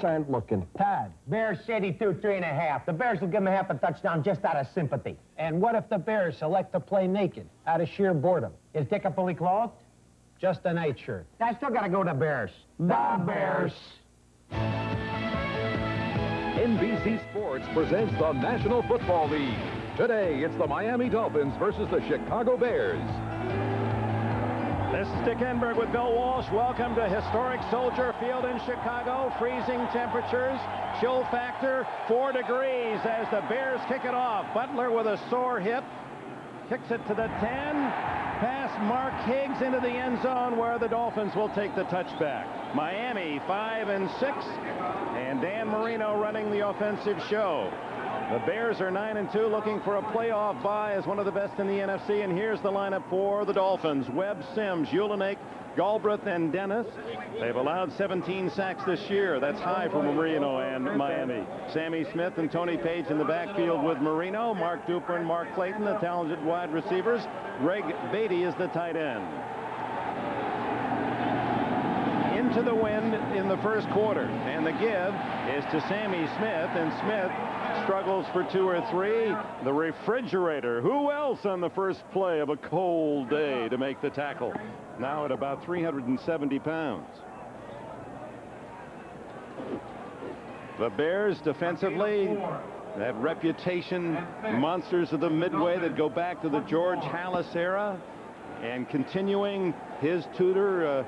concerned looking. Tad. Bears said he threw 3.5. The Bears will give him a half a touchdown just out of sympathy. And what if the Bears select to play naked, out of sheer boredom? Is Dick fully clothed? Just a nightshirt. I still got to go to Bears. The Bears. NBC Sports presents the National Football League. Today, it's the Miami Dolphins versus the Chicago Bears. This is Dick Enberg with Bill Walsh. Welcome to historic Soldier Field in Chicago. Freezing temperatures, chill factor 4 degrees as the Bears kick it off. Butler with a sore hip kicks it to the 10. Pass Mark Higgs into the end zone where the Dolphins will take the touchback. Miami 5-6, and Dan Marino running the offensive show. The Bears are 9-2, looking for a playoff bye as one of the best in the NFC. And here's the lineup for the Dolphins: Webb, Sims, Ulenik, Galbraith, and Dennis. They've allowed 17 sacks this year. That's high for Marino and Miami. Sammy Smith and Tony Page in the backfield with Marino. Mark Duper and Mark Clayton, the talented wide receivers. Greg Beatty is the tight end. Into the wind in the first quarter, and the give is to Sammy Smith, and Smith struggles for 2 or 3. The refrigerator, who else on the first play of a cold day to make the tackle? Now at about 370 pounds. The Bears defensively, that reputation, monsters of the Midway that go back to the George Halas era, and continuing his tutor,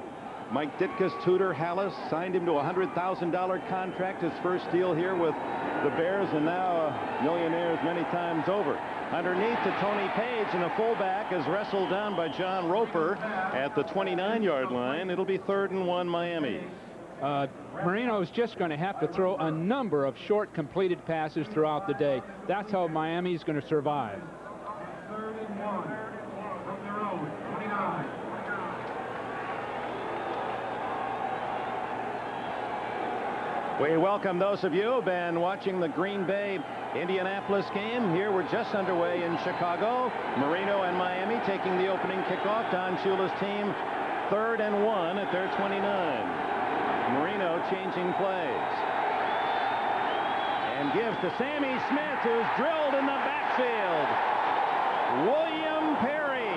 Mike Ditka's tutor, Halas, signed him to a $100,000 contract, his first deal here with the Bears, and now millionaires many times over. Underneath to Tony Page, and the fullback is wrestled down by John Roper at the 29-yard line. It'll be 3rd and 1 Miami. Marino's just going to have to throw a number of short completed passes throughout the day. That's how Miami's going to survive. 3rd and 1 from their own 29. We welcome those of you who have been watching the Green Bay-Indianapolis game. Here we're just underway in Chicago. Marino and Miami taking the opening kickoff. Don Shula's team 3rd and 1 at their 29. Marino changing plays. And gives to Sammy Smith, who's drilled in the backfield. William Perry.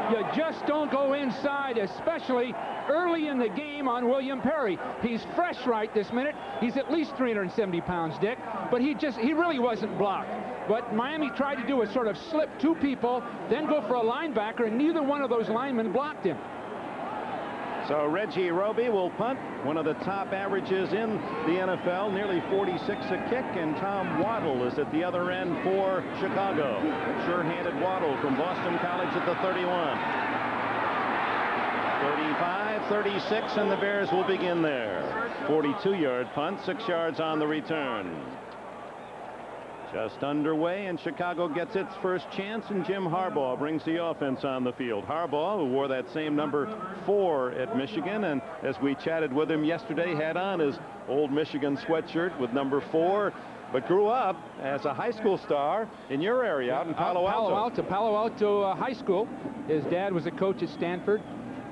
You just don't go inside, especially early in the game on William Perry. He's fresh right this minute. He's at least 370 pounds, Dick, but he really wasn't blocked. But Miami tried to do a sort of slip 2 people, then go for a linebacker, and neither one of those linemen blocked him. So Reggie Roby will punt, one of the top averages in the NFL, nearly 46 a kick, and Tom Waddle is at the other end for Chicago. Sure-handed Waddle from Boston College at the 31. 35, 36, and the Bears will begin there. 42-yard punt, 6 yards on the return. Just underway, and Chicago gets its first chance, and Jim Harbaugh brings the offense on the field. Harbaugh, who wore that same number 4 at Michigan, and as we chatted with him yesterday, had on his old Michigan sweatshirt with number 4, but grew up as a high school star in your area out in Palo Alto. Palo Alto High School. His dad was a coach at Stanford,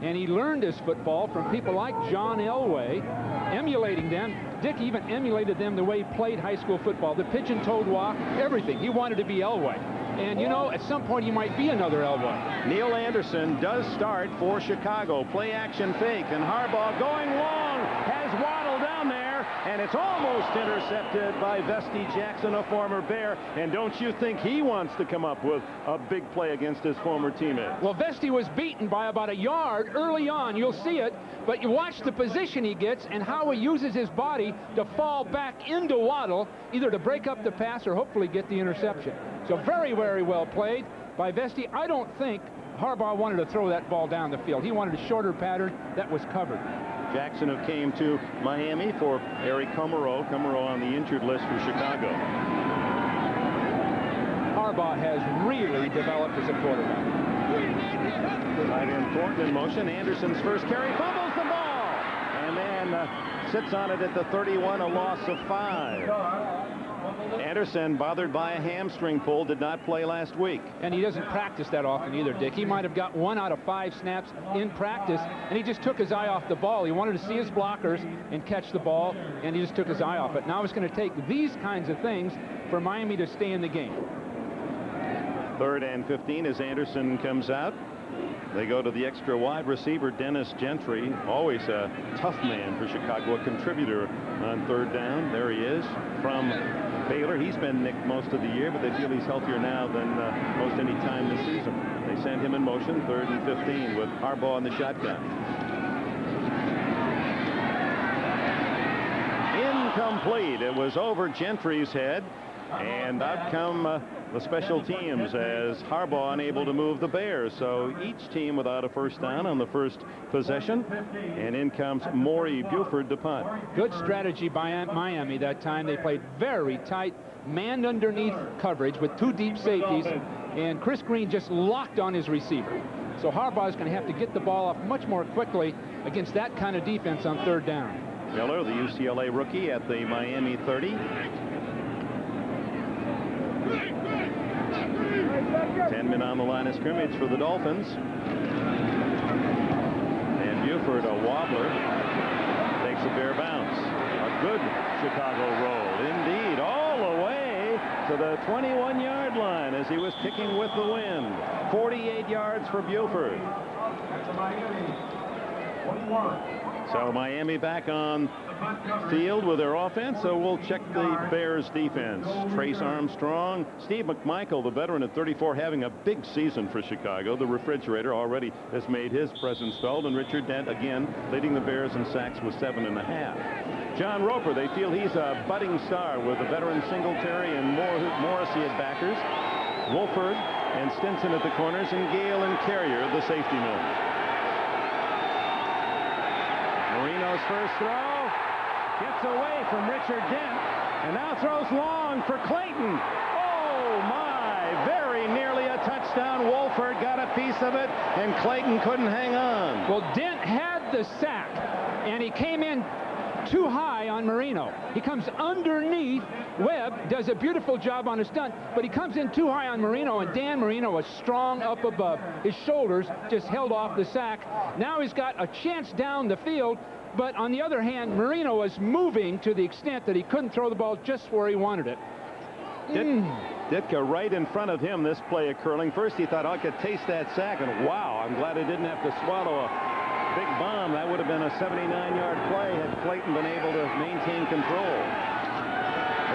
and he learned his football from people like John Elway, emulating them. Dick even emulated them the way he played high school football. The pigeon-toed walk, everything. He wanted to be Elway. And, you know, at some point he might be another Elway. Neil Anderson does start for Chicago. Play action fake, and Harbaugh going long, has Waddle down there, and it's almost intercepted by Vesti Jackson, a former Bear. And don't you think he wants to come up with a big play against his former teammate? Well, Vesti was beaten by about a yard early on. You'll see it. But you watch the position he gets and how he uses his body to fall back into Waddle, either to break up the pass or hopefully get the interception. So very, very well played by Vesti. I don't think Harbaugh wanted to throw that ball down the field. He wanted a shorter pattern that was covered. Jackson, who came to Miami for Eric Comero on the injured list for Chicago. Harbaugh has really developed as a quarterback. Tight end Thornton in motion. Anderson's first carry, fumbles the ball, and then sits on it at the 31, a loss of 5. Anderson, bothered by a hamstring pull, did not play last week. And he doesn't practice that often either, Dick. He might have got 1 out of 5 snaps in practice, and he just took his eye off the ball. He wanted to see his blockers and catch the ball, and he just took his eye off it. Now it's going to take these kinds of things for Miami to stay in the game. 3rd and 15 as Anderson comes out. They go to the extra wide receiver, Dennis Gentry, always a tough man for Chicago, a contributor on 3rd down. There he is from Baylor. He's been nicked most of the year, but they feel he's healthier now than most any time this season. They send him in motion, 3rd and 15 with Harbaugh in the shotgun. Incomplete. It was over Gentry's head, and out come the special teams as Harbaugh unable to move the Bears. So each team without a first down on the first possession, and in comes Maury Buford to punt. Good strategy by Miami that time. They played very tight, man underneath coverage with 2 deep safeties, and Chris Green just locked on his receiver. So Harbaugh is going to have to get the ball off much more quickly against that kind of defense on 3rd down. Miller, the UCLA rookie, at the Miami 30. 10 men on the line of scrimmage for the Dolphins. And Buford, a wobbler, takes a bare bounce. A good Chicago roll, indeed, all the way to the 21-yard line as he was kicking with the wind. 48 yards for Buford. So Miami back on field with their offense, so we'll check the Bears defense. Trace Armstrong, Steve McMichael, the veteran at 34, having a big season for Chicago. The refrigerator already has made his presence felt, and Richard Dent again leading the Bears in sacks with 7.5. John Roper, they feel he's a budding star with the veteran Singletary and Morrissey at backers. Wolford and Stinson at the corners, and Gale and Carrier the safety men. Marino's first throw gets away from Richard Dent, and now throws long for Clayton. Oh my, very nearly a touchdown. Wolford got a piece of it, and Clayton couldn't hang on. Well, Dent had the sack, and he came in too high on Marino. He comes underneath. Webb does a beautiful job on a stunt, but he comes in too high on Marino, and Dan Marino was strong up above. His shoulders just held off the sack. Now he's got a chance down the field, but on the other hand, Marino was moving to the extent that he couldn't throw the ball just where he wanted it. Ditka right in front of him, this play occurring. First he thought, I could taste that sack, and wow, I'm glad I didn't have to swallow a big bomb. That would have been a 79-yard play had Clayton been able to maintain control.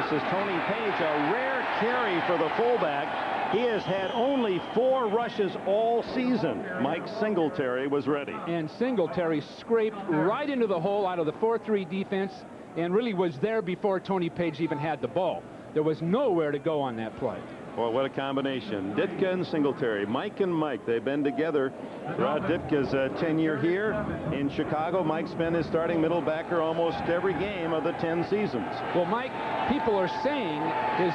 This is Tony Page, a rare carry for the fullback. He has had only 4 rushes all season. Mike Singletary was ready. And Singletary scraped right into the hole out of the 4-3 defense and really was there before Tony Page even had the ball. There was nowhere to go on that play. Boy, what a combination. Ditka and Singletary. Mike and Mike, they've been together throughout Ditka's tenure here in Chicago. Mike spent his starting middle backer almost every game of the 10 seasons. Well, Mike, people are saying his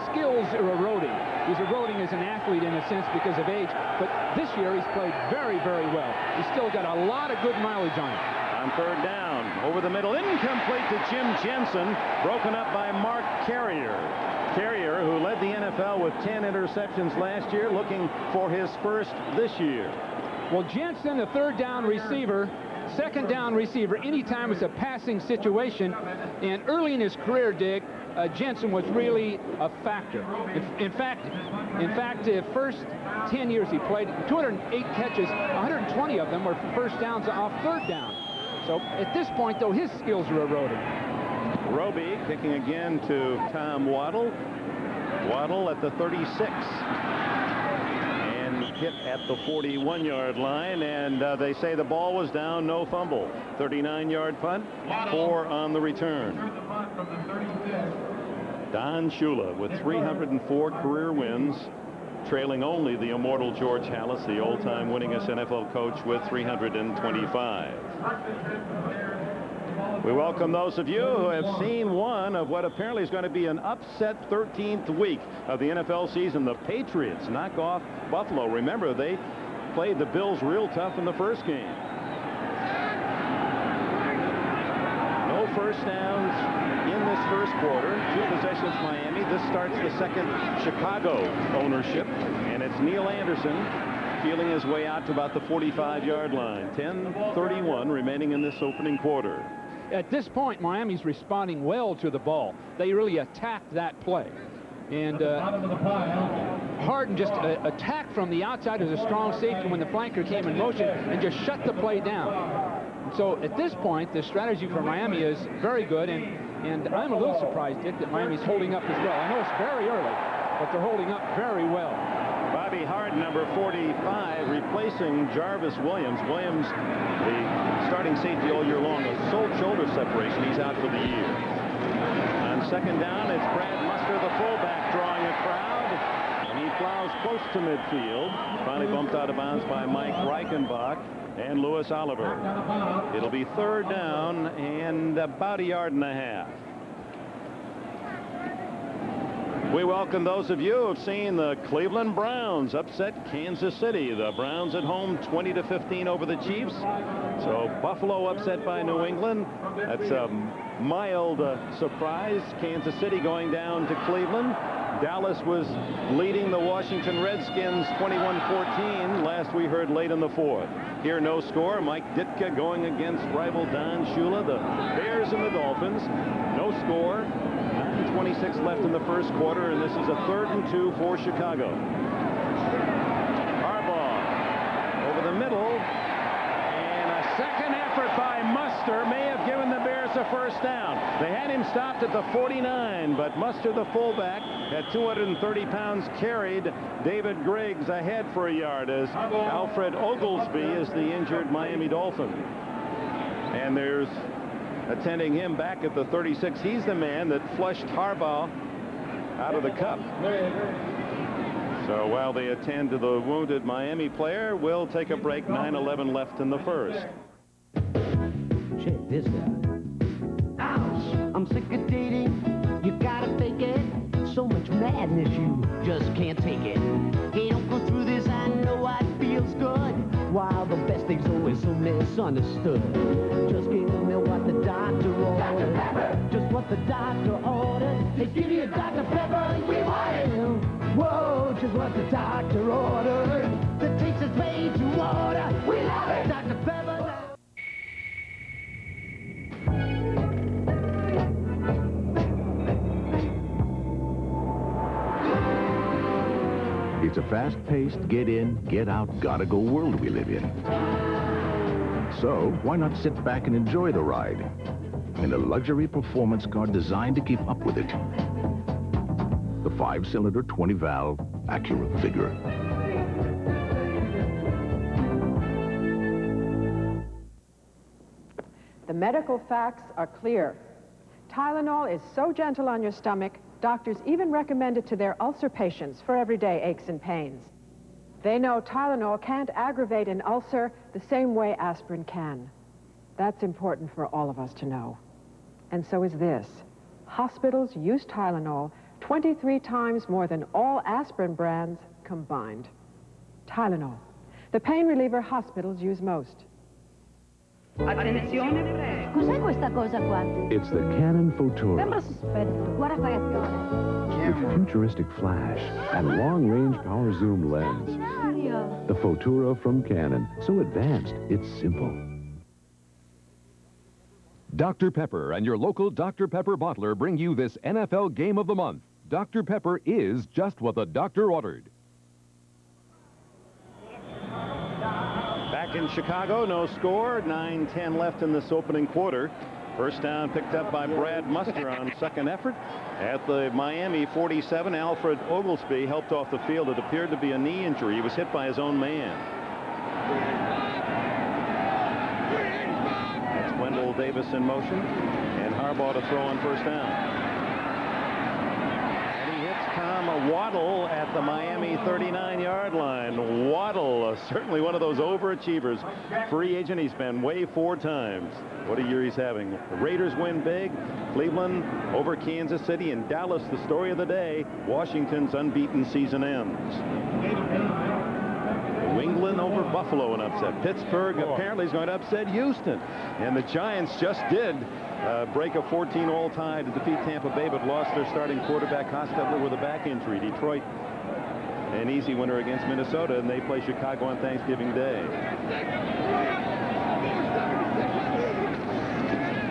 skills are eroding. He's eroding as an athlete in a sense because of age, but this year he's played very, very well. He's still got a lot of good mileage on him. On 3rd down, over the middle, incomplete to Jim Jensen, broken up by Mark Carrier. Carrier, who led the NFL with 10 interceptions last year, looking for his first this year. Well, Jensen, a 3rd down receiver, 2nd down receiver, anytime it's a passing situation, and early in his career, Dick, Jensen was really a factor. In fact, the first 10 years he played, 208 catches, 120 of them were first downs off 3rd down. So at this point, though, his skills are eroding. Roby kicking again to Tom Waddle. Waddle at the 36. And hit at the 41-yard line, and they say the ball was down, no fumble. 39-yard punt, 4 on the return. Don Shula with 304 career wins, trailing only the immortal George Halas, the all-time winningest NFL coach, with 325. We welcome those of you who have seen one of what apparently is going to be an upset 13th week of the NFL season. The Patriots knock off Buffalo. Remember, they played the Bills real tough in the first game. No first downs in this first quarter. 2 possessions Miami. This starts the second Chicago ownership, and it's Neil Anderson feeling his way out to about the 45-yard line. 10:31 remaining in this opening quarter. At this point, Miami's responding well to the ball. They really attacked that play. And Harden just attacked from the outside as a strong safety when the flanker came in motion and just shut the play down. And so at this point, the strategy for Miami is very good, and I'm a little surprised, Dick, that Miami's holding up as well. I know it's very early, but they're holding up very well. Bobby Harden, number 45, replacing Jarvis Williams. Williams, the starting safety all year long, a sole shoulder separation. He's out for the year. On second down, it's Brad Muster, the fullback, drawing a crowd. And he plows close to midfield. Finally bumped out of bounds by Mike Reichenbach and Louis Oliver. It'll be third down and about 1.5 yards. We welcome those of you who have seen the Cleveland Browns upset Kansas City. The Browns at home 20-15 over the Chiefs. So Buffalo upset by New England. That's a mild surprise. Kansas City going down to Cleveland. Dallas was leading the Washington Redskins 21-14. Last we heard late in the fourth. Here no score. Mike Ditka going against rival Don Shula. The Bears and the Dolphins. No score. 9:26 left in the first quarter, and this is a 3rd and 2 for Chicago. Harbaugh over the middle, and a second effort by Muster may have given the Bears a first down. They had him stopped at the 49, but Muster, the fullback, at 230 pounds, carried David Griggs ahead for a yard as Alfred Oglesby is the injured Miami Dolphin. And there's attending him back at the 36. He's the man that flushed Harbaugh out of the cup. So while they attend to the wounded Miami player, we'll take a break. 9:11 left in the first. Check this out. Ouch! I'm sick of dating. You gotta fake it. So much madness, you just can't take it. Hey, don't go through this. I know what feels good. While the best thing's always so misunderstood. Just give me what the doctor ordered. Just what the doctor ordered. Hey, give me a Dr. Pepper, we want it. Whoa, just what the doctor ordered. The taste is made to order. We love it. Dr. Pepper now. It's a fast-paced, get-in, get-out, gotta-go world we live in. So, why not sit back and enjoy the ride in a luxury performance car designed to keep up with it? The 5-cylinder, 20-valve Acura Vigor. The medical facts are clear. Tylenol is so gentle on your stomach, doctors even recommend it to their ulcer patients for everyday aches and pains. They know Tylenol can't aggravate an ulcer the same way aspirin can. That's important for all of us to know. And so is this. Hospitals use Tylenol 23 times more than all aspirin brands combined. Tylenol, the pain reliever hospitals use most. Attenzione, cos'è questa cosa qua? It's the Canon Photura. Sembra sospetto. Guarda ragazzi. With futuristic flash and long-range power zoom lens. The Photura from Canon. So advanced, it's simple. Dr. Pepper and your local Dr. Pepper bottler bring you this NFL Game of the Month. Dr. Pepper is just what the doctor ordered. Back in Chicago, no score. 9:10 left in this opening quarter. First down picked up by Brad Muster on second effort. At the Miami 47, Alfred Oglesby helped off the field. It appeared to be a knee injury. He was hit by his own man. That's Wendell Davis in motion. And Harbaugh to throw on first down. Waddle at the Miami 39-yard line. Waddle, certainly one of those overachievers. Free agent, he's been way 4 times. What a year he's having. The Raiders win big. Cleveland over Kansas City, and Dallas, the story of the day. Washington's unbeaten season ends. New England win over Buffalo and upset. Pittsburgh apparently is going to upset Houston. And the Giants just did break a 14-all tie to defeat Tampa Bay, but lost their starting quarterback Hostetler with a back injury. Detroit, an easy winner against Minnesota, and they play Chicago on Thanksgiving Day.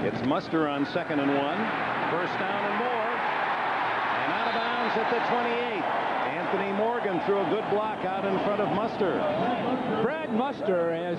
It's Muster on 2nd and 1. First down and more. And out of bounds at the 28. Anthony Morgan threw a good block out in front of Muster. Brad Muster is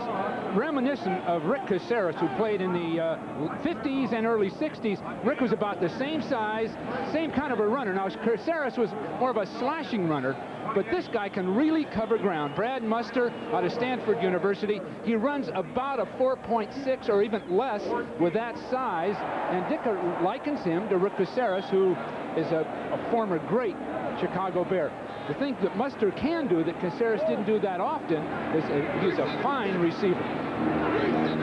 reminiscent of Rick Caceres, who played in the 50s and early 60s. Rick was about the same size, same kind of a runner. Now, Caceres was more of a slashing runner, but this guy can really cover ground. Brad Muster out of Stanford University. He runs about a 4.6 or even less with that size, and Dick likens him to Rick Caceres, who is a former great Chicago Bear. The thing that Muster can do that Caceres didn't do that often is he's a fine receiver.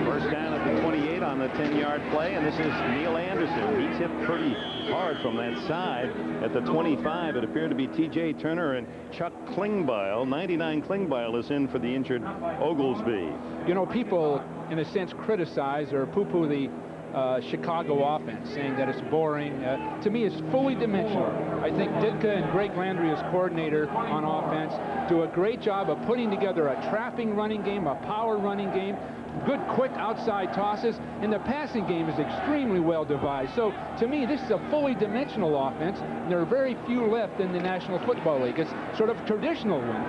First down at the 28 on the 10-yard play, and this is Neil Anderson. He's hit pretty hard from that side. At the 25, it appeared to be T.J. Turner and Chuck Klingbeil. 99 Klingbeil is in for the injured Oglesby. You know, people, in a sense, criticize or poo-poo the Chicago offense, saying that it's boring. To me, it's fully dimensional. I think Ditka and Greg Landry, as coordinator on offense, do a great job of putting together a trapping running game, a power running game, good quick outside tosses, and the passing game is extremely well devised. So to me, this is a fully dimensional offense, and there are very few left in the National Football League. It's sort of a traditional one,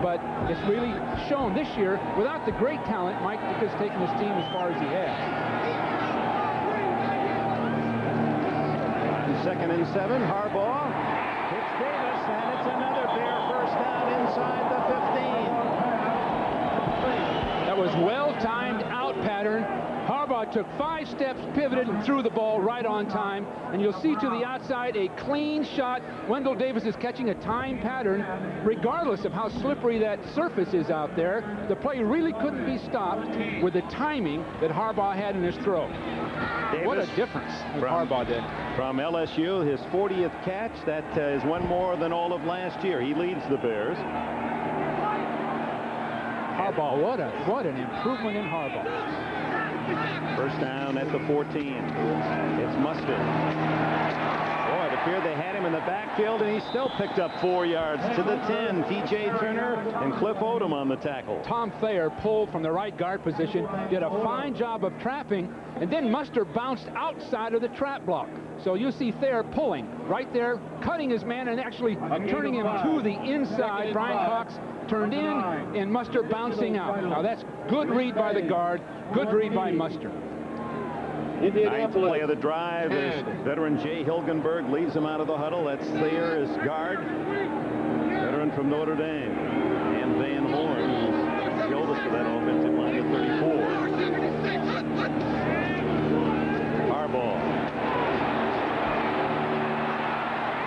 but it's really shown this year, without the great talent, Mike Ditka's taken his team as far as he has. 2nd and 7, Harbaugh hits Davis, and it's another Bear first down inside the 15. That was well-timed out pattern. Harbaugh took 5 steps, pivoted, and threw the ball right on time. And you'll see to the outside a clean shot. Wendell Davis is catching a time pattern. Regardless of how slippery that surface is out there, the play really couldn't be stopped with the timing that Harbaugh had in his throw. Davis, what a difference Harbaugh did. From LSU, his 40th catch. That is one more than all of last year. He leads the Bears. Harbaugh, what an improvement in Harbaugh. First down at the 14. It's Muster. Boy, it appeared they had him in the backfield, and he still picked up 4 yards to the 10. T.J. Turner and Cliff Odom on the tackle. Tom Thayer pulled from the right guard position, did a fine job of trapping, and then Muster bounced outside of the trap block. So you see Thayer pulling right there, cutting his man, and actually turning him to the inside. Brian Cox turned in, and Muster bouncing out. Now that's good read by the guard, good read by Muster. Ninth play of the drive is veteran Jay Hilgenberg leads him out of the huddle. That's Thayer as guard, veteran from Notre Dame, and Van Horn, who's the oldest of that offensive line at 34. Harbaugh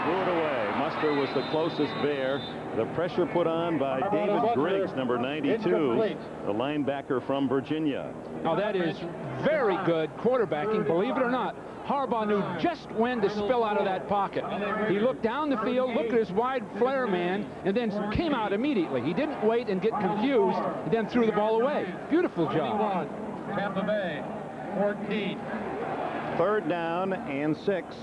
threw it away. Muster was the closest Bear. The pressure put on by David Griggs, number 92, the linebacker from Virginia. Now that is very good quarterbacking, believe it or not. Harbaugh knew just when to spill out of that pocket. He looked down the field, looked at his wide flare man, and then came out immediately. He didn't wait and get confused, and then threw the ball away. Beautiful job. Tampa Bay, 14. Third down and 6.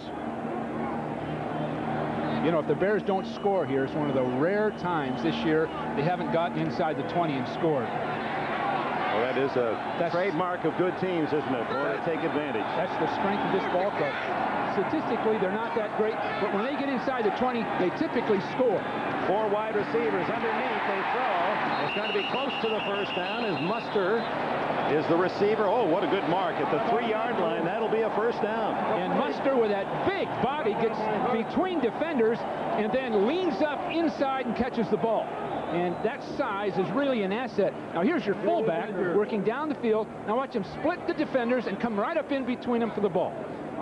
You know, if the Bears don't score here, it's one of the rare times this year they haven't gotten inside the 20 and scored. Well, that is a trademark of good teams, isn't it? Want to take advantage. That's the strength of this ball club. Statistically, they're not that great, but when they get inside the 20, they typically score. 4 wide receivers underneath. They throw. It's going to be close to the first down as Muster is the receiver. Oh, what a good mark at the 3-yard line. That'll be a first down. And Muster, with that big body, gets between defenders and then leans up inside and catches the ball. And that size is really an asset. Now here's your fullback working down the field. Now watch him split the defenders and come right up in between them for the ball.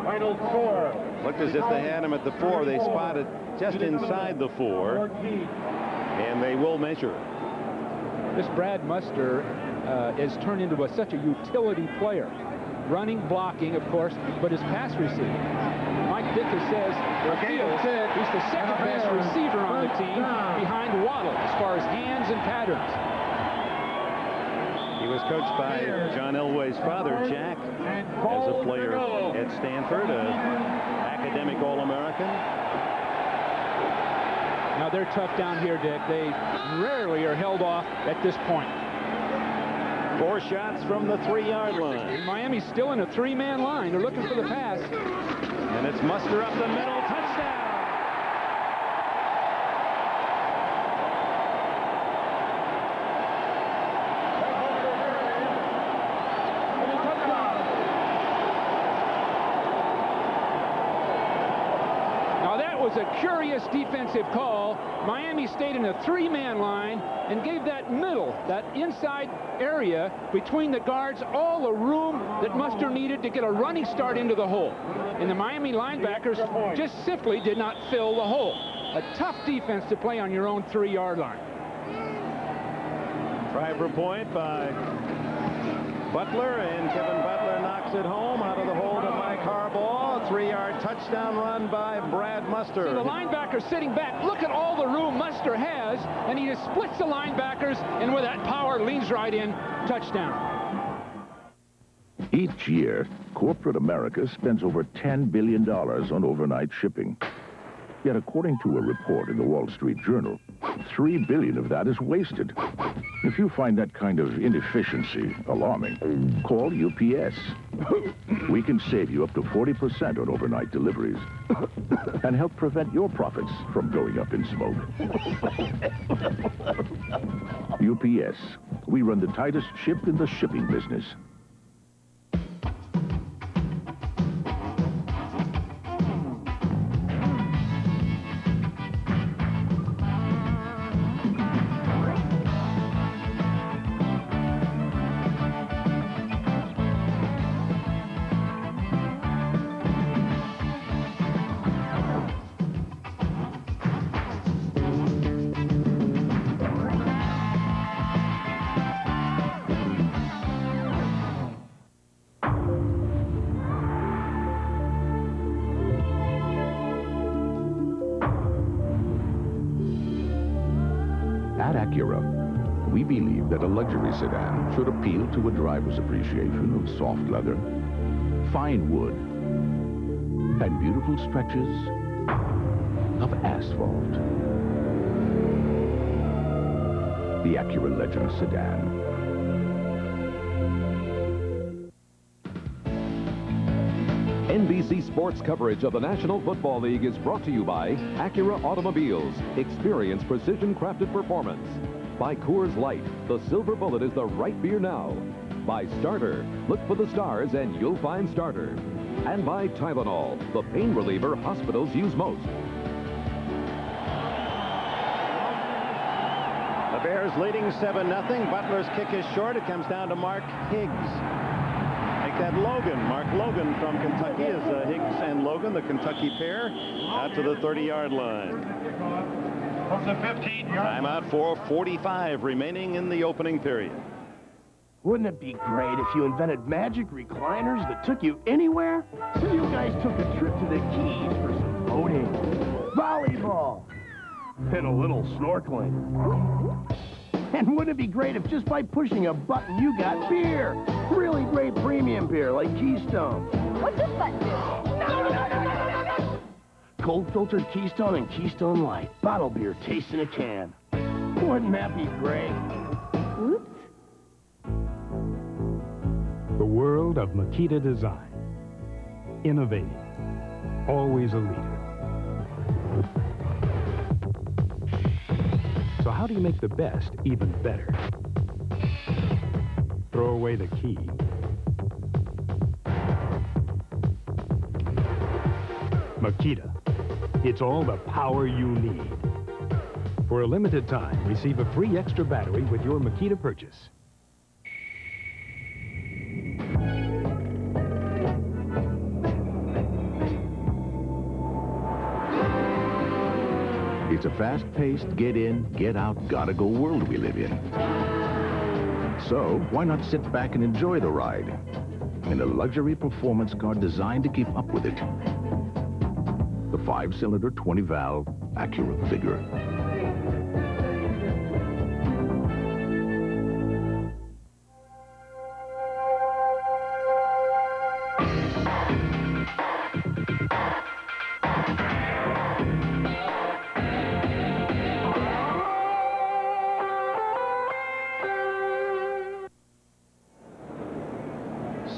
Final score. Looked as if they had him at the 4. They spotted just inside the 4. And they will measure. This Brad Muster has turned into such a utility player. Running, blocking, of course, but his pass receiving. Mike Ditka says he's the second best receiver on the team behind Waddle as far as hands and patterns. was coached by John Elway's father, Jack, as a player at Stanford, an academic All-American. Now they're tough down here, Dick. They rarely are held off at this point. 4 shots from the 3-yard line. And Miami's still in a 3-man line. They're looking for the pass. And it's Muster up the middle. Touchdown! Was a curious defensive call. Miami stayed in a 3-man line and gave that middle, that inside area between the guards, all the room that Muster needed to get a running start into the hole. And the Miami linebackers just simply did not fill the hole. A tough defense to play on your own 3-yard line. Try for point by Butler, and Kevin Butler knocks it home out of the hole to Mike Harbaugh. 3-yard touchdown run by Brad Muster. So the linebacker sitting back. Look at all the room Muster has, and he just splits the linebackers, and with that power leans right in. Touchdown. Each year, corporate America spends over $10 billion on overnight shipping. Yet according to a report in the Wall Street Journal, $3 billion of that is wasted. If you find that kind of inefficiency alarming, call UPS. We can save you up to 40% on overnight deliveries and help prevent your profits from going up in smoke. UPS. We run the tightest ship in the shipping business. At Acura, we believe that a luxury sedan should appeal to a driver's appreciation of soft leather, fine wood, and beautiful stretches of asphalt. The Acura Legend sedan. NBC Sports coverage of the National Football League is brought to you by Acura Automobiles. Experience precision-crafted performance. By Coors Light, the Silver Bullet is the right beer now. By Starter, look for the stars and you'll find Starter. And by Tylenol, the pain reliever hospitals use most. The Bears leading 7-0. Butler's kick is short. It comes down to Mark Higgs. That Logan, Mark Logan from Kentucky, is Higgs and Logan, the Kentucky pair, out to the 30-yard line. From the 15-yard line. Timeout for 45 remaining in the opening period. Wouldn't it be great if you invented magic recliners that took you anywhere? So you guys took a trip to the Keys for some boating, volleyball, and a little snorkeling. And wouldn't it be great if just by pushing a button you got beer? Really great premium beer like Keystone. What's this button do? No. Cold filtered Keystone and Keystone Light. Bottle beer tastes in a can. Wouldn't that be great? Oops. The world of Makita design. Innovating. Always a leader. So how do you make the best even better? Throw away the key. Makita. It's all the power you need. For a limited time, receive a free extra battery with your Makita purchase. It's a fast-paced, get-in, get-out, gotta-go world we live in. So, why not sit back and enjoy the ride in a luxury performance car designed to keep up with it? The 5-cylinder, 20-valve Acura Vigor.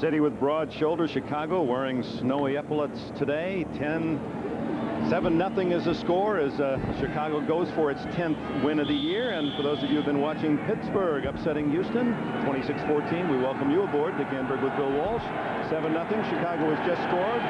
city with broad shoulders, Chicago, wearing snowy epaulets today. 7-0 is the score as Chicago goes for its 10th win of the year. And for those of you who have been watching Pittsburgh upsetting Houston 26-14, we welcome you aboard. Dick Enberg with Bill Walsh. 7-0. Chicago has just scored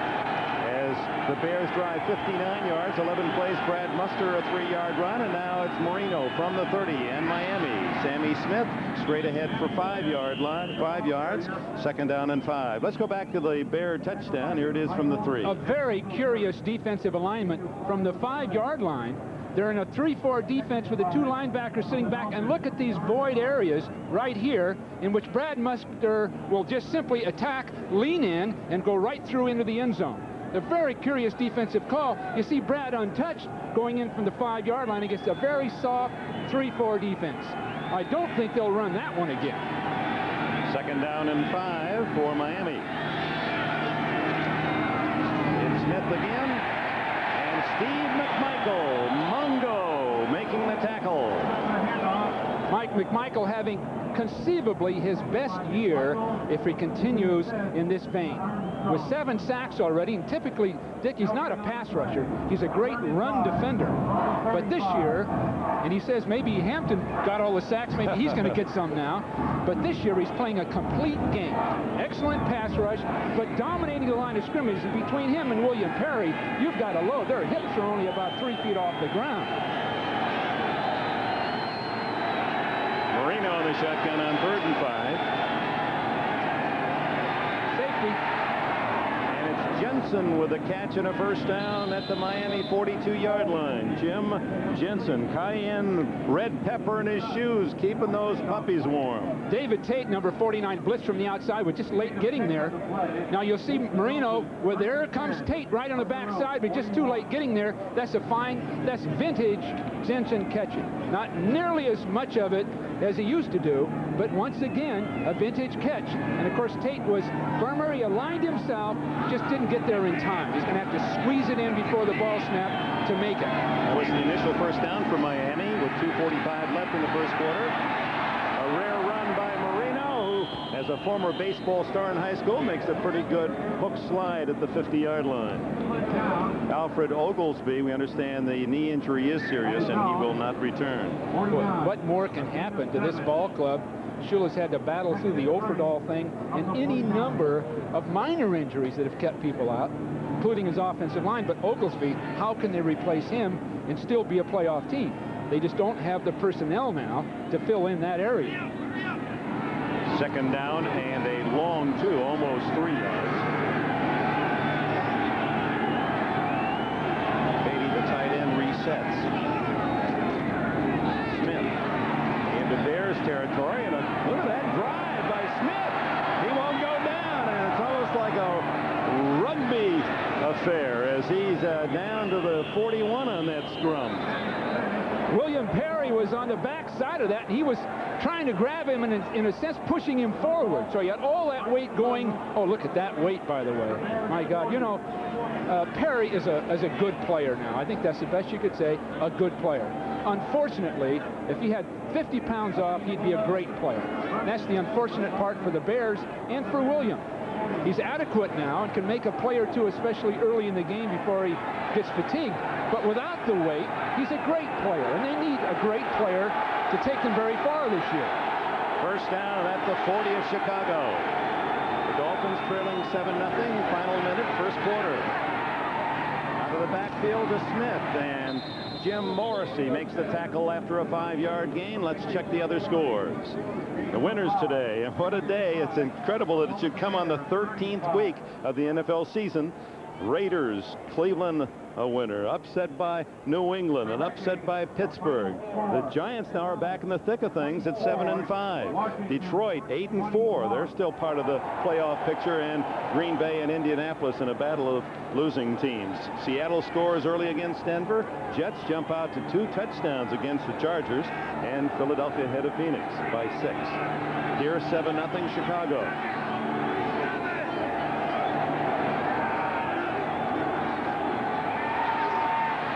as the Bears drive 59 yards. 11 plays. Brad Muster a 3-yard run, and now it's Marino from the 30 and Miami. Sammy Smith straight ahead for 5 yards. 2nd down and 5. Let's go back to the Bear touchdown. Here it is from the 3. A very curious defensive alignment from the 5-yard line. They're in a 3-4 defense with the 2 linebackers sitting back, and look at these void areas right here in which Brad Muster will just simply attack, lean in, and go right through into the end zone. A very curious defensive call. You see Brad untouched going in from the 5-yard line against a very soft 3-4 defense. I don't think they'll run that one again. 2nd down and 5 for Miami. It's Smith again, and Steve McMichael, Mungo, making the tackle. Mike McMichael having conceivably his best year if he continues in this vein. With 7 sacks already, and typically, Dick, he's not a pass rusher. He's a great run defender. But this year, and he says maybe Hampton got all the sacks, maybe he's going to get some now. But this year, he's playing a complete game. Excellent pass rush, but dominating the line of scrimmage. And between him and William Perry, you've got a load. Their hips are only about 3 feet off the ground. Marino on the shotgun on 3rd and 5. Safety. Jensen with a catch and a 1st down at the Miami 42-yard line. Jim Jensen, cayenne red pepper in his shoes, keeping those puppies warm. David Tate, number 49, blitz from the outside, was just late getting there. Now you'll see Marino, well, there comes Tate right on the backside, but just too late getting there. That's vintage Jensen catching. Not nearly as much of it as he used to do, but once again, a vintage catch. And of course, Tate was firmer. He aligned himself, just didn't get there in time. He's going to have to squeeze it in before the ball snap to make it. That was the initial 1st down for Miami with 2:45 left in the 1st quarter. A rare run by Marino, who, as a former baseball star in high school, makes a pretty good hook slide at the 50-yard line. Alfred Oglesby, we understand the knee injury is serious and he will not return. What more can happen to this ball club? Shula's had to battle through the Oferdal thing and any number of minor injuries that have kept people out, including his offensive line. But Oglesby, how can they replace him and still be a playoff team? They just don't have the personnel now to fill in that area. 2nd down and a long 2, almost 3 yards. Beatty, the tight end, resets. Smith into Bears territory, and look at that drive by Smith. He won't go down, and it's almost like a rugby affair as he's down to the 41 on that scrum. William Perry was on the back side of that. He was trying to grab him and, in a sense, pushing him forward. So he had all that weight going. Oh, look at that weight, by the way. My God, you know, Perry is a good player now. I think that's the best you could say, a good player. Unfortunately, if he had 50 pounds off, he'd be a great player. And that's the unfortunate part for the Bears and for William. He's adequate now and can make a play or two, especially early in the game before he gets fatigued. But without the weight, he's a great player, and they need a great player to take them very far this year. 1st down at the 40 of Chicago. The Dolphins trailing 7-0, final minute, 1st quarter. Out of the backfield to Smith, and Jim Morrissey makes the tackle after a 5-yard gain. Let's check the other scores. The winners today, and what a day. It's incredible that it should come on the 13th week of the NFL season. Raiders, Cleveland, a winner. Upset by New England and upset by Pittsburgh. The Giants now are back in the thick of things at 7-5. Detroit 8-4. They're still part of the playoff picture, and Green Bay and Indianapolis in a battle of losing teams. Seattle scores early against Denver. Jets jump out to 2 touchdowns against the Chargers, and Philadelphia ahead of Phoenix by 6. Here 7-0 Chicago.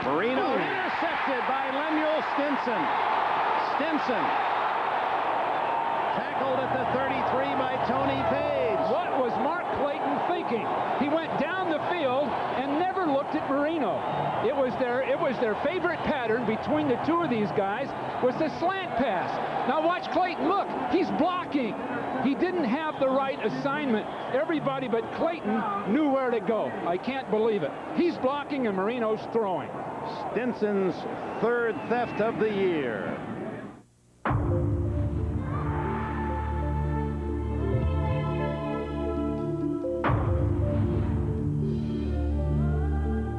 Marino intercepted by Lemuel Stinson. Stinson Tackled at the 33 by Tony Page. What was Mark Clayton thinking? He went down the field and never looked at Marino. It was their favorite pattern between the two of these guys was the slant pass. Now watch Clayton. Look, he's blocking. He didn't have the right assignment. Everybody but Clayton knew where to go. I can't believe it. He's blocking and Marino's throwing. Stinson's third theft of the year.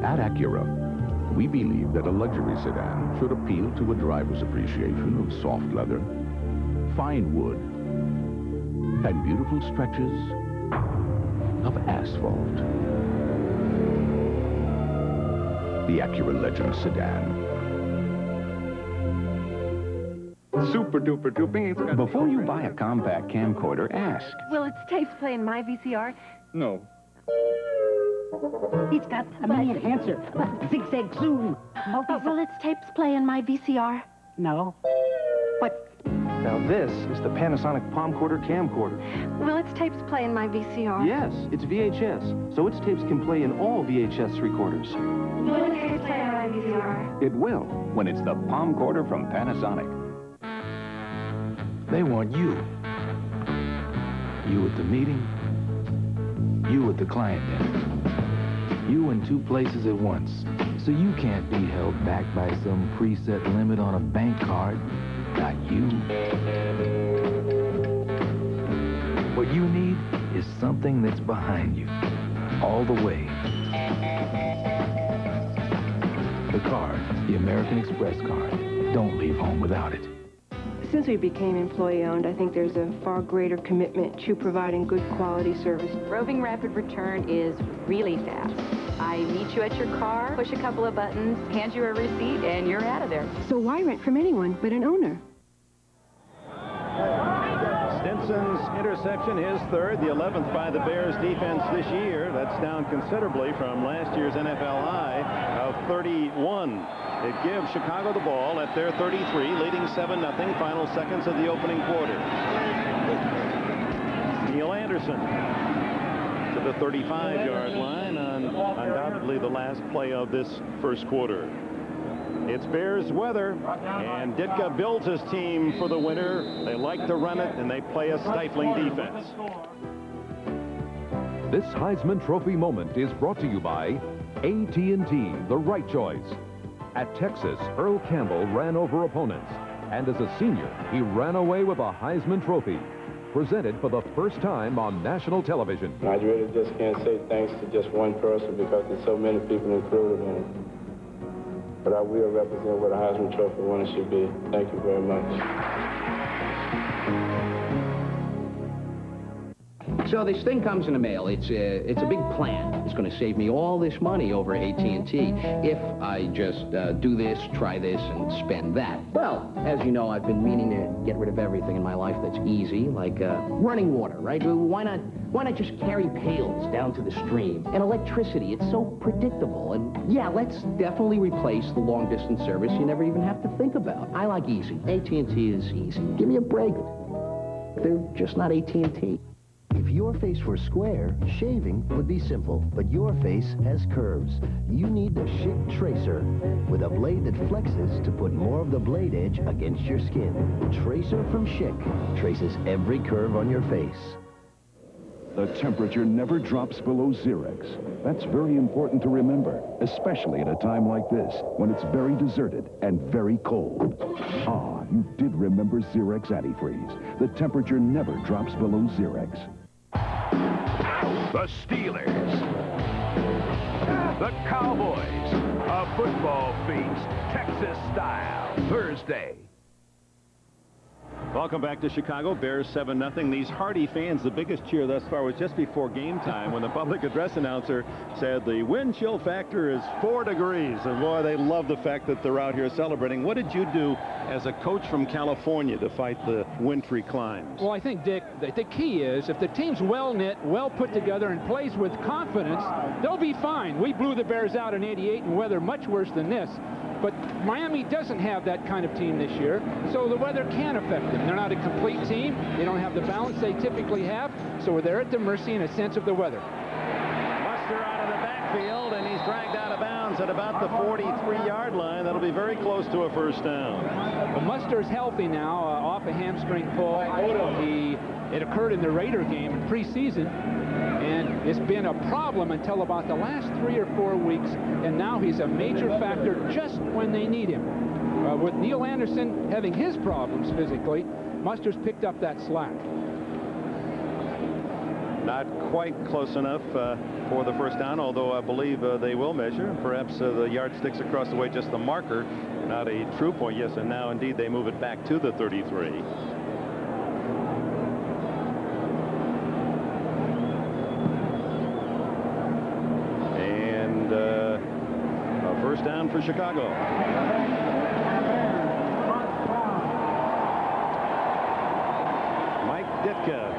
At Acura, we believe that a luxury sedan should appeal to a driver's appreciation of soft leather, fine wood, and beautiful stretches of asphalt. The Acura Legend sedan. Super duper duper. Before you buy a compact camcorder, ask. Will its tapes play in my VCR? No. It's got a mini enhancer, zigzag zoom. Will its tapes play in my VCR? No. But Now this is the Panasonic Palmcorder camcorder. Will its tapes play in my VCR? Yes, it's VHS, so its tapes can play in all VHS recorders. Will its tapes play in my VCR? It will when it's the Palmcorder from Panasonic. They want you. You at the meeting. You at the client desk. You in two places at once. So you can't be held back by some preset limit on a bank card. Not you. What you need is something that's behind you. All the way. The card, the American Express card. Don't leave home without it. Since we became employee-owned, I think there's a far greater commitment to providing good quality service. Roving Rapid Return is really fast. I meet you at your car, push a couple of buttons, hand you a receipt, and you're out of there. So why rent from anyone but an owner? Stinson's interception, his third, the 11th by the Bears defense this year. That's down considerably from last year's NFL high of 31. It gives Chicago the ball at their 33, leading 7-0, final seconds of the opening quarter. Neil Anderson to the 35-yard line on undoubtedly the last play of this first quarter. It's Bears weather, and Ditka builds his team for the winter. They like to run it, and they play a stifling defense. This Heisman Trophy moment is brought to you by AT&T, the right choice. At Texas, Earl Campbell ran over opponents, and as a senior, he ran away with a Heisman Trophy. Presented for the first time on national television. I really just can't say thanks to just one person because there's so many people included in it. But I will represent what a Heisman Trophy winner should be. Thank you very much. So this thing comes in the mail. It's a big plan. It's going to save me all this money over AT&T if I just do this, try this, and spend that. Well, as you know, I've been meaning to get rid of everything in my life that's easy, like running water, right? Why not just carry pails down to the stream? And electricity, it's so predictable. And yeah, let's definitely replace the long-distance service you never even have to think about. I like easy. AT&T is easy. Give me a break. They're just not AT&T. If your face were square, shaving would be simple, but your face has curves. You need the Schick Tracer with a blade that flexes to put more of the blade edge against your skin. Tracer from Schick traces every curve on your face. The temperature never drops below Xerex. That's very important to remember, especially at a time like this, when it's very deserted and very cold. Ah, you did remember Xerex Antifreeze. The temperature never drops below Xerex. The Steelers. The Cowboys. A football feast, Texas style, Thursday. Welcome back to Chicago. Bears 7-0. These hardy fans, the biggest cheer thus far was just before game time when the public address announcer said the wind chill factor is 4 degrees. And boy, they love the fact that they're out here celebrating. What did you do as a coach from California to fight the wintry climes? Well, I think, Dick, the key is if the team's well-knit, well put together, and plays with confidence, they'll be fine. We blew the Bears out in '88 in weather much worse than this. But Miami doesn't have that kind of team this year, so the weather can affect them. They're not a complete team. They don't have the balance they typically have, so they're at the mercy, in a sense, of the weather. Muster out of the backfield, and he's dragged out of bounds at about the 43-yard line. That'll be very close to a first down. Well, Muster's healthy now, off a hamstring pull. It occurred in the Raider game in preseason, and it's been a problem until about the last 3 or 4 weeks, and now he's a major factor just when they need him. With Neil Anderson having his problems physically, Muster's picked up that slack. Not quite close enough for the first down, although I believe they will measure. Perhaps the yardsticks across the way, just the marker, not a true point. Yes, and now indeed they move it back to the 33. And a first down for Chicago. Mike Ditka.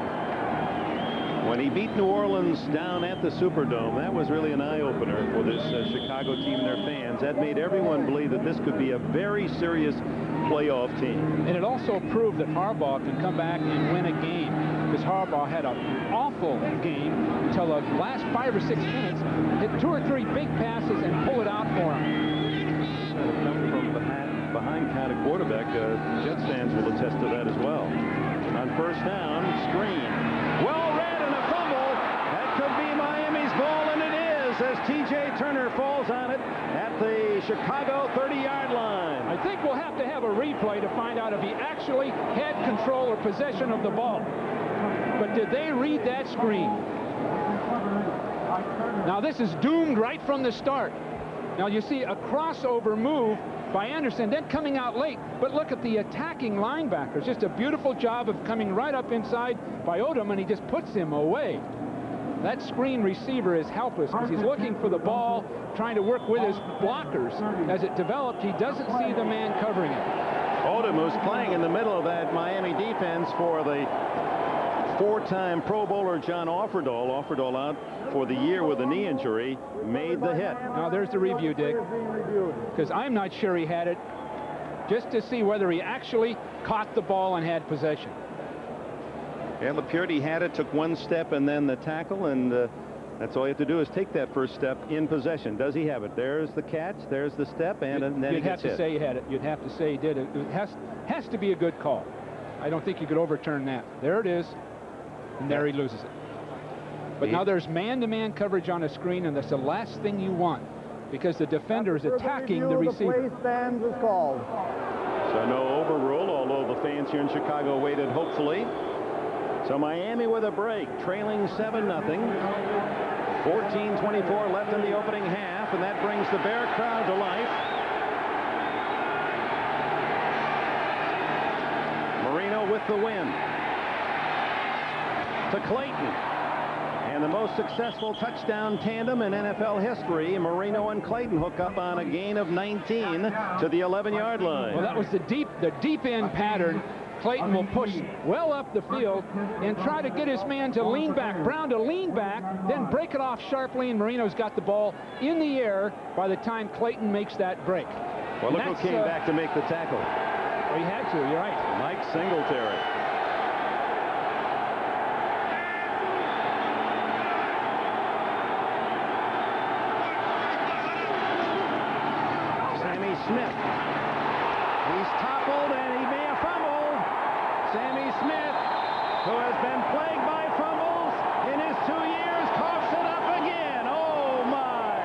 When he beat New Orleans down at the Superdome, that was really an eye-opener for this Chicago team and their fans. That made everyone believe that this could be a very serious playoff team. And it also proved that Harbaugh can come back and win a game, because Harbaugh had an awful game until the last 5 or 6 minutes, hit 2 or 3 big passes and pull it out for him. Coming from behind kind of quarterback, Jets fans will attest to that as well. On first down, screen. Well read and a fumble. That could be Miami's ball, and it is, as T.J. Turner falls on it at the Chicago 30-yard line. I think we'll have to have a replay to find out if he actually had control or possession of the ball. But did they read that screen? Now this is doomed right from the start. Now you see a crossover move by Anderson, then coming out late. But look at the attacking linebackers. Just a beautiful job of coming right up inside by Odom, and he just puts him away. That screen receiver is helpless because he's looking for the ball, trying to work with his blockers. As it developed, he doesn't see the man covering it. Odom, who's playing in the middle of that Miami defense for the 4-time Pro Bowler John Offerdahl. Offerdahl out for the year with a knee injury, made the hit. Now there's the review, Dick, because I'm not sure he had it, just to see whether he actually caught the ball and had possession. Yeah, Lapierre had it, took 1 step and then the tackle, and that's all you have to do is take that first step in possession. Does he have it? There's the catch, there's the step, and then he gets hit. You'd have to say he had it. You'd have to say he did it. It has to be a good call. I don't think you could overturn that. There it is, and there he loses it. But now there's man-to-man coverage on a screen, and that's the last thing you want, because the defender is attacking the receiver. The play stands is called. So no overrule, although the fans here in Chicago waited hopefully. So Miami with a break, trailing 7-0. 14:24 left in the opening half, and that brings the Bear crowd to life. Marino with the win. To Clayton. And the most successful touchdown tandem in NFL history. Marino and Clayton hook up on a gain of 19 to the 11-yard line. Well, that was the deep end pattern. Clayton will push well up the field and try to get his man to lean back. Brown to lean back, then break it off sharply, and Marino's got the ball in the air by the time Clayton makes that break. Well, look who came back to make the tackle. Well, he had to, you're right. Mike Singletary. Sammy Smith. He's toppled, and he may have fumbled. Sammy Smith, who has been plagued by fumbles in his 2 years, coughs it up again. Oh, my.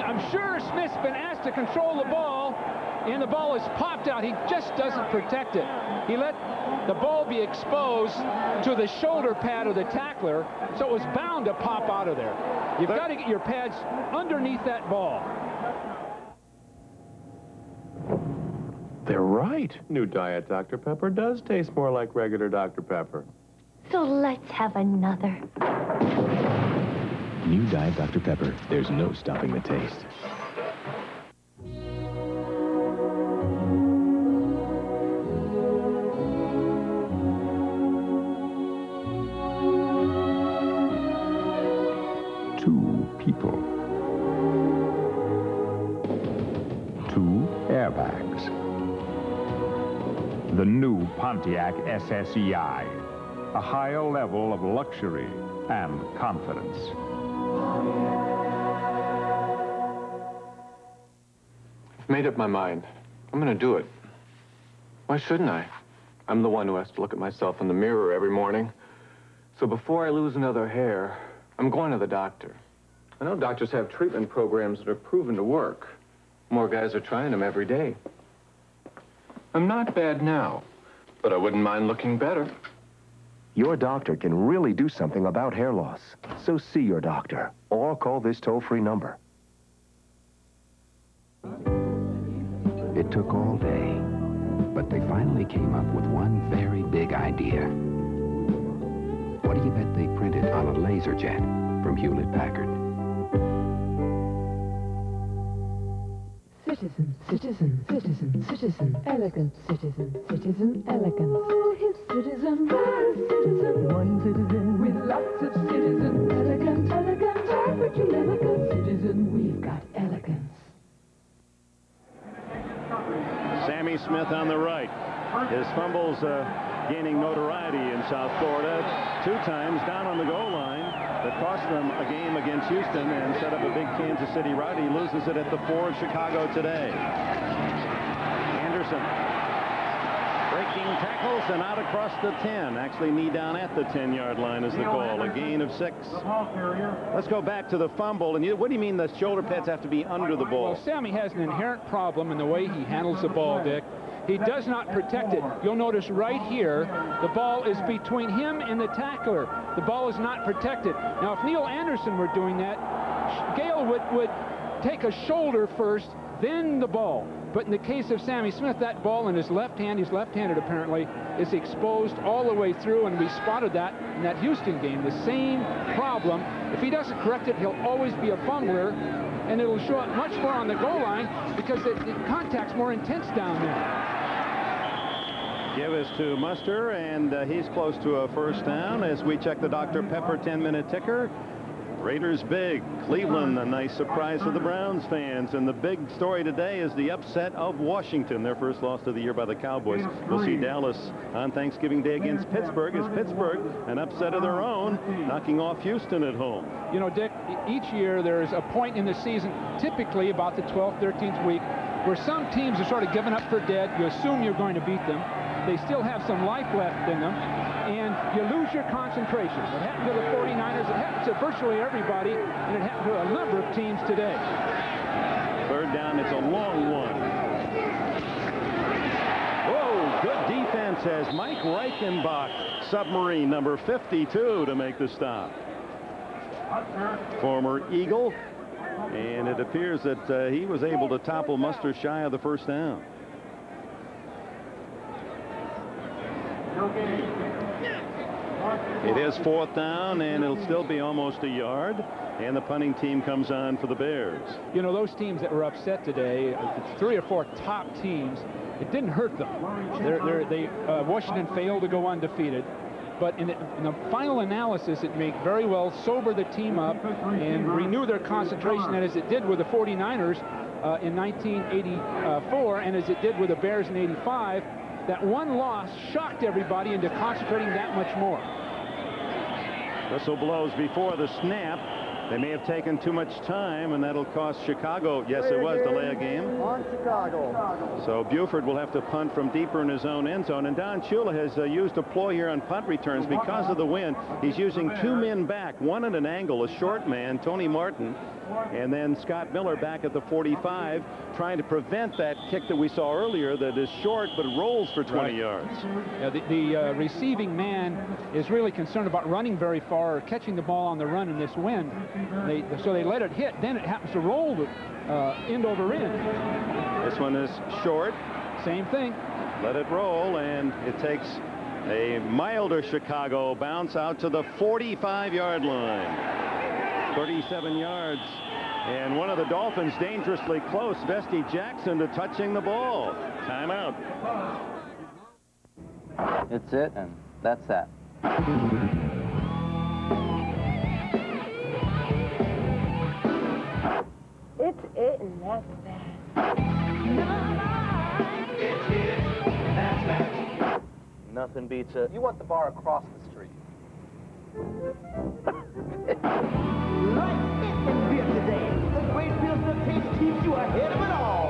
I'm sure Smith's been asked to control the ball, and the ball is popped out. He just doesn't protect it. He let the ball be exposed to the shoulder pad of the tackler, so it was bound to pop out of there. You've got to get your pads underneath that ball. They're right. New Diet Dr. Pepper does taste more like regular Dr. Pepper. So let's have another. New Diet Dr. Pepper. There's no stopping the taste. The new Pontiac SSEI. A higher level of luxury and confidence. I've made up my mind. I'm going to do it. Why shouldn't I? I'm the one who has to look at myself in the mirror every morning. So before I lose another hair, I'm going to the doctor. I know doctors have treatment programs that are proven to work. More guys are trying them every day. I'm not bad now, but I wouldn't mind looking better. Your doctor can really do something about hair loss. So see your doctor, or call this toll-free number. It took all day, but they finally came up with one very big idea. What do you bet they printed on a laser jet from Hewlett-Packard? Citizen, citizen, citizen, citizen, elegant citizen, citizen, elegance. Oh, his citizen, one citizen, with lots of citizens, elegant, elegant, average, elegant citizen, we've got elegance. Sammy Smith on the right. His fumbles gaining notoriety in South Florida. 2 times down on the goal line that cost them a game against Houston and set up a big Kansas City rout. He loses it at the 4 of Chicago today. Anderson breaking tackles and out across the 10. Actually knee down at the 10-yard line is the call. A gain of 6. Let's go back to the fumble. And what do you mean the shoulder pads have to be under the ball? Well, Sammy has an inherent problem in the way he handles the ball, Dick. He does not protect it. You'll notice right here, the ball is between him and the tackler. The ball is not protected. Now, if Neil Anderson were doing that, Gale would take a shoulder first, then the ball. But in the case of Sammy Smith, that ball in his left hand, he's left-handed apparently, is exposed all the way through, and we spotted that in that Houston game. The same problem. If he doesn't correct it, he'll always be a fumbler, and it'll show up much more on the goal line because the contact's more intense down there. Give us to Muster, and he's close to a first down as we check the Dr. Pepper 10-minute ticker. Raiders big. Cleveland, a nice surprise for the Browns fans. And the big story today is the upset of Washington, their first loss of the year by the Cowboys. We'll see Dallas on Thanksgiving Day against Pittsburgh. Is Pittsburgh an upset of their own, knocking off Houston at home? You know, Dick, each year there is a point in the season, typically about the 12th, 13th week, where some teams are sort of given up for dead. You assume you're going to beat them. They still have some life left in them, and you lose your concentration. It happened to the 49ers. It happened to virtually everybody, and it happened to a number of teams today. Third down, it's a long one. Whoa, good defense as Mike Reichenbach, submarine number 52, to make the stop. Former Eagle, and it appears that he was able to topple Muster shy of the first down. It is 4th down, and it'll still be almost a yard, and the punting team comes on for the Bears. You know, those teams that were upset today, 3 or 4 top teams, it didn't hurt them. Washington failed to go undefeated, but in the final analysis, it may very well sober the team up and renew their concentration, as it did with the 49ers in 1984, and as it did with the Bears in '85. That one loss shocked everybody into concentrating that much more. Whistle blows before the snap. They may have taken too much time, and that'll cost Chicago. Yes, it was delay a game. On Chicago. So Buford will have to punt from deeper in his own end zone. And Don Shula has used a ploy here on punt returns because of the wind. He's using 2 men back, one at an angle, a short man, Tony Martin, and then Scott Miller back at the 45, trying to prevent that kick that we saw earlier that is short but rolls for 20 yards. Yeah, the receiving man is really concerned about running very far or catching the ball on the run in this wind. So they let it hit. Then it happens to roll end over end. This one is short. Same thing. Let it roll, and it takes a milder Chicago bounce out to the 45-yard line. 37 yards. And one of the Dolphins dangerously close, Vesti Jackson, to touching the ball. Timeout. It's it, and that's that. It's it, and that's that. It's it, that's that. Nothing beats a... You want the bar across the street. Like it in beer today. The great Pilsner taste keeps you ahead of it all.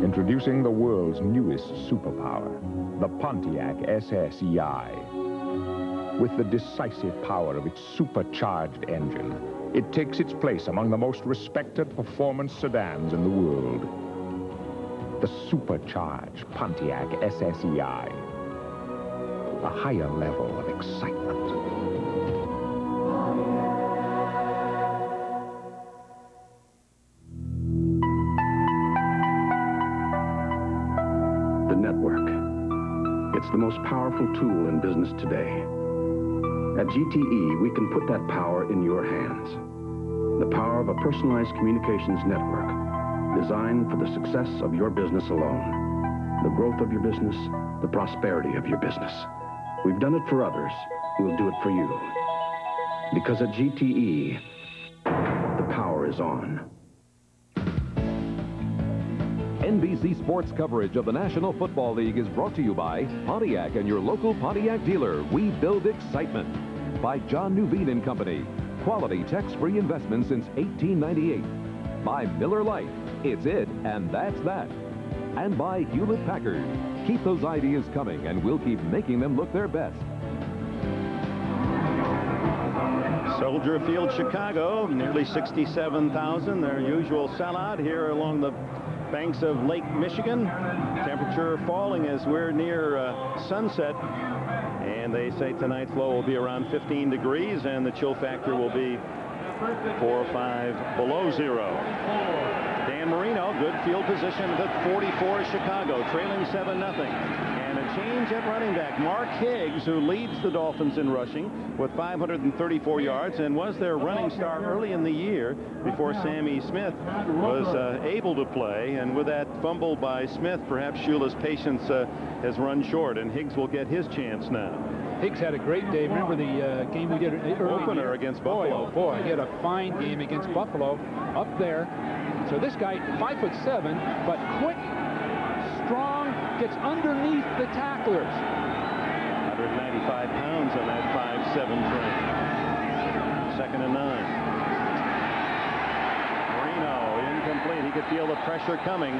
Introducing the world's newest superpower, the Pontiac SSEI. With the decisive power of its supercharged engine, it takes its place among the most respected performance sedans in the world. The supercharged Pontiac SSEI. A higher level of excitement. The network. It's the most powerful tool in business today. At GTE, we can put that power in your hands. The power of a personalized communications network designed for the success of your business alone. The growth of your business, the prosperity of your business. We've done it for others. We'll do it for you. Because at GTE, the power is on. NBC Sports coverage of the National Football League is brought to you by Pontiac and your local Pontiac dealer. We build excitement. By John Nuveen and Company. Quality tax-free investment since 1898. By Miller Lite. It's it, and that's that. And by Hewlett-Packard. Keep those ideas coming, and we'll keep making them look their best. Soldier Field, Chicago, nearly 67,000, their usual sellout here along the banks of Lake Michigan. Temperature falling as we're near sunset. And they say tonight's low will be around 15 degrees, and the chill factor will be 4 or 5 below zero. Dan Marino, good field position at 44 Chicago, trailing 7-0. And a change at running back. Mark Higgs, who leads the Dolphins in rushing with 534 yards and was their running star early in the year before Sammy Smith was able to play. And with that fumble by Smith, perhaps Shula's patience has run short, and Higgs will get his chance now. Higgs had a great day. Remember the game we did early opener against Buffalo. Oh boy, he had a fine game against Buffalo up there. So this guy, 5'7", but quick, strong, gets underneath the tacklers. 195 pounds on that 5'7" frame. 2nd and 9. Marino incomplete. He could feel the pressure coming.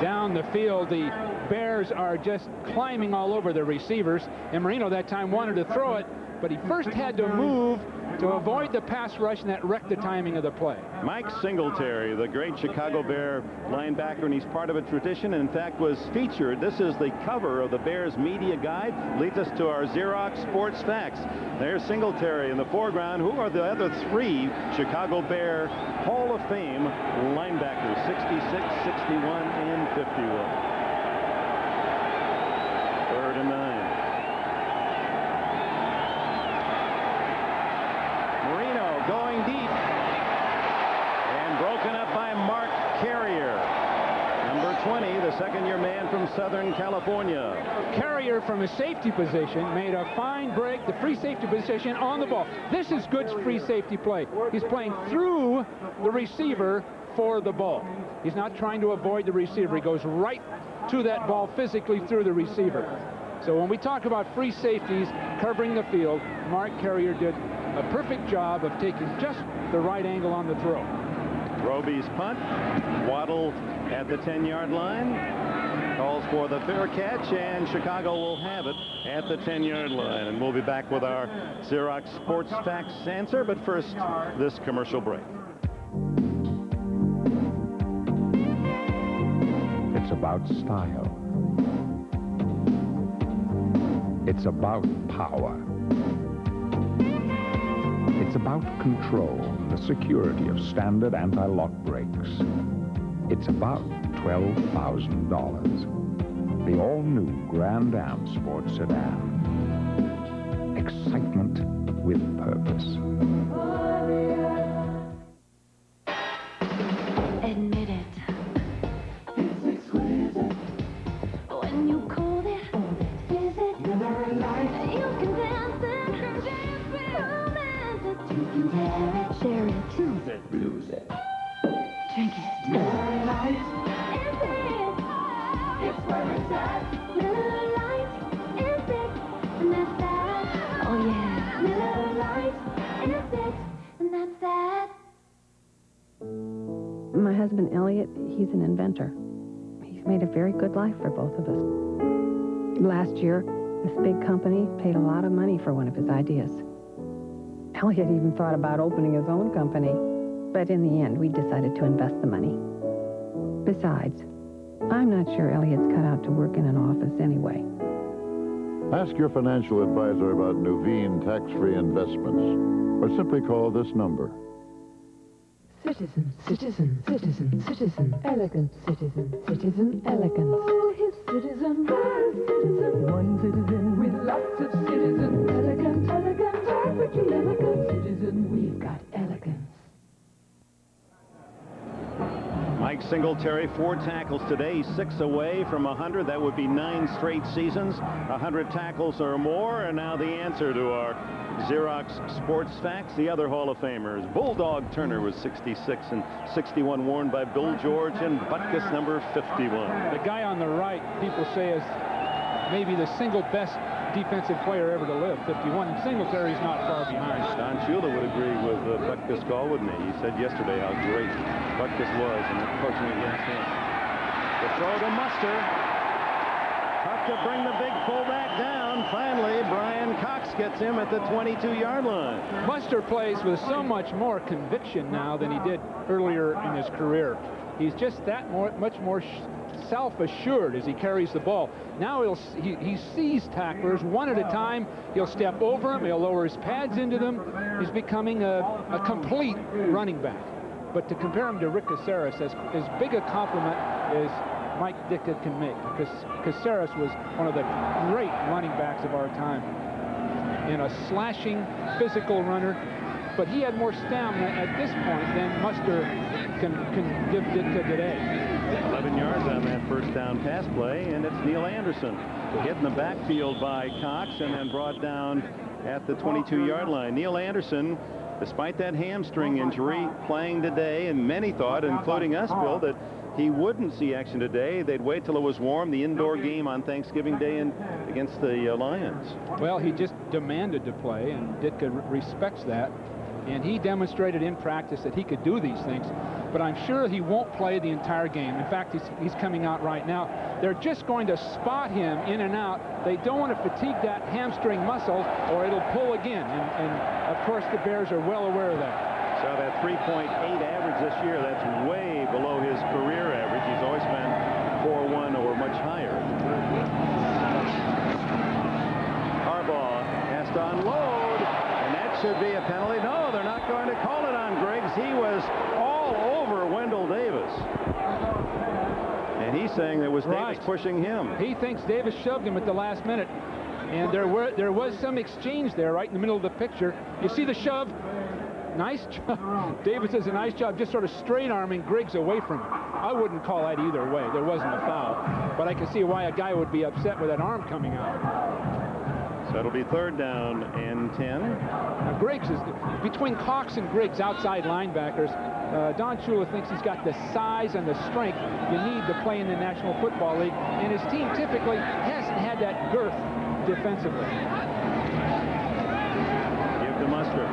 Down the field, the Bears are just climbing all over the receivers, and Marino that time wanted to throw it, but he first had to move to avoid the pass rush, and that wrecked the timing of the play. Mike Singletary, the great Chicago Bear linebacker, and he's part of a tradition, and in fact was featured. This is the cover of the Bears media guide. Leads us to our Xerox Sports Facts. There's Singletary in the foreground. Who are the other 3 Chicago Bear Hall of Fame linebackers? 66, 61, and 51. 3rd and 9. Going deep and broken up by Mark Carrier. Number 20, the second-year man from Southern California. Carrier from a safety position made a fine break, the free safety position on the ball. This is good free safety play. He's playing through the receiver for the ball. He's not trying to avoid the receiver. He goes right to that ball physically through the receiver. So when we talk about free safeties covering the field, Mark Carrier did a perfect job of taking just the right angle on the throw. Roby's punt. Waddle at the 10-yard line. Calls for the fair catch, and Chicago will have it at the 10-yard line. And we'll be back with our Xerox Sports Facts answer, but first, this commercial break. It's about style. It's about power. It's about control and the security of standard anti-lock brakes. It's about $12,000. The all-new Grand Am Sport Sedan. Excitement with purpose. Admit it. It's exquisite. When you cold it, visit. You can dance it. Romance it. Share it. Choose it. Lose it. Drink it. Miller Lite is it. It's where it's at. Miller Lite is it. And that's that. Oh yeah. Miller Lite is it. And that's that. My husband, Elliot, he's an inventor. He's made a very good life for both of us. Last year, this big company paid a lot of money for one of his ideas. Elliot even thought about opening his own company. But in the end, we decided to invest the money. Besides, I'm not sure Elliot's cut out to work in an office anyway. Ask your financial advisor about Nuveen tax-free investments, or simply call this number. Citizen, citizen, citizen, citizen, elegant citizen, citizen, elegance. Oh, his citizen, citizen, one citizen with lots of citizen, elegant, elegant, perfectly elegant citizen. We've got elegance. Mike Singletary, 4 tackles today, 6 away from 100. That would be 9 straight seasons, 100 tackles or more. And now the answer to our Xerox Sports Facts, the other Hall of Famers. Bulldog Turner was 66 and 61, worn by Bill George, and Butkus number 51. The guy on the right, people say, is maybe the single best defensive player ever to live, 51. Singletary's not far behind. Don Shula would agree with Butkus Gall, wouldn't he? He said yesterday how great Butkus was and coaching against him. The throw to Muster. Tough to bring the big fullback down. Finally, Brian Cox gets him at the 22-yard line. Muster plays with so much more conviction now than he did earlier in his career. He's just that much more self-assured as he carries the ball. Now he sees tacklers one at a time. He'll step over them. He'll lower his pads into them. He's becoming a complete running back. But to compare him to Rick Caceres, as big a compliment as Mike Ditka can make, because Caceres was one of the great running backs of our time, and a slashing, physical runner. But he had more stamina at this point than Muster can give Ditka today. 11 yards on that first down pass play, and it's Neil Anderson hit in the backfield by Cox and then brought down at the 22-yard line. Neil Anderson, despite that hamstring injury, playing today, and many thought, including us, Bill, that he wouldn't see action today. They'd wait till it was warm, the indoor game on Thanksgiving Day against the Lions. Well, he just demanded to play, and Ditka respects that. And he demonstrated in practice that he could do these things. But I'm sure he won't play the entire game. In fact, he's coming out right now. They're just going to spot him in and out. They don't want to fatigue that hamstring muscle, or it'll pull again. And of course, the Bears are well aware of that. So that 3.8 average this year, that's way below his career average. He's always been 4.1 or much higher. Harbaugh has to unload, and that should be a penalty. No, they're not going to call it on Griggs. He was all over Wendell Davis. And he's saying that was Davis pushing him. He thinks Davis shoved him at the last minute. And there was some exchange there right in the middle of the picture. You see the shove? Nice job. Davis does a nice job just sort of straight arming Griggs away from him. I wouldn't call that either way. There wasn't a foul. But I can see why a guy would be upset with that arm coming out. So it'll be 3rd down and 10. Now Griggs is between Cox and Griggs, outside linebackers. Don Shula thinks he's got the size and the strength you need to play in the National Football League, and his team typically hasn't had that girth defensively. Give to Muster.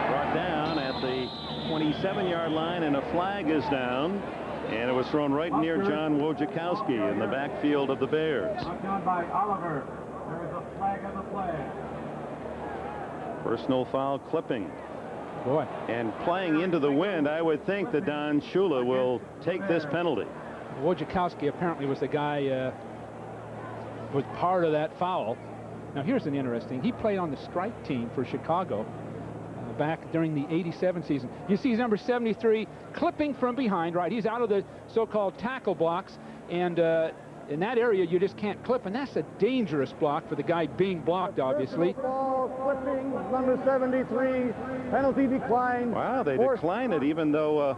Brought down at the 27-yard line, and a flag is down. And it was thrown right near John Wojciechowski in the backfield of the Bears. Down by Oliver. There is a flag on the play. Personal foul clipping. Boy. And playing into the wind, I would think that Don Shula will take this penalty. Wojciechowski apparently was the guy was part of that foul. Now here's an interesting. He played on the strike team for Chicago back during the 87 season. You see he's number 73 clipping from behind, right? He's out of the so-called tackle blocks, and in that area you just can't clip, and that's a dangerous block for the guy being blocked, obviously. Ball clipping, number 73, penalty declined. Wow, they decline it even though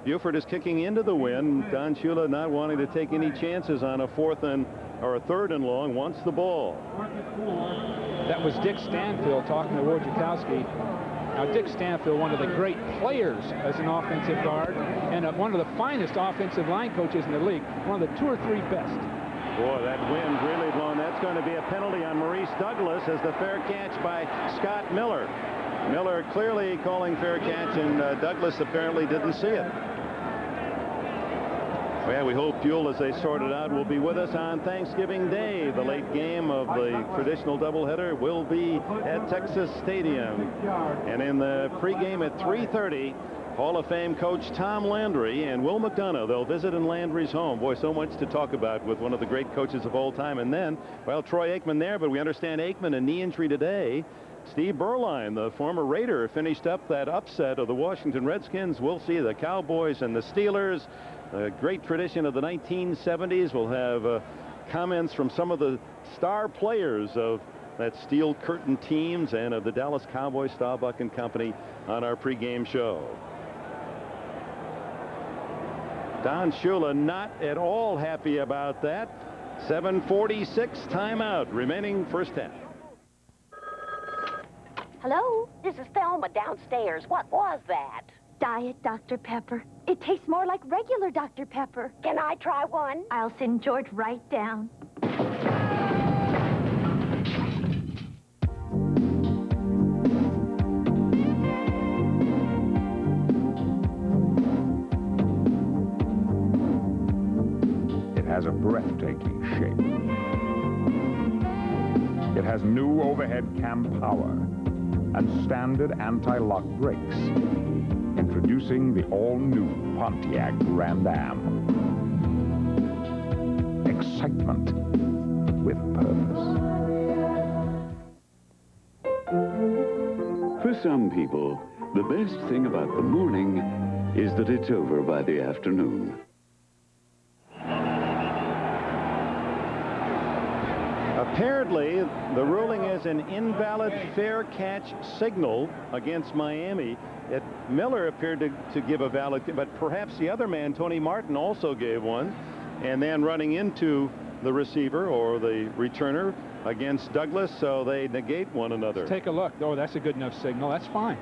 Buford is kicking into the wind. Don Shula not wanting to take any chances on a 4th or a 3rd and long, wants the ball. That was Dick Stanfield talking to Wojciechowski. Now, Dick Stanfield, one of the great players as an offensive guard, and one of the finest offensive line coaches in the league, one of the 2 or 3 best. Boy, that wind really blown. That's going to be a penalty on Maurice Douglas as the fair catch by Scott Miller. Miller clearly calling fair catch, and Douglas apparently didn't see it. Well, we hope Fuel, as they sort it out, will be with us on Thanksgiving Day. The late game of the traditional doubleheader will be at Texas Stadium. And in the pregame at 3:30, Hall of Fame coach Tom Landry and Will McDonough, they'll visit in Landry's home. Boy, so much to talk about with one of the great coaches of all time. And then, well, Troy Aikman there, but we understand Aikman, a knee injury today. Steve Berline, the former Raider, finished up that upset of the Washington Redskins. We'll see the Cowboys and the Steelers. A great tradition of the 1970s. We'll have comments from some of the star players of that Steel Curtain teams and of the Dallas Cowboys, Starbuck and company on our pregame show. Don Shula not at all happy about that. 7:46 timeout remaining first half. Hello, this is Thelma downstairs. What was that? Diet Dr. Pepper. It tastes more like regular Dr. Pepper. Can I try one? I'll send George right down. It has a breathtaking shape. It has new overhead cam power and standard anti-lock brakes. Introducing the all-new Pontiac Grand Am. Excitement with purpose. For some people, the best thing about the morning is that it's over by the afternoon. Apparently, the ruling is an invalid fair catch signal against Miami. Miller appeared to give a valid, but perhaps the other man, Tony Martin, also gave one. And then running into the receiver or the returner against Douglas, so they negate one another. Let's take a look. Oh, that's a good enough signal. That's fine.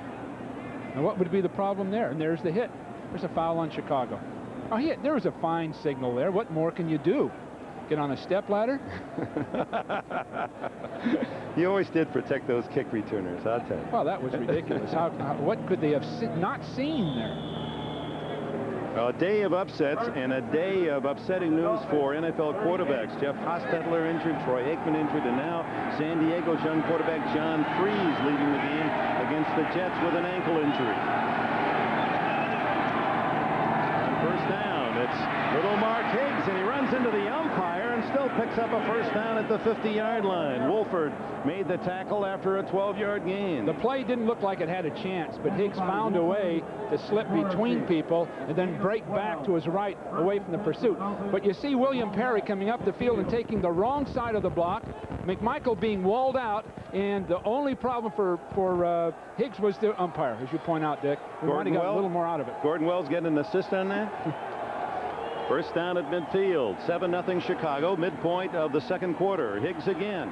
Now, what would be the problem there? And there's the hit. There's a foul on Chicago. Oh, there was a fine signal there. What more can you do? Get on a stepladder? You always did protect those kick returners, I'll tell you. Well, that was ridiculous. What could they have not seen there? A day of upsets and a day of upsetting news for NFL quarterbacks. Jeff Hostetler injured, Troy Aikman injured, and now San Diego's young quarterback John Freeze leading the game against the Jets with an ankle injury. On first down, it's little Mark Higgs, and he runs into the umpire and still picks up a first down at the 50-yard line. Wolford made the tackle after a 12-yard gain. The play didn't look like it had a chance, but Higgs found a way to slip between people and then break back to his right away from the pursuit. But you see William Perry coming up the field and taking the wrong side of the block, McMichael being walled out, and the only problem for Higgs was the umpire, as you point out, Dick. We might have got a little more out of it. Gordon Wells getting an assist on that? First down at midfield, 7-0 Chicago, midpoint of the second quarter. Higgs again.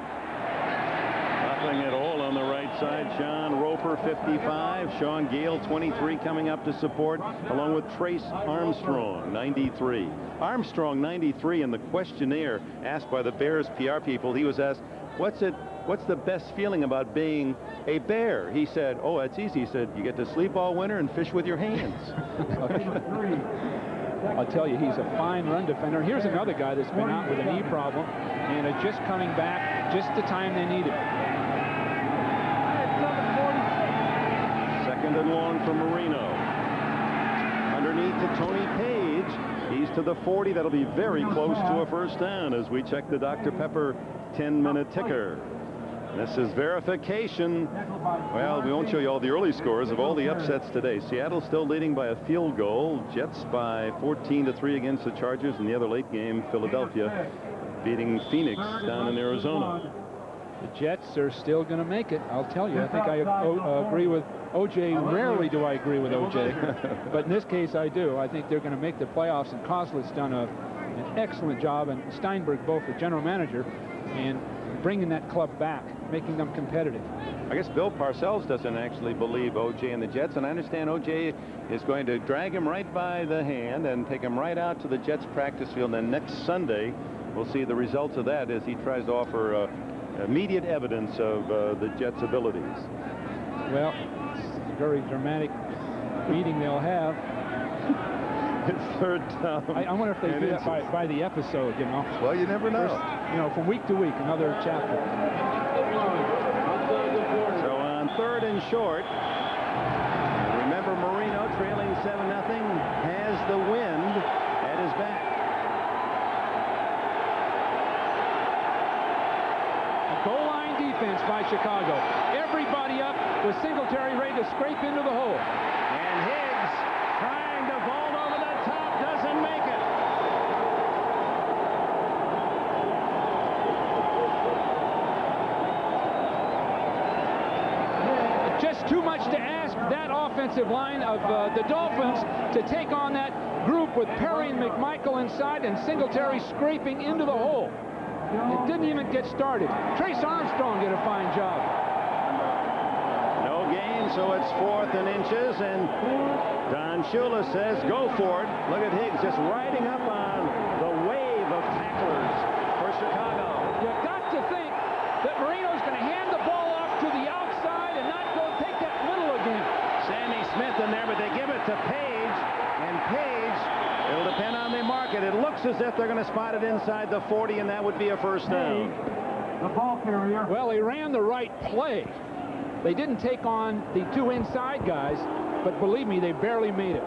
Nothing at all on the right side. Sean Roper, 55. Sean Gale, 23, coming up to support, along with Trace Armstrong, 93. Armstrong, 93, in the questionnaire asked by the Bears PR people, he was asked, what's the best feeling about being a Bear? He said, oh, that's easy. He said, you get to sleep all winter and fish with your hands. I'll tell you, he's a fine run defender. Here's another guy that's been out with a knee problem and is just coming back just the time they need it. Second and long for Marino. Underneath to Tony Page. He's to the 40. That'll be very close to a first down as we check the Dr. Pepper 10-minute ticker. This is verification. Well, we won't show you all the early scores of all the upsets today. Seattle still leading by a field goal. Jets by 14-3 against the Chargers. In the other late game, Philadelphia beating Phoenix down in Arizona. The Jets are still going to make it. I'll tell you. I think I agree with O.J. Rarely do I agree with O.J. But in this case, I do. I think they're going to make the playoffs, and Kozlik's done an excellent job, and Steinberg, both the general manager, and bringing that club back, making them competitive. I guess Bill Parcells doesn't actually believe O.J. and the Jets, and I understand O.J. is going to drag him right by the hand and take him right out to the Jets practice field. And then next Sunday, we'll see the results of that as he tries to offer immediate evidence of the Jets' abilities. Well, it's a very dramatic meeting they'll have. It's third down. I wonder if they do that by the episode, you know. Well, you never know. First, you know, from week to week, another chapter. So on 3rd and short, remember Marino trailing 7-0 has the wind at his back. Goal line defense by Chicago. Everybody up with Singletary ready to scrape into the hole. And Higgs trying to vault over the top, doesn't make it. Just too much to ask that offensive line of the Dolphins to take on that group with Perry and McMichael inside and Singletary scraping into the hole. It didn't even get started. Trace Armstrong did a fine job. No gain, so it's 4th and inches, and Don Shula says go for it. Look at Higgs just riding up on the wave of tacklers for Chicago. You got to think that Marino's going to hand the ball off to the outside and not go take that middle again. Sammy Smith in there, but they give it to Page, and Page, it'll depend on the market. It looks as if they're going to spot it inside the 40, and that would be a first down. The ball carrier. Well, they ran the right play. They didn't take on the 2 inside guys, but believe me, they barely made it.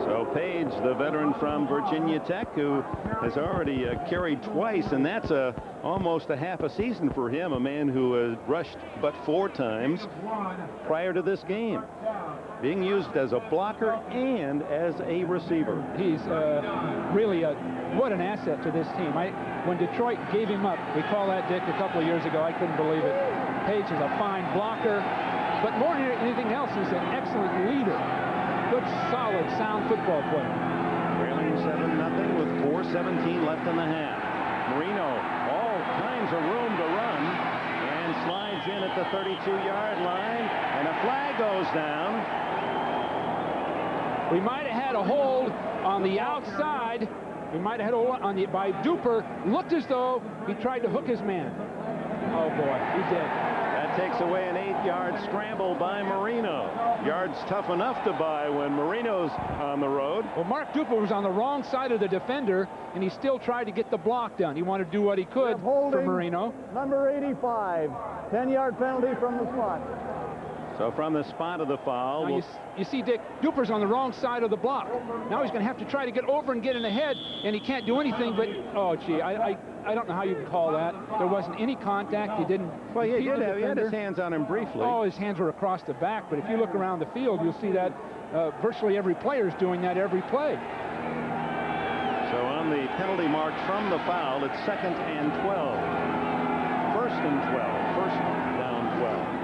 So Page, the veteran from Virginia Tech, who has already carried twice, and that's almost a half a season for him, a man who has rushed but 4 times prior to this game, being used as a blocker and as a receiver. He's really what an asset to this team. When Detroit gave him up, we call that, Dick, a couple of years ago, I couldn't believe it. Page is a fine blocker, but more than anything else, he's an excellent leader. Good, solid, sound football player. Trailing 7-0 with 4:17 left in the half. Marino, all kinds of room to run, and slides in at the 32-yard line, and a flag goes down. We might have had a hold on the outside. We might have had a hold on by Duper. Looked as though he tried to hook his man. Oh, boy, he did. That takes away an 8-yard scramble by Marino. Yards tough enough to buy when Marino's on the road. Well, Mark Duper was on the wrong side of the defender, and he still tried to get the block done. He wanted to do what he could for Marino. Number 85, 10-yard penalty from the spot. So from the spot of the foul. Now you see, Dick, Duper's on the wrong side of the block. Now he's going to have to try to get over and get in ahead, and he can't do anything but, oh, gee, I don't know how you can call that. There wasn't any contact. He didn't. Well, he had his hands on him briefly. Oh, his hands were across the back, but if you look around the field, you'll see that virtually every player is doing that every play. So on the penalty mark from the foul, it's 2nd and 12. 1st and 12. First down 12.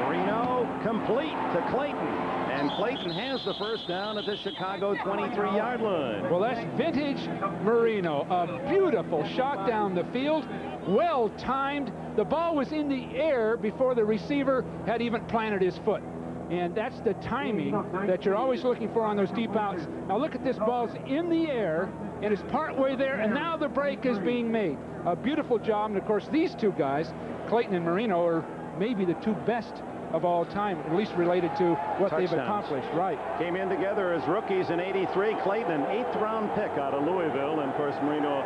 Marino complete to Clayton, and Clayton has the first down at the Chicago 23-yard line. Well, that's vintage Marino. A beautiful shot down the field, well timed. The ball was in the air before the receiver had even planted his foot. And that's the timing that you're always looking for on those deep outs. Now look at this, ball's in the air, and it's partway there, and now the break is being made. A beautiful job, and of course these two guys, Clayton and Marino, are maybe the 2 best of all time, at least related to what they've accomplished. Right. Came in together as rookies in '83. Clayton, an 8th-round pick out of Louisville, and of course Marino,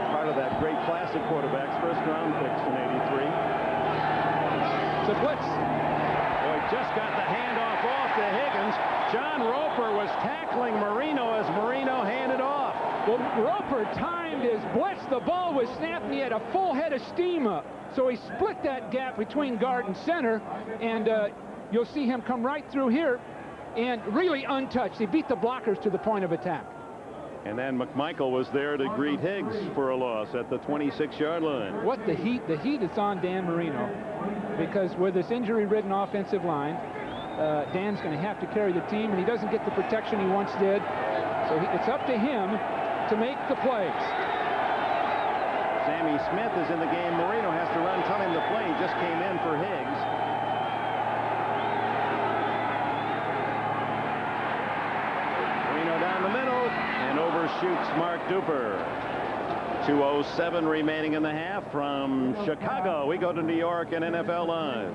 part of that great class of quarterbacks, 1st-round picks in '83. It's a blitz. Boy, just got the handoff off to Higgins. John Roper was tackling Marino as Marino handed off. Well, Roper timed his blitz. The ball was snapped, and he had a full head of steam up. So he split that gap between guard and center, and you'll see him come right through here and really untouched. He beat the blockers to the point of attack. And then McMichael was there to greet Higgs for a loss at the 26-yard line. What the heat is on Dan Marino, because with this injury-ridden offensive line, Dan's going to have to carry the team, and he doesn't get the protection he once did. So it's up to him to make the plays. Sammy Smith is in the game. Marino has to run, tell him to play. He just came in for Higgs. Marino down the middle and overshoots Mark Duper. 2:07 remaining in the half. From Chicago, we go to New York and NFL Live.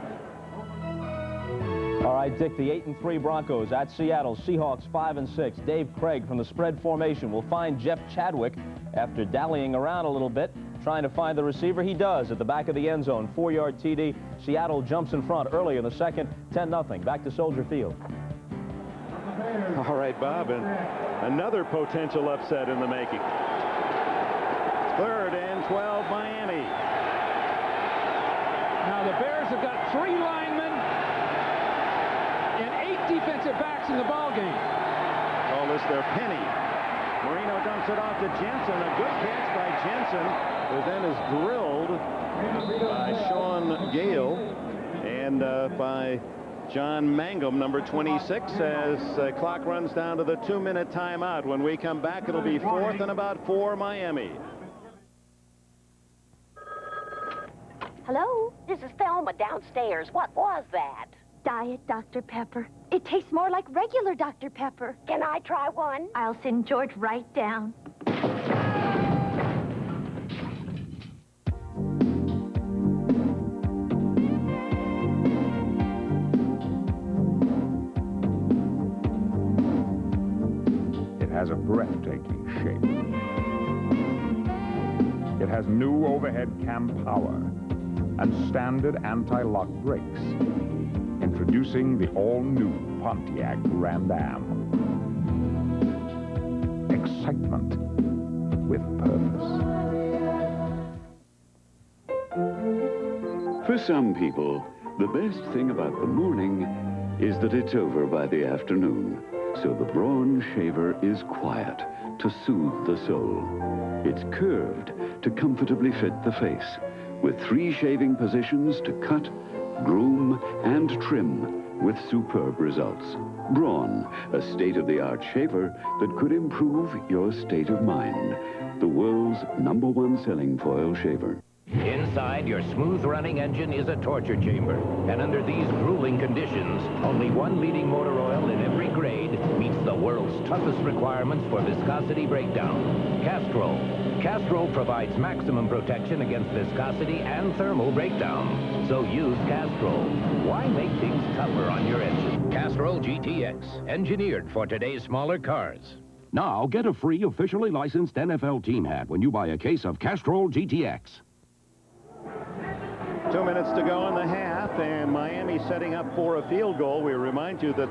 All right, Dick, the 8-3 Broncos at Seattle. Seahawks 5-6. Dave Craig from the spread formation will find Jeff Chadwick after dallying around a little bit, trying to find the receiver. He does at the back of the end zone. 4-yard TD. Seattle jumps in front early in the second. 10-0. Back to Soldier Field. All right, Bob, and another potential upset in the making. 3rd and 12, Miami. Now the Bears have got 3 linemen and 8 defensive backs in the ball game. Call this their penny. Marino dumps it off to Jensen. A good catch by Jensen, who then is drilled by Sean Gale and by John Mangum, number 26, as the clock runs down to the 2-minute timeout. When we come back, it'll be 4th and about 4, Miami. Hello? This is Thelma downstairs. What was that? Diet Dr. Pepper. It tastes more like regular Dr. Pepper. Can I try one? I'll send George right down. It has a breathtaking shape. It has new overhead cam power and standard anti-lock brakes. Introducing the all-new Pontiac Grand Am. Excitement with purpose. For some people, the best thing about the morning is that it's over by the afternoon. So the Braun shaver is quiet to soothe the soul. It's curved to comfortably fit the face, with 3 shaving positions to cut, groom, and trim with superb results. Braun, a state-of-the-art shaver that could improve your state of mind. The world's #1 selling foil shaver. Inside your smooth-running engine is a torture chamber. And under these grueling conditions, only one leading motor oil in every grade meets the world's toughest requirements for viscosity breakdown. Castrol. Castrol provides maximum protection against viscosity and thermal breakdown. So use Castrol. Why make things tougher on your engine? Castrol GTX, engineered for today's smaller cars. Now, get a free officially licensed NFL team hat when you buy a case of Castrol GTX. 2 minutes to go in the half, and Miami setting up for a field goal. We remind you that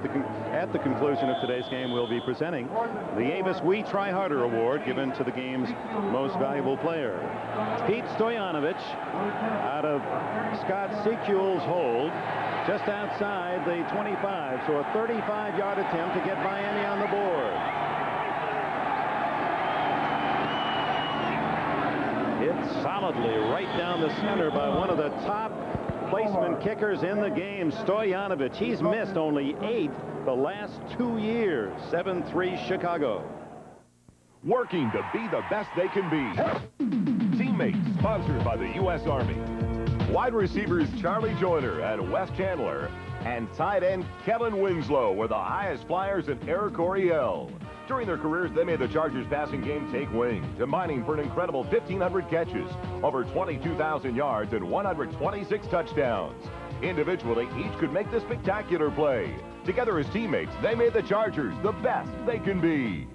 at the conclusion of today's game, we'll be presenting the Avis We Try Harder Award, given to the game's most valuable player. Pete Stoyanovich out of Scott Sekul's hold, just outside the 25. So a 35-yard attempt to get Miami on the board. Hit solidly right down the center by one of the top placement kickers in the game, Stoyanovich. He's missed only 8 the last 2 years. 7-3 Chicago. Working to be the best they can be. Teammates, sponsored by the U.S. Army. Wide receivers Charlie Joyner and Wes Chandler, and tight end Kevin Winslow were the highest flyers in Air Coryell. During their careers, they made the Chargers passing game take wing, combining for an incredible 1,500 catches, over 22,000 yards, and 126 touchdowns. Individually, each could make the spectacular play. Together as teammates, they made the Chargers the best they can be.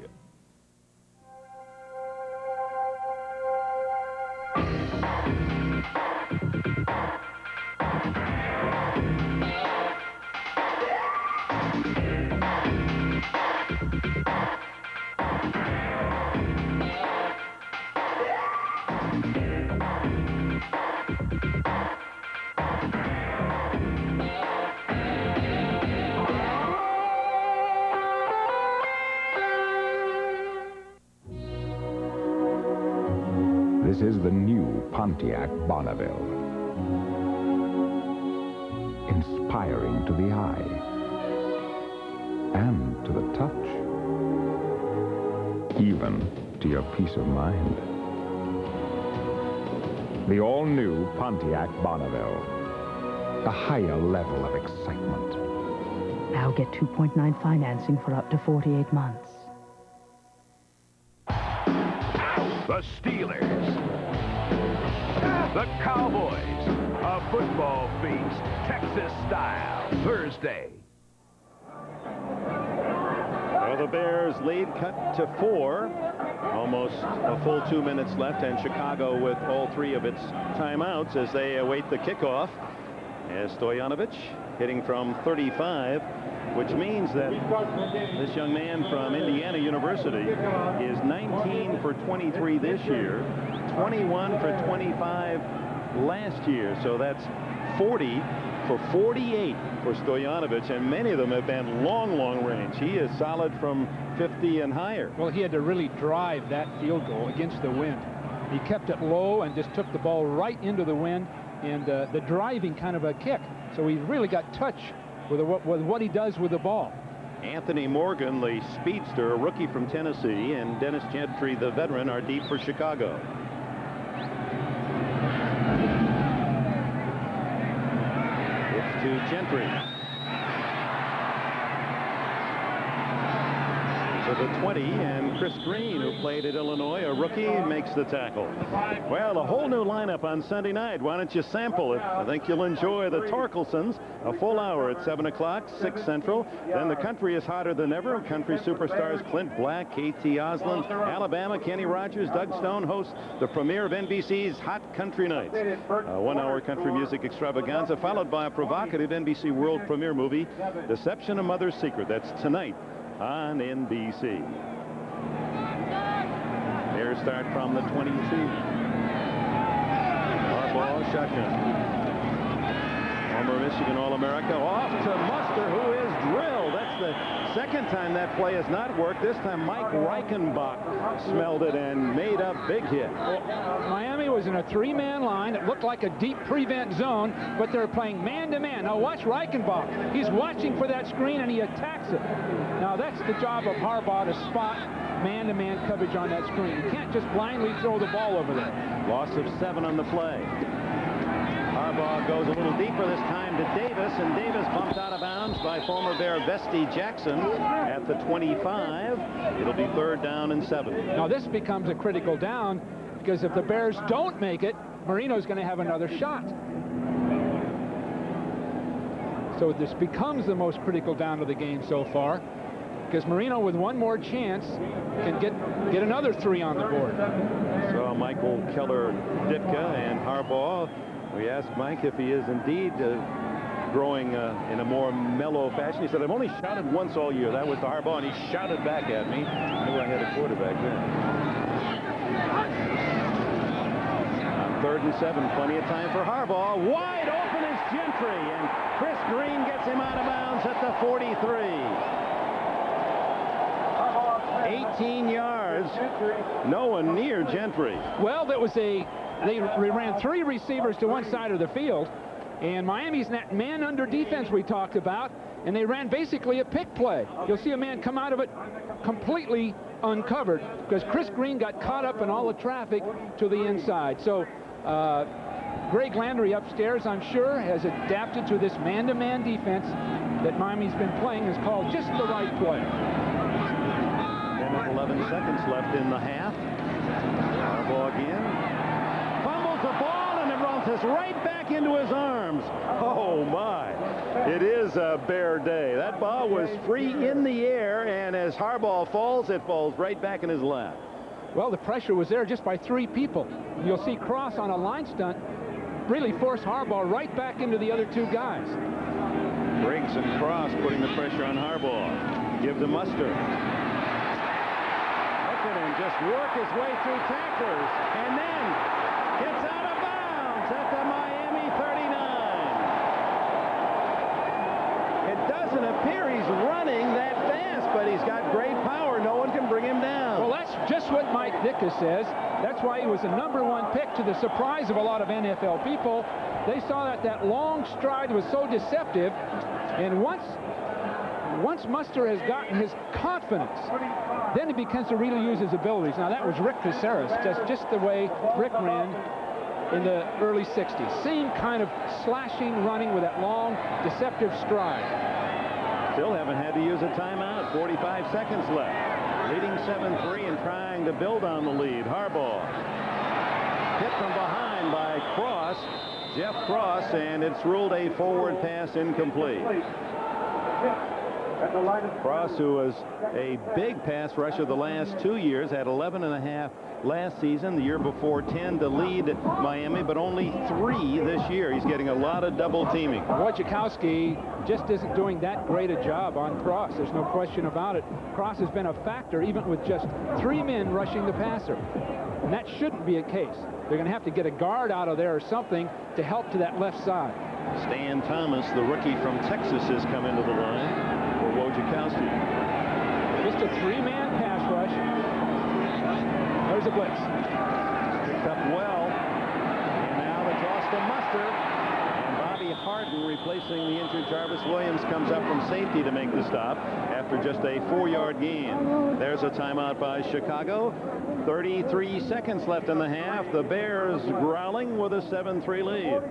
This is the new Pontiac Bonneville. Inspiring to the eye and to the touch. Even to your peace of mind. The all-new Pontiac Bonneville. A higher level of excitement. Now get 2.9 financing for up to 48 months. The Steelers. The Cowboys. A football feast, Texas style, Thursday. Well, the Bears lead cut to 4. Almost a full 2 minutes left, and Chicago with all 3 of its timeouts as they await the kickoff. As Stoyanovich hitting from 35, which means that this young man from Indiana University is 19 for 23 this year, 21 for 25 last year. So that's 40 for 48 for Stoyanovich, and many of them have been long range. He is solid from 50 and higher. Well, he had to really drive that field goal against the wind. He kept it low and just took the ball right into the wind, and the driving kind of a kick. So he really got touch with what he does with the ball. Anthony Morgan, the speedster, a rookie from Tennessee, and Dennis Gentry, the veteran, are deep for Chicago. It's to Gentry. To the 20, and Chris Green, who played at Illinois, a rookie, makes the tackle. Well, a whole new lineup on Sunday night. Why don't you sample it? I think you'll enjoy the Torkelsons. A full hour at 7 o'clock, 6 Central. Then the country is hotter than ever. Country superstars Clint Black, K.T. Oslin, Alabama, Kenny Rogers, Doug Stone host the premiere of NBC's Hot Country Nights. A 1 hour country music extravaganza, followed by a provocative NBC world premiere movie, Deception, a Mother's Secret. That's tonight on NBC. Bears start from the 22. Harbaugh, shotgun. Former Michigan All-America off to Muster, who is drilled. That's the second time that play has not worked. This time Mike Reichenbach smelled it and made a big hit. Well, Miami was in a 3-man line. It looked like a deep prevent zone, but they're playing man-to-man. Now watch Reichenbach. He's watching for that screen, and he attacks it. Now that's the job of Harbaugh, to spot man-to-man coverage on that screen. You can't just blindly throw the ball over there. Loss of 7 on the play. Harbaugh goes a little deeper this time to Davis, and Davis bumped out of bounds by former Bear Vesty Jackson at the 25. It'll be 3rd down and 7. Now this becomes a critical down, because if the Bears don't make it, Marino's going to have another shot. So this becomes the most critical down of the game so far, because Marino, with one more chance, can get another 3 on the board. So Michael Keller Ditka and Harbaugh. We asked Mike if he is indeed growing in a more mellow fashion. He said, I've only shouted once all year. That was to Harbaugh, and he shouted back at me. I knew I had a quarterback then. On 3rd and 7, plenty of time for Harbaugh. Wide open is Gentry, and Chris Green gets him out of bounds at the 43. 18 yards. No one near Gentry. Well, that was they ran 3 receivers to one side of the field, and Miami's that man under defense we talked about, and they ran basically a pick play. You'll see a man come out of it completely uncovered, because Chris Green got caught up in all the traffic to the inside. So Greg Landry upstairs, I'm sure, has adapted to this man-to-man defense that Miami's been playing, is called just the right play. 11 seconds left in the half. Harbaugh again. Fumbles the ball, and it runs us right back into his arms. Oh, my. It is a Bear day. That ball was free in the air, and as Harbaugh falls, it falls right back in his lap. Well, the pressure was there just by 3 people. You'll see Cross on a line stunt really force Harbaugh right back into the other 2 guys. Briggs and Cross putting the pressure on Harbaugh. Give to Muster. And just work his way through tacklers, and then gets out of bounds at the Miami 39. It doesn't appear he's running that fast, but he's got great power. No one can bring him down. Well, that's just what Mike Ditka says. That's why he was a #1 pick, to the surprise of a lot of NFL people. They saw that long stride was so deceptive, and once Muster has gotten his confidence. Then he begins to really use his abilities. Now, that was Rick Caceres, just the way Rick ran in the early 60s. Same kind of slashing, running with that long, deceptive stride. Still haven't had to use a timeout. 45 seconds left. Leading 7-3 and trying to build on the lead. Harbaugh. Hit from behind by Cross, Jeff Cross, and it's ruled a forward pass incomplete. Cross, who was a big pass rusher the last 2 years, had 11.5 last season, the year before 10 to lead Miami, but only 3 this year. He's getting a lot of double teaming. Wojciechowski just isn't doing that great a job on Cross. There's no question about it. Cross has been a factor even with just 3 men rushing the passer. And that shouldn't be a case. They're going to have to get a guard out of there or something to help to that left side. Stan Thomas, the rookie from Texas, has come into the line for Wojciechowski. Just a 3-man pass rush. There's a blitz. Picked up well. And now the toss to Mustard. And Bobby Harden, replacing the injured Jarvis Williams, comes up from safety to make the stop after just a 4-yard gain. There's a timeout by Chicago. 33 seconds left in the half. The Bears growling with a 7-3 lead.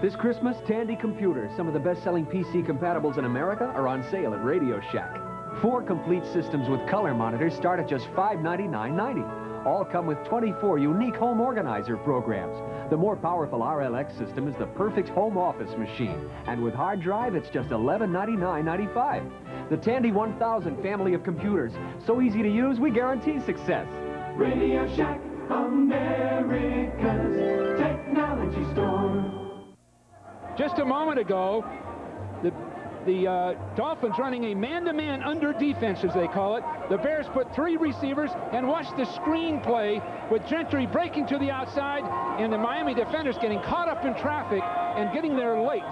This Christmas, Tandy Computers, some of the best-selling PC compatibles in America, are on sale at Radio Shack. 4 complete systems with color monitors start at just $599.90. All come with 24 unique home organizer programs. The more powerful RLX system is the perfect home office machine. And with hard drive, it's just $1199.95. The Tandy 1000 family of computers. So easy to use, we guarantee success. Radio Shack, America's technology store. Just a moment ago, the Dolphins running a man-to-man under defense, as they call it. The Bears put 3 receivers and watch the screen play with Gentry breaking to the outside and the Miami defenders getting caught up in traffic and getting there late.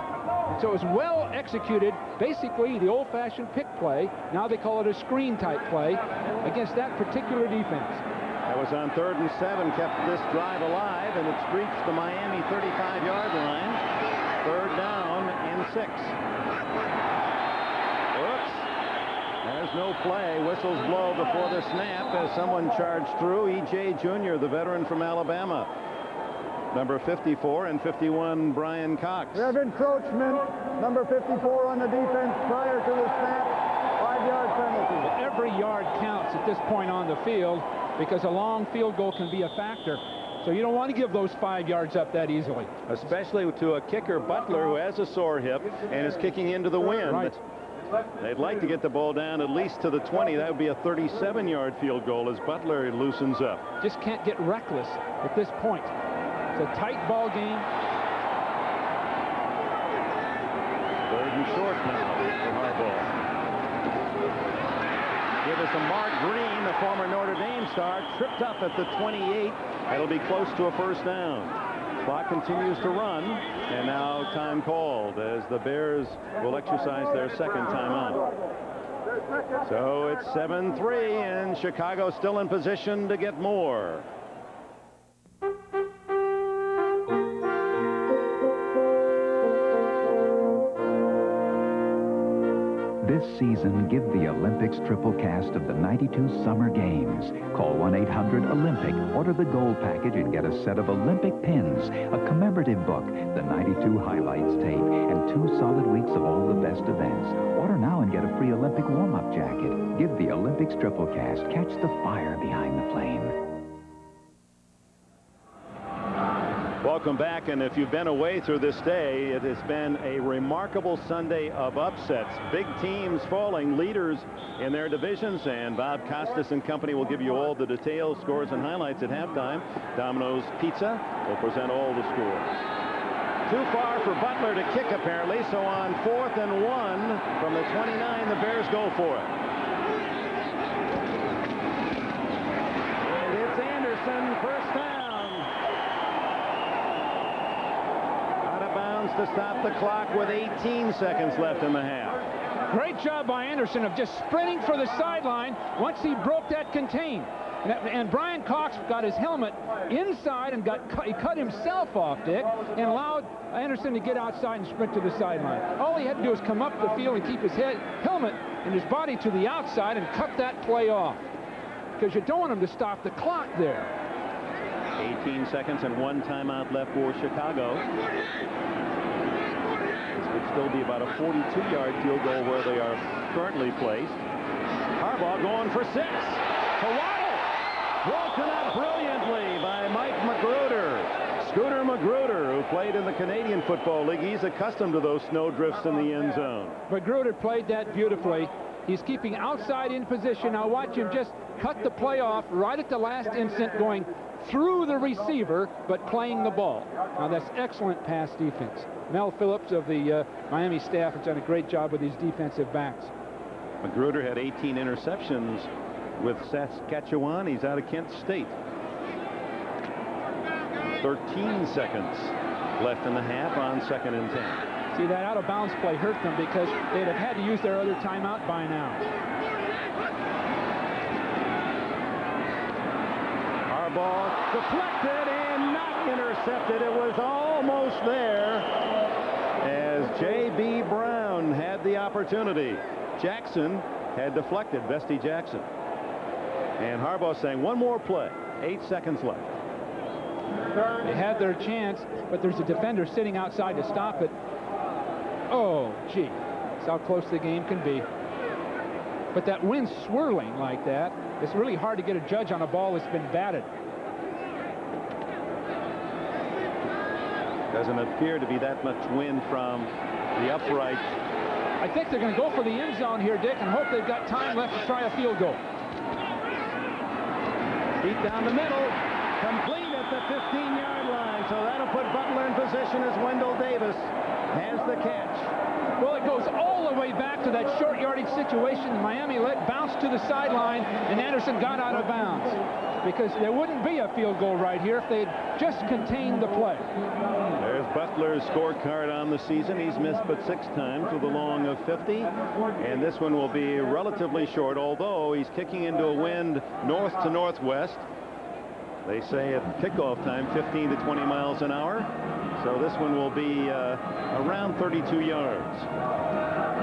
So it was well executed, basically the old-fashioned pick play. Now they call it a screen-type play against that particular defense. That was on 3rd and 7, kept this drive alive, and it's reached the Miami 35-yard line. 3rd down and 6. Oops. There's no play. Whistles blow before the snap as someone charged through. E.J. Jr., the veteran from Alabama. Number 54 and 51, Brian Cox. We have encroachment. Number 54 on the defense prior to the snap. 5-yard penalty. Well, every yard counts at this point on the field because a long field goal can be a factor. So you don't want to give those 5 yards up that easily. Especially to a kicker, Butler, who has a sore hip and is kicking into the wind. Right. They'd like to get the ball down at least to the 20. That would be a 37-yard field goal as Butler loosens up. Just can't get reckless at this point. It's a tight ball game. 3rd and short now for Harbaugh. Give us a Mark Green, the former Notre Dame star, tripped up at the 28. That'll be close to a 1st down. Clock continues to run, and now time called as the Bears will exercise their 2nd timeout. So it's 7-3, and Chicago still in position to get more. This season, give the Olympics triple cast of the 92 Summer Games. Call 1-800-OLYMPIC, order the gold package, and get a set of Olympic pins, a commemorative book, the 92 highlights tape, and 2 solid weeks of all the best events. Order now and get a free Olympic warm-up jacket. Give the Olympics triple cast. Catch the fire behind the flame. Welcome back, and if you've been away through this day, it has been a remarkable Sunday of upsets. Big teams falling, leaders in their divisions, and Bob Costas and company will give you all the details, scores, and highlights at halftime. Domino's Pizza will present all the scores. Too far for Butler to kick, apparently, so on 4th and 1 from the 29, the Bears go for it. And it's Anderson, 1st down. To stop the clock with 18 seconds left in the half. Great job by Anderson of just sprinting for the sideline once he broke that contain. And Brian Cox got his helmet inside and he cut himself off, Dick, and allowed Anderson to get outside and sprint to the sideline. All he had to do was come up the field and keep his helmet and his body to the outside and cut that play off, because you don't want him to stop the clock there. 18 seconds and 1 timeout left for Chicago. This would still be about a 42-yard field goal where they are currently placed. Harbaugh going for 6. To Waddle. Broken up brilliantly by Mike Magruder. Scooter Magruder, who played in the Canadian Football League. He's accustomed to those snow drifts in the end zone. Magruder played that beautifully. He's keeping outside in position. Now watch him just cut the play off right at the last instant, going through the receiver, but playing the ball. Now that's excellent pass defense. Mel Phillips of the Miami staff has done a great job with these defensive backs. Magruder had 18 interceptions with Saskatchewan. He's out of Kent State. 13 seconds left in the half on 2nd and 10. See, that out-of-bounds play hurt them because they'd have had to use their other timeout by now. Harbaugh deflected and not intercepted. It was almost there as J.B. Brown had the opportunity. Jackson had deflected, Vesty Jackson. And Harbaugh saying 1 more play. 8 seconds left. They had their chance, but there's a defender sitting outside to stop it. Oh, gee. That's how close the game can be. But that wind swirling like that, it's really hard to get a judge on a ball that's been batted. Doesn't appear to be that much wind from the upright. I think they're going to go for the end zone here, Dick, and hope they've got time left to try a field goal. Deep down the middle, complete at the 15-yard line. So that'll put Butler in position as Wendell Davis has the catch. Well, it goes all the way back to that short yardage situation. Miami let bounce to the sideline, and Anderson got out of bounds, because there wouldn't be a field goal right here if they'd just contained the play. There's Butler's scorecard on the season. He's missed but 6 times with a long of 50. And this one will be relatively short, although he's kicking into a wind north to northwest. They say at kickoff time 15 to 20 miles an hour. So this one will be around 32 yards.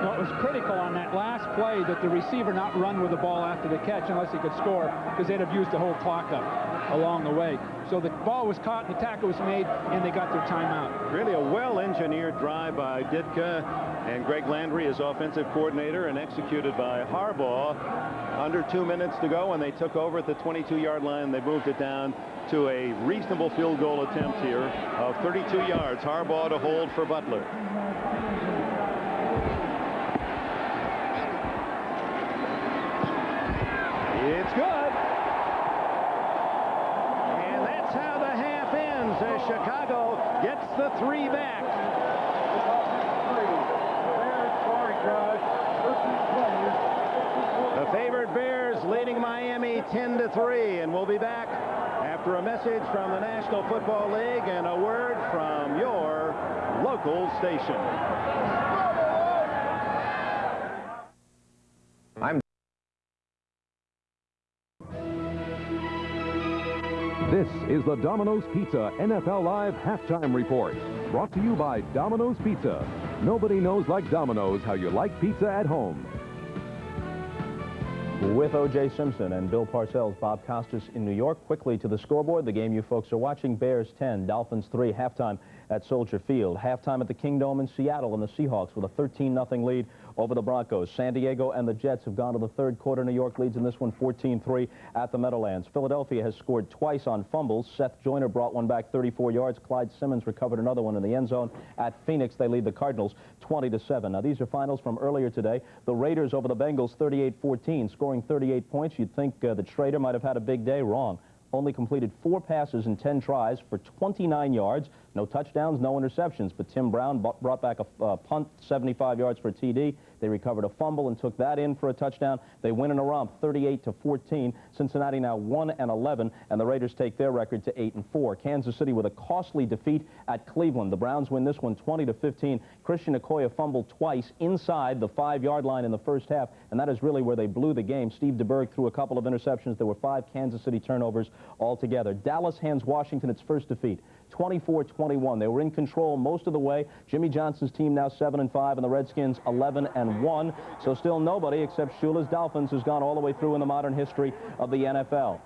Well, it was critical on that last play that the receiver not run with the ball after the catch unless he could score, because they'd have used the whole clock up along the way. So the ball was caught and the tackle was made, and they got their timeout. Really a well-engineered drive by Ditka and Greg Landry as offensive coordinator, and executed by Harbaugh. Under 2 minutes to go, and they took over at the 22-yard line. They moved it down to a reasonable field goal attempt here of 32 yards. Harbaugh to hold for Butler. It's good. And that's how the half ends as Chicago gets the 3 back. The favored Bears leading Miami 10-3, and we'll be back after a message from the National Football League and a word from your local station. This is the Domino's Pizza NFL Live Halftime Report, brought to you by Domino's Pizza. Nobody knows like Domino's how you like pizza at home. With O.J. Simpson and Bill Parcells, Bob Costas in New York. Quickly to the scoreboard, the game you folks are watching: Bears 10, Dolphins 3, halftime at Soldier Field. Halftime at the Kingdome in Seattle, and the Seahawks with a 13-0 lead over the Broncos. San Diego and the Jets have gone to the third quarter. New York leads in this one 14-3 at the Meadowlands. Philadelphia has scored twice on fumbles. Seth Joyner brought one back 34 yards. Clyde Simmons recovered another one in the end zone. At Phoenix, they lead the Cardinals 20-7. Now, these are finals from earlier today. The Raiders over the Bengals 38-14, scoring 38 points. You'd think the Trader might have had a big day. Wrong. Only completed 4 passes in 10 tries for 29 yards. No touchdowns, no interceptions. But Tim Brown brought back a punt, 75 yards for a TD. They recovered a fumble and took that in for a touchdown. They win in a romp, 38-14. Cincinnati now 1-11, and the Raiders take their record to 8-4. Kansas City with a costly defeat at Cleveland. The Browns win this one 20-15. Christian Okoye fumbled twice inside the 5-yard line in the first half, and that is really where they blew the game. Steve DeBerg threw a couple of interceptions. There were 5 Kansas City turnovers altogether. Dallas hands Washington its first defeat, 24-21. They were in control most of the way. Jimmy Johnson's team now 7-5, and the Redskins 11-1. So still nobody except Shula's Dolphins has gone all the way through in the modern history of the NFL.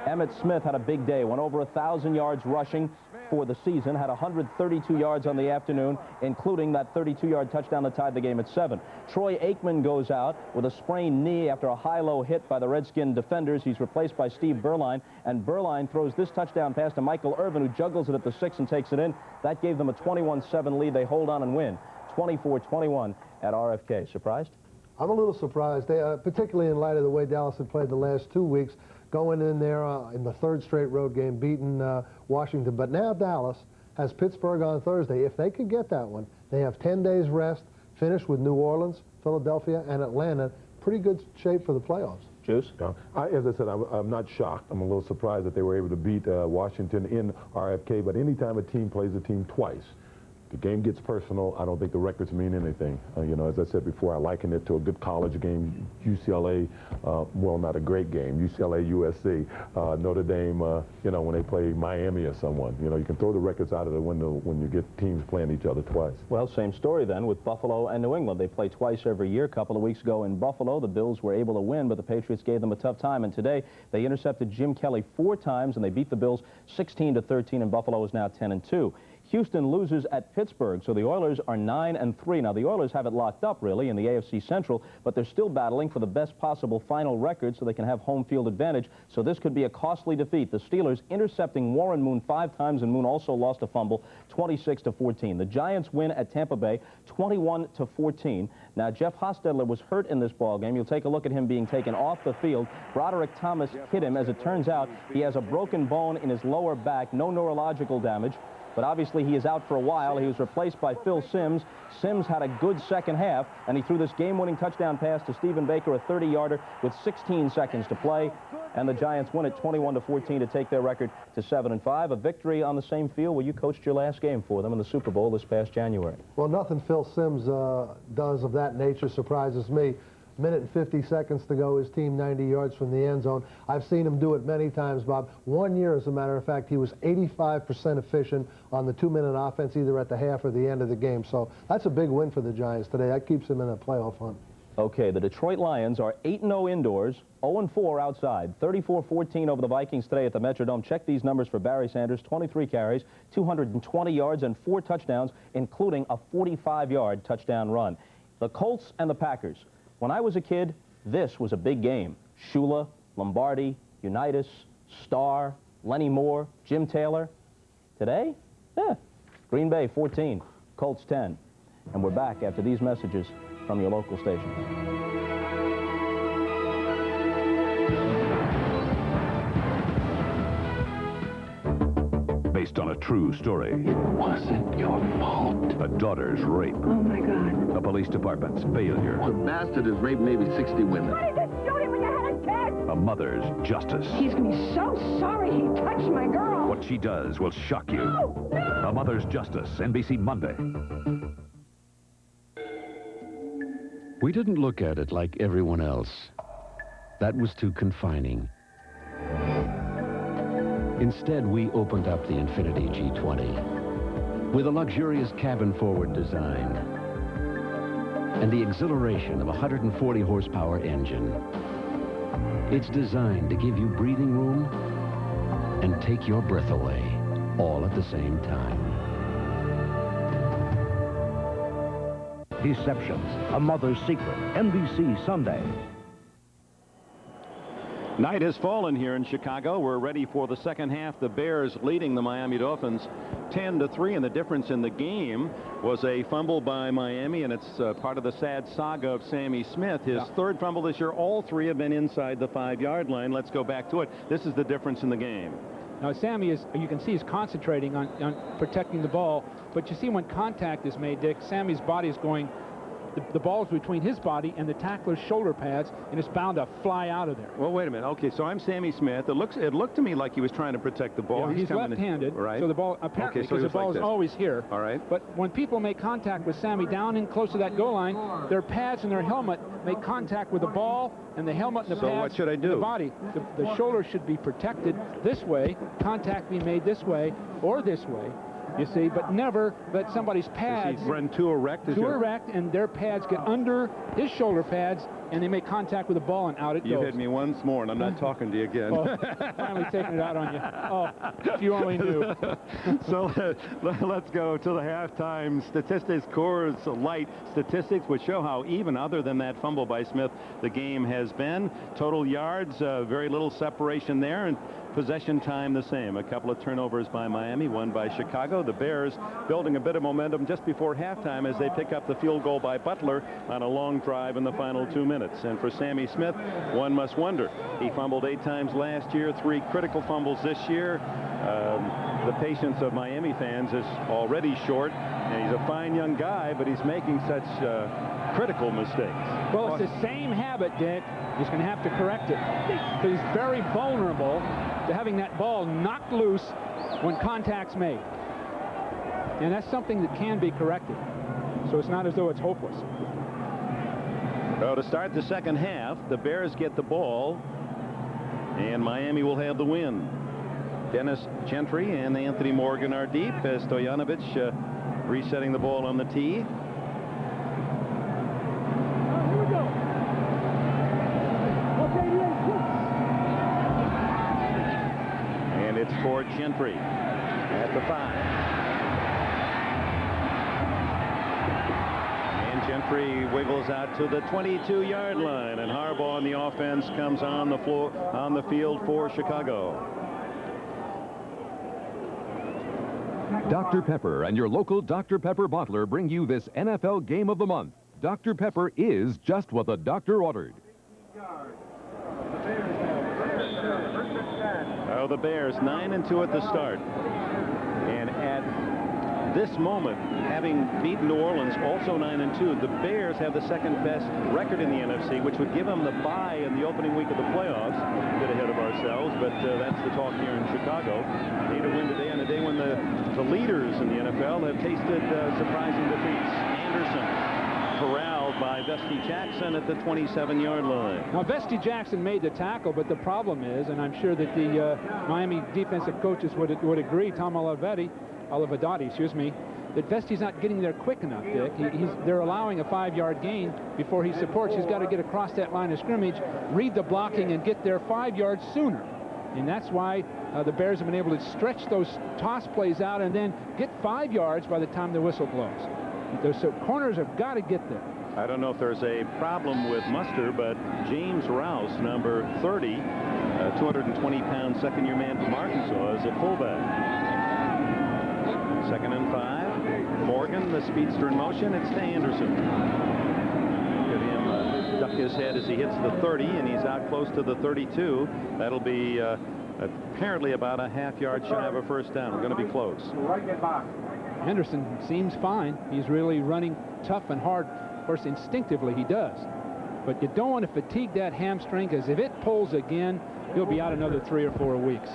Emmitt Smith had a big day, went over 1,000 yards rushing for the season, had 132 yards on the afternoon, including that 32-yard touchdown that tied the game at 7. Troy Aikman goes out with a sprained knee after a high-low hit by the Redskin defenders. He's replaced by Steve Berline, and Berline throws this touchdown pass to Michael Irvin, who juggles it at the 6 and takes it in. That gave them a 21-7 lead. They hold on and win 24-21 at RFK. Surprised? I'm a little surprised, particularly in light of the way Dallas had played the last 2 weeks, going in there in the 3rd straight road game, beating Washington. But now Dallas has Pittsburgh on Thursday. If they could get that one, they have 10 days rest, finish with New Orleans, Philadelphia, and Atlanta. Pretty good shape for the playoffs. Juice? As I said, I'm not shocked. I'm a little surprised that they were able to beat Washington in RFK. But anytime a team plays a team twice, the game gets personal. I don't think the records mean anything. You know, as I said before, I liken it to a good college game. UCLA, well, not a great game. UCLA, USC, Notre Dame, you know, when they play Miami or someone. You know, you can throw the records out of the window when you get teams playing each other twice. Well, same story then with Buffalo and New England. They play twice every year. A couple of weeks ago in Buffalo, the Bills were able to win, but the Patriots gave them a tough time. And today, they intercepted Jim Kelly 4 times, and they beat the Bills 16-13, and Buffalo is now 10-2. Houston loses at Pittsburgh, so the Oilers are 9-3. Now, the Oilers have it locked up, really, in the AFC Central, but they're still battling for the best possible final record so they can have home field advantage, so this could be a costly defeat. The Steelers intercepting Warren Moon 5 times, and Moon also lost a fumble, 26-14. The Giants win at Tampa Bay, 21-14. Now, Jeff Hostetler was hurt in this ballgame. You'll take a look at him being taken off the field. Broderick Thomas hit him. As it turns out, he has a broken bone in his lower back, no neurological damage. But obviously he is out for a while. He was replaced by Phil Simms. Simms had a good second half, and he threw this game-winning touchdown pass to Stephen Baker, a 30-yarder with 16 seconds to play. And the Giants win it 21-14 to take their record to 7-5. A victory on the same field where you coached your last game for them in the Super Bowl this past January. Well, nothing Phil Simms does of that nature surprises me. Minute and 50 seconds to go, his team 90 yards from the end zone. I've seen him do it many times, Bob. 1 year, as a matter of fact, he was 85% efficient on the 2-minute offense, either at the half or the end of the game. So that's a big win for the Giants today. That keeps them in a playoff hunt. Okay, the Detroit Lions are 8-0 indoors, 0-4 outside, 34-14 over the Vikings today at the Metrodome. Check these numbers for Barry Sanders: 23 carries, 220 yards, and 4 touchdowns, including a 45-yard touchdown run. The Colts and the Packers. When I was a kid, this was a big game. Shula, Lombardi, Unitas, Starr, Lenny Moore, Jim Taylor. Today, Green Bay 14, Colts 10. And we're back after these messages from your local station. Based on a true story. It wasn't your fault. A daughter's rape. Oh, my God. A police department's failure. The bastard has raped maybe 60 women. Why did you shoot him when you had a chance? A mother's justice. He's going to be so sorry he touched my girl. What she does will shock you. No, no. A Mother's Justice, NBC Monday. We didn't look at it like everyone else. That was too confining. Instead, we opened up the Infiniti G20 with a luxurious cabin-forward design and the exhilaration of a 140 horsepower engine. It's designed to give you breathing room and take your breath away, all at the same time. Deceptions, a Mother's Secret, NBC Sunday. Night has fallen here in Chicago. We're ready for the second half. The Bears leading the Miami Dolphins 10-3, and the difference in the game was a fumble by Miami, and it's part of the sad saga of Sammy Smith. His third fumble this year. All 3 have been inside the 5-yard line. Let's go back to it. This is the difference in the game. Now, Sammy is, you can see, he's concentrating on protecting the ball, but you see when contact is made, Dick, Sammy's body is going the ball's between his body and the tackler's shoulder pads, and it's bound to fly out of there. Well, wait a minute. Okay, so I'm Sammy Smith. It looked to me like he was trying to protect the ball. Yeah, he's left-handed, right? so the ball, apparently, because the ball is always here. All right. But when people make contact with Sammy down in close to that goal line, their pads and their helmet make contact with the ball, and the helmet and the pads. So what should I do? The body. The shoulder should be protected this way, contact be made this way or this way. You see, but never let somebody's pads run too erect. Too erect, and their pads get under his shoulder pads, and they make contact with the ball, and out it goes. You've hit me once more, and I'm not talking to you again. Oh, finally taking it out on you. Oh, if you only knew. So let's go to the halftime statistics. Coors Light statistics which show how even, other than that fumble by Smith, the game has been. Total yards, very little separation there, and possession time the same. A couple of turnovers by Miami, one by Chicago. The Bears building a bit of momentum just before halftime as they pick up the field goal by Butler on a long drive in the final 2 minutes. And for Sammy Smith, one must wonder. He fumbled 8 times last year, 3 critical fumbles this year. The patience of Miami fans is already short, and he's a fine young guy, but he's making such critical mistakes. Well, it's the same habit, Dick. He's going to have to correct it, because he's very vulnerable to having that ball knocked loose when contact's made. And that's something that can be corrected. So it's not as though it's hopeless. So to start the second half, the Bears get the ball, and Miami will have the win. Dennis Gentry and Anthony Morgan are deep as Stojanovic resetting the ball on the tee. And it's for Gentry at the 5. And Gentry wiggles out to the 22-yard line, and Harbaugh on the offense comes on the field for Chicago. Dr. Pepper and your local Dr. Pepper bottler bring you this NFL Game of the Month. Dr. Pepper is just what the doctor ordered. Oh, the Bears 9-2 at the start. And at this moment, having beaten New Orleans, also 9-2, the Bears have the second-best record in the NFC, which would give them the bye in the opening week of the playoffs. A bit ahead of ourselves, but that's the talk here in Chicago. Need a win today on a day when the leaders in the NFL have tasted surprising defeats. Anderson corralled by Vesti Jackson at the 27-yard line. Now, Vesti Jackson made the tackle, but the problem is, and I'm sure that the Miami defensive coaches would agree, Tom Olivadotti, excuse me, that Vesti's not getting there quick enough, Dick. They're allowing a 5-yard gain before he supports. He's got to get across that line of scrimmage, read the blocking, and get there 5 yards sooner. And that's why the Bears have been able to stretch those toss plays out and then get 5 yards by the time the whistle blows. Those corners have got to get there. I don't know if there's a problem with muster, but James Rouse, number 30, 220-pound second-year man from Arkansas, is a fullback. 2nd and 5. Morgan, the speedster in motion. It's to Anderson. Look at him duck his head as he hits the 30, and he's out close to the 32. That'll be apparently about a half-yard shy of a first down. We're going to be close. Anderson seems fine. He's really running tough and hard. Of course, instinctively he does. But you don't want to fatigue that hamstring, because if it pulls again, he'll be out another 3 or 4 weeks.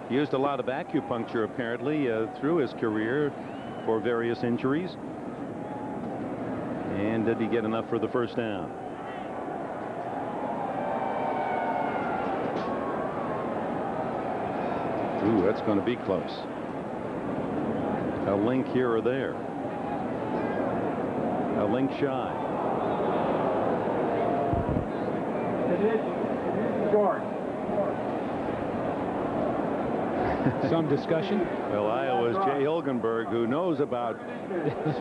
He used a lot of acupuncture, apparently, through his career for various injuries. And did he get enough for the first down? Ooh, that's going to be close. A link here or there. A link shy. Short. Some discussion. Well, Iowa's Jay Hilgenberg, who knows about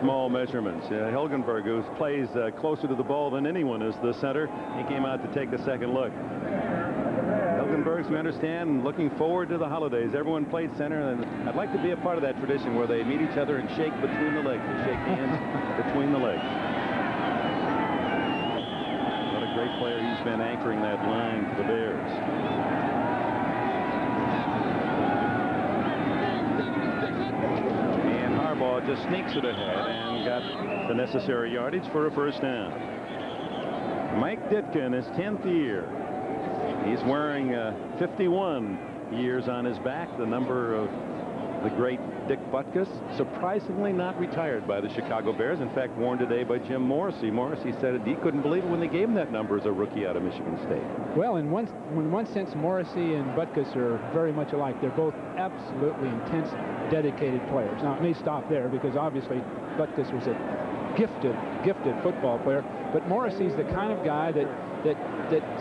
small measurements. Hilgenberg, who plays closer to the ball than anyone, is the center. He came out to take a second look. Hilgenbergs, we understand, looking forward to the holidays. Everyone played center, and I'd like to be a part of that tradition where they meet each other and shake between the legs. They shake hands between the legs. What a great player he's been, anchoring that line for the Bears. Harbaugh just sneaks it ahead and got the necessary yardage for a first down. Mike Ditka in his 10th year. He's wearing 51 years on his back, the number of the great Dick Butkus, surprisingly not retired by the Chicago Bears. In fact, worn today by Jim Morrissey. Morrissey said he couldn't believe it when they gave him that number as a rookie out of Michigan State. Well, in one sense, Morrissey and Butkus are very much alike. They're both absolutely intense, dedicated players. Now, it may stop there because obviously Butkus was a gifted football player, but Morrissey's the kind of guy that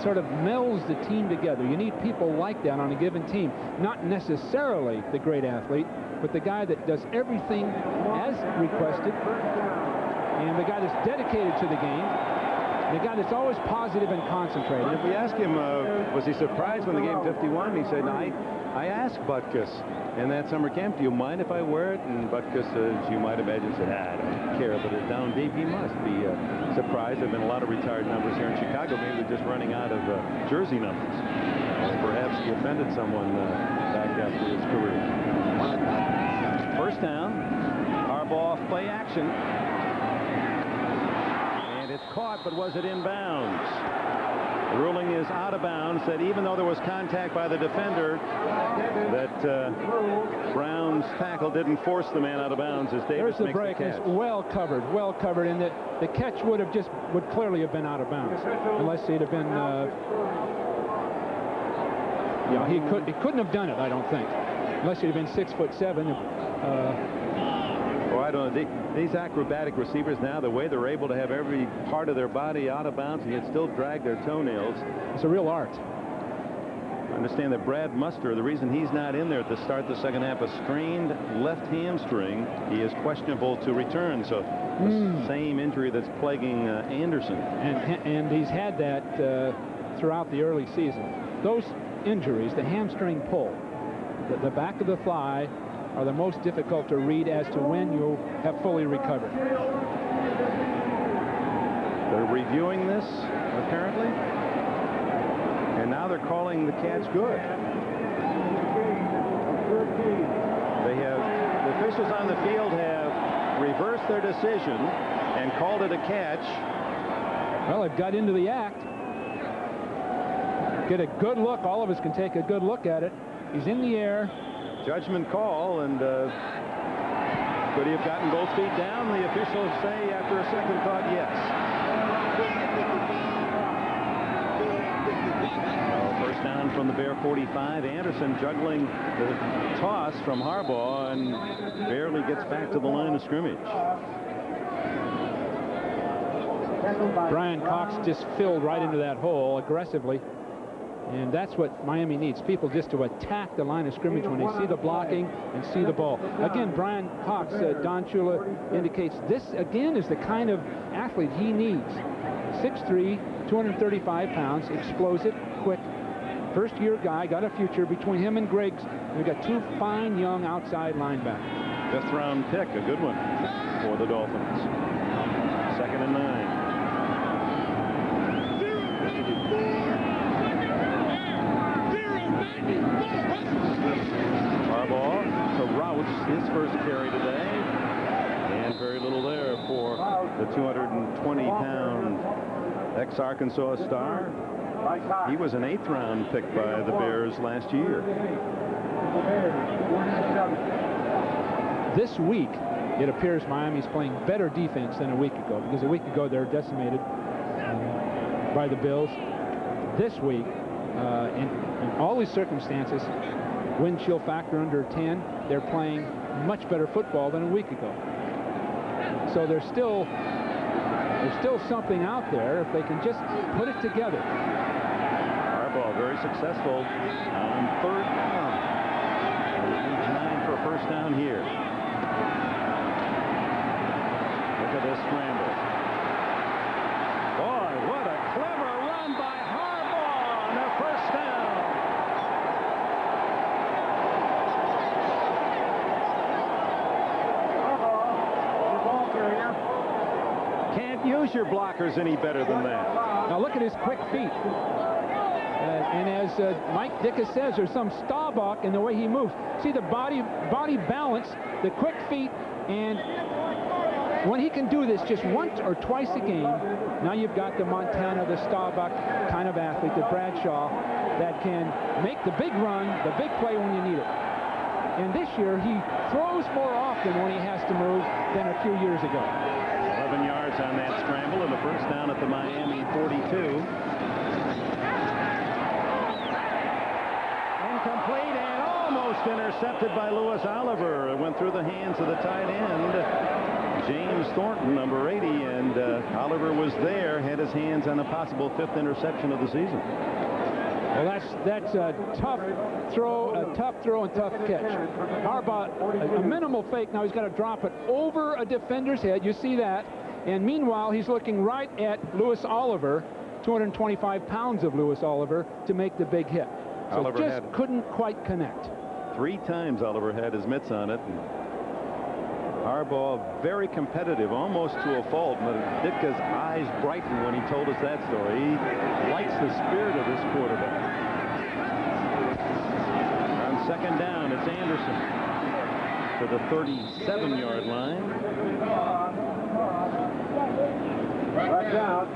sort of melds the team together. You need people like that on a given team. Not necessarily the great athlete, but the guy that does everything as requested, and the guy that's dedicated to the game, the guy that's always positive and concentrated. If we ask him, was he surprised when they gave him 51? He said, no, I asked Butkus in that summer camp, do you mind if I wear it? And Butkus, as you might imagine, said, I don't care, but it's down deep. He must be surprised. There have been a lot of retired numbers here in Chicago. Maybe they're just running out of jersey numbers. Perhaps he offended someone back after his career. First down. Harbaugh play action. And it's caught, but was it inbounds? The ruling is out of bounds, that even though there was contact by the defender, that Brown's tackle didn't force the man out of bounds as Davis There's the makes break. the catch. It's well covered, and the catch would clearly have been out of bounds unless he'd have been. He couldn't have done it, I don't think, unless he'd have been 6'7". Oh, I don't know. These acrobatic receivers now, the way they're able to have every part of their body out of bounds and yet still drag their toenails. It's a real art. I understand that Brad Muster, the reason he's not in there at the start of the second half, a strained left hamstring. He is questionable to return. So the same injury that's plaguing Anderson. And he's had that throughout the early season. Those injuries, the hamstring pull, the back of the thigh, are the most difficult to read as to when you'll have fully recovered. They're reviewing this, apparently. And now they're calling the catch good. The officials on the field have reversed their decision and called it a catch. Well, they've got into the act. Get a good look. All of us can take a good look at it. He's in the air. Judgment call, and could he have gotten both feet down? The officials say after a second thought, yes. First down from the Bear 45. Anderson juggling the toss from Harbaugh and barely gets back to the line of scrimmage. Brian Cox just filled right into that hole aggressively. And that's what Miami needs, people just to attack the line of scrimmage when they see the blocking and see the ball. Again, Brian Cox, Don Shula indicates this, again, is the kind of athlete he needs. 6'3", 235 pounds, explosive, quick, first-year guy, got a future. Between him and Griggs, we've got two fine young outside linebackers. Fifth-round pick, a good one for the Dolphins. 2nd and 9. Harbaugh to Routs, his first carry today, and very little there for the 220-pound ex-Arkansas star. He was an 8th-round pick by the Bears last year. This week, it appears Miami's playing better defense than a week ago, because a week ago they're decimated by the Bills. This week, in all these circumstances, wind chill factor under 10, they're playing much better football than a week ago. So there's still something out there if they can just put it together. Harbaugh very successful on 3rd down. He's 9 for a first down here. Look at this scramble. Boy, what a clever run by Harbaugh on their first down. Can't use your blockers any better than that. Now look at his quick feet. And as Mike Dickus says, there's some Staubach in the way he moves. See the body balance, the quick feet, and when he can do this just once or twice a game, now you've got the Montana, the Staubach kind of athlete, the Bradshaw, that can make the big run, the big play when you need it. And this year, he throws more often when he has to move than a few years ago. 11 yards on that scramble and a first down at the Miami 42. Incomplete and almost intercepted by Louis Oliver. It went through the hands of the tight end, James Thornton, number 80, and Oliver was there, had his hands on a possible 5th interception of the season. Well, that's a tough throw and tough catch. Harbaugh, a minimal fake. Now he's got to drop it over a defender's head. You see that. And meanwhile, he's looking right at Louis Oliver, 225 pounds of Louis Oliver, to make the big hit. So Oliver couldn't quite connect. 3 times Oliver had his mitts on it. Harbaugh very competitive, almost to a fault. But Ditka's eyes brightened when he told us that story. He likes the spirit of this quarterback. On second down, it's Anderson to the 37-yard line.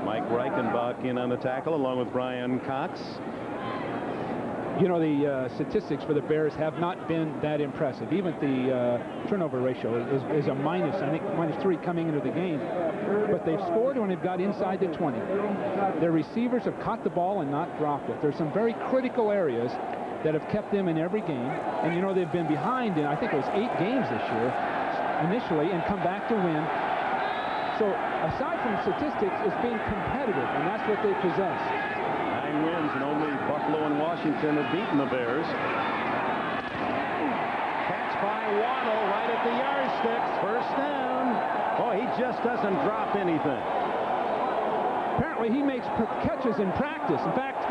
Mike Reichenbach in on the tackle along with Brian Cox. You know, the statistics for the Bears have not been that impressive. Even the turnover ratio is a minus, I think -3 coming into the game. But they've scored when they've got inside the 20. Their receivers have caught the ball and not dropped it. There's some very critical areas that have kept them in every game. And, you know, they've been behind in, I think it was 8 games this year initially, and come back to win. So aside from statistics, it's being competitive, and that's what they possess. 9 wins, and only Buffalo and Washington have beaten the Bears. Catch by Waddle right at the yardsticks. First down. Oh, he just doesn't drop anything. Apparently, he makes catches in practice. In fact,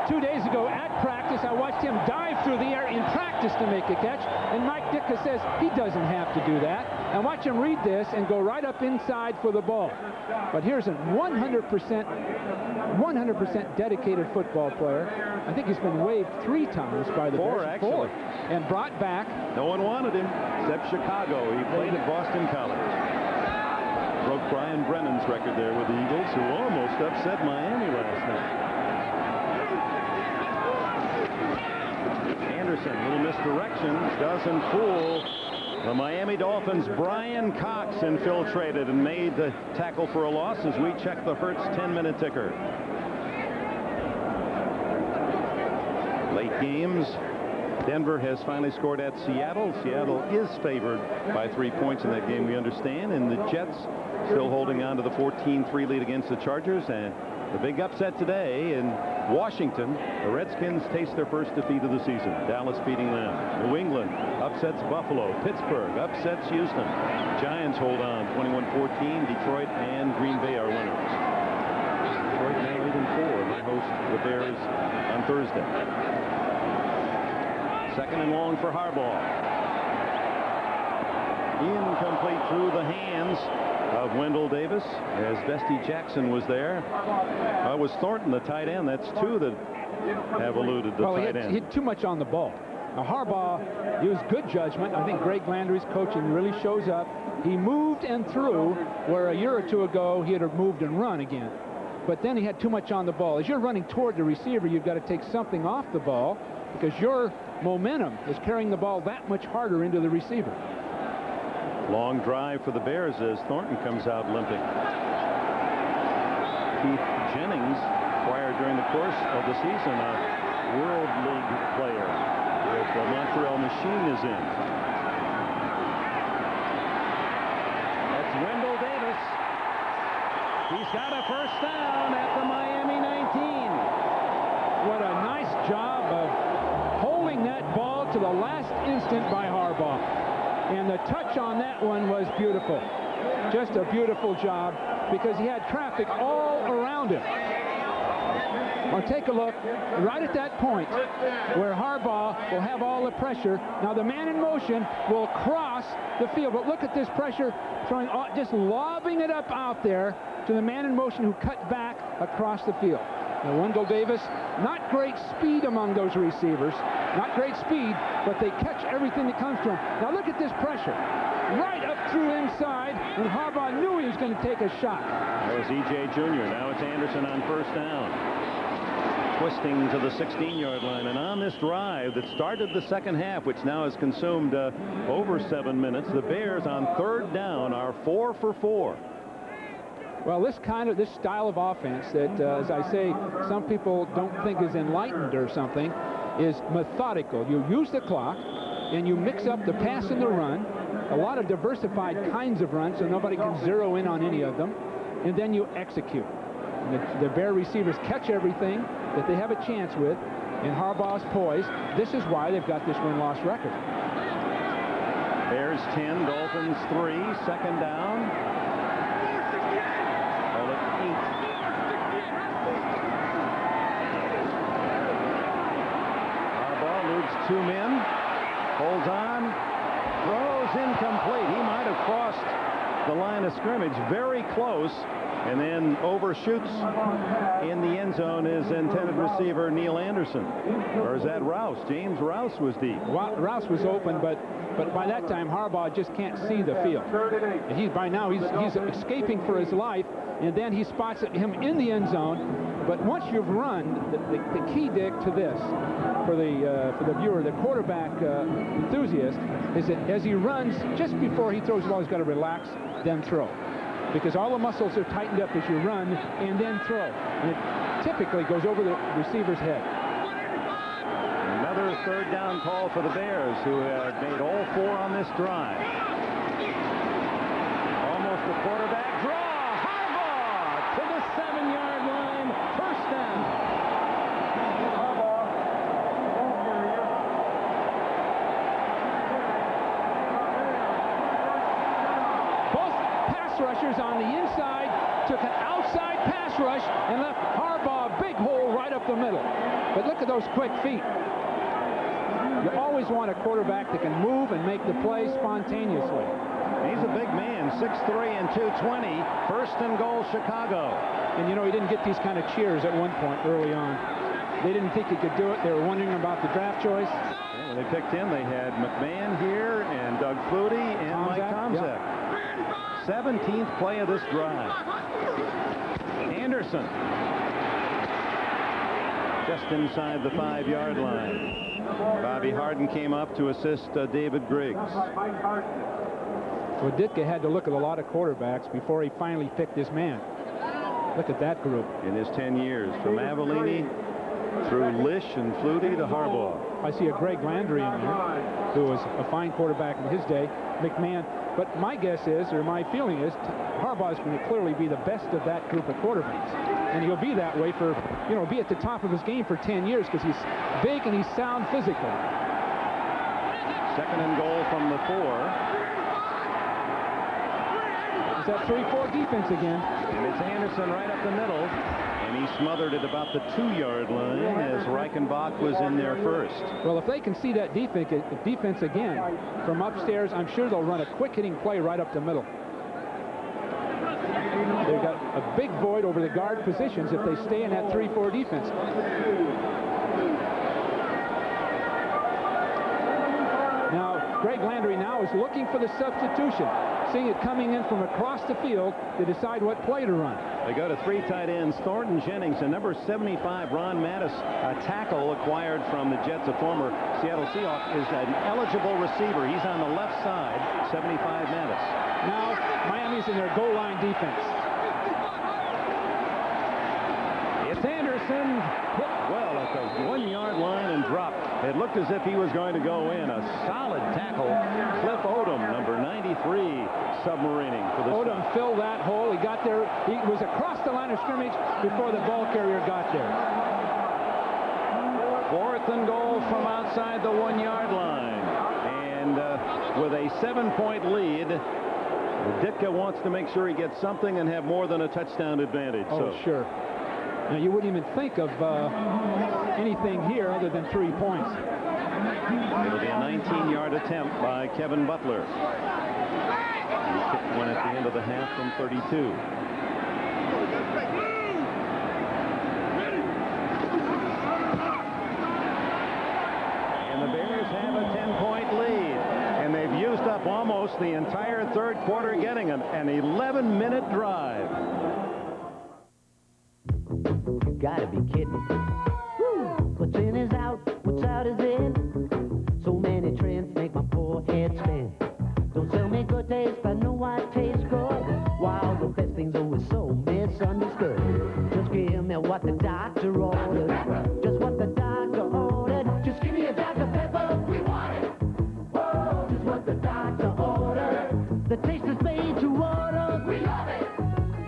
2 days ago at practice, I watched him dive through the air in practice to make a catch, and Mike Ditka says he doesn't have to do that. And watch him read this and go right up inside for the ball. But here's a 100% dedicated football player. I think he's been waived 3 times by the Bears. 4, actually. And brought back. No one wanted him except Chicago. He played at Boston College. Broke Brian Brennan's record there with the Eagles, who almost upset Miami last night. Anderson, little misdirection, doesn't fool the Miami Dolphins. Brian Cox infiltrated and made the tackle for a loss as we check the Hertz 10-minute ticker. Late games. Denver has finally scored at Seattle. Seattle is favored by 3 points in that game, we understand. And the Jets still holding on to the 14-3 lead against the Chargers. And the big upset today in Washington. The Redskins taste their first defeat of the season. Dallas beating them. New England upsets Buffalo. Pittsburgh upsets Houston. Giants hold on 21-14. Detroit and Green Bay are winners. Detroit now 8-4. They host the Bears on Thursday. Second and long for Harbaugh. Incomplete through the hands of Wendell Davis, as Bestie Jackson was there. It was Thornton, the tight end. That's 2 that have eluded the tight end. He had too much on the ball. Now, Harbaugh used good judgment. I think Greg Landry's coaching really shows up. He moved and threw where a year or 2 ago he had moved and run again. But then he had too much on the ball. As you're running toward the receiver, you've got to take something off the ball because your momentum is carrying the ball that much harder into the receiver. Long drive for the Bears as Thornton comes out limping. Keith Jennings, acquired during the course of the season, a World League player with the Montreal Machine, is in. That's Wendell Davis. He's got a first down at the Miami 19. What a nice job of holding that ball to the last instant by Harbaugh. And the touch on that one was beautiful. Just a beautiful job because he had traffic all around him. Now take a look right at that point where Harbaugh will have all the pressure. Now the man in motion will cross the field. But look at this pressure throwing, just lobbing it up out there to the man in motion who cut back across the field. Now, Wendell Davis, not great speed among those receivers. Not great speed, but they catch everything that comes to them. Now, look at this pressure. Right up through inside, and Harbaugh knew he was going to take a shot. That was E.J. Jr. Now it's Anderson on first down. Twisting to the 16-yard line. And on this drive that started the second half, which now has consumed over 7 minutes, the Bears on third down are 4 for 4. Well, this style of offense that, as I say, some people don't think is enlightened or something, is methodical. You use the clock, and you mix up the pass and the run, a lot of diversified kinds of runs so nobody can zero in on any of them, and then you execute. The Bear receivers catch everything that they have a chance with, and Harbaugh's poised. This is why they've got this win-loss record. Bears 10, Dolphins 3, second down. Call it 8. Harbaugh moves 2 men, holds on, throws incomplete. He might have crossed the line of scrimmage very close, and then overshoots in the end zone his intended receiver, Neil Anderson. Or is that Rouse? James Rouse was deep. Rouse was open, but by that time, Harbaugh just can't see the field. And by now, he's escaping for his life, and then he spots him in the end zone. But once you've run, the key, Dick, to this, for the viewer, the quarterback enthusiast, is that as he runs, just before he throws the ball, he's got to relax, then throw. Because all the muscles are tightened up as you run and then throw. And it typically goes over the receiver's head. Another third down call for the Bears, who have made all 4 on this drive. Almost a quarterback draw. Harbaugh to the 7-yard line. First down. Rushers on the inside took an outside pass rush and left Harbaugh a big hole right up the middle. But look at those quick feet. You always want a quarterback that can move and make the play spontaneously. He's a big man, 6'3" and 220. First and goal, Chicago. And you know, he didn't get these kind of cheers at one point early on. They didn't think he could do it. They were wondering about the draft choice. Yeah, when they picked him, they had McMahon here and Doug Flutie and Mike Tomczak. Yep. 17th play of this drive. Anderson just inside the 5-yard line. Bobby Harden came up to assist David Griggs. Well, Ditka had to look at a lot of quarterbacks before he finally picked his man. Look at that group. In his 10 years, from Avellini through Lish and Flutie to Harbaugh. I see a Greg Landry in there, who was a fine quarterback in his day. McMahon. But my guess is, or my feeling is, Harbaugh is going to clearly be the best of that group of quarterbacks. And he'll be that way for, be at the top of his game for 10 years because he's big and he's sound physically. Second and goal from the 4. Is that 3-4 defense again? And it's Anderson right up the middle. And he smothered it about the 2-yard line as Reichenbach was in there first. Well, if they can see that defense again from upstairs, I'm sure they'll run a quick-hitting play right up the middle. They've got a big void over the guard positions if they stay in that 3-4 defense. Now, Greg Landry now is looking for the substitution, seeing it coming in from across the field to decide what play to run. They go to 3 tight ends, Thornton Jennings, and number 75, Ron Mattis, a tackle acquired from the Jets, a former Seattle Seahawk, is an eligible receiver. He's on the left side, 75 Mattis. Now, Miami's in their goal line defense. It's Anderson, hit well at the 1-yard line and dropped. It looked as if he was going to go in. A solid tackle. Cliff Odom, number 93, submarining for the Odom filled that hole. He got there. He was across the line of scrimmage before the ball carrier got there. 4th and goal from outside the 1-yard line. And with a 7-point lead, Ditka wants to make sure he gets something and have more than a touchdown advantage. Oh, sure. Now, you wouldn't even think of anything here other than 3 points. It'll be a 19-yard attempt by Kevin Butler. He kicked one at the end of the half from 32. almost the entire third quarter, getting an 11-minute drive. You gotta be kidding. Woo! What's in is out, what's out is in. So many trends make my poor head spin. Don't sell me good taste, I know what tastes good. While the best thing's always so misunderstood. Just give me what the doctor ordered. Just what the doctor ordered. Just give me a Dr. Pepper, we want it. Whoa, just what the doctor ordered. The taste is made to order, we love it.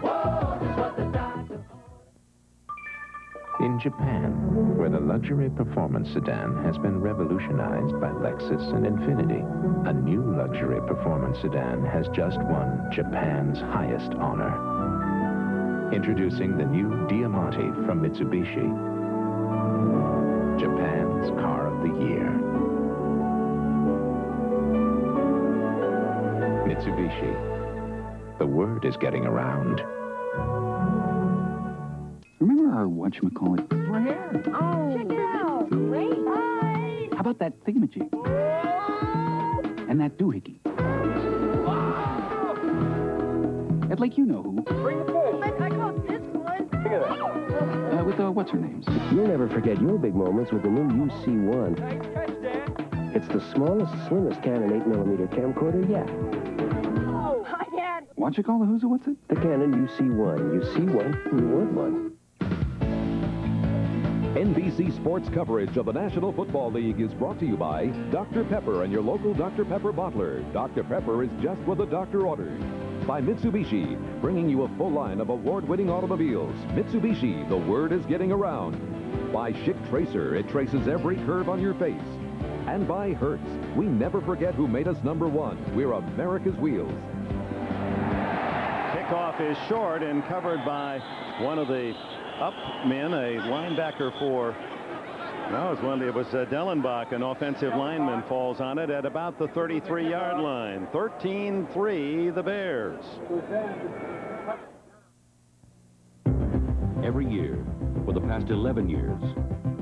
Whoa, just what the doctor ordered. In Japan, where the luxury performance sedan has been revolutionized by Lexus and Infiniti, a new luxury performance sedan has just won Japan's highest honor. Introducing the new Diamante from Mitsubishi, Japan's car of the year. Mitsubishi, the word is getting around. Remember our whatchamacallit? We're here. Oh, check it out. Great. Bye. How about that thingamajig? And that doohickey? At Lake you know who. Bring the fish. I caught this one. Look at that. With what's her names? You'll never forget your big moments with the new UC1. Nice catch, Dad. It's the smallest, slimmest Canon 8mm camcorder yet. Oh, hi, Dad. What'd you call the who's it, what's it? The Canon UC1. You see one, you want one. NBC Sports coverage of the National Football League is brought to you by Dr. Pepper and your local Dr. Pepper bottler. Dr. Pepper is just what the doctor ordered. By Mitsubishi, bringing you a full line of award-winning automobiles. Mitsubishi, the word is getting around. By Schick Tracer, it traces every curve on your face. And by Hertz, we never forget who made us #1. We're America's wheels. Kickoff is short and covered by one of the up men, a linebacker for, no, it was Dellenbach, an offensive lineman, falls on it at about the 33-yard line. 13-3, the Bears. Every year, for the past 11 years,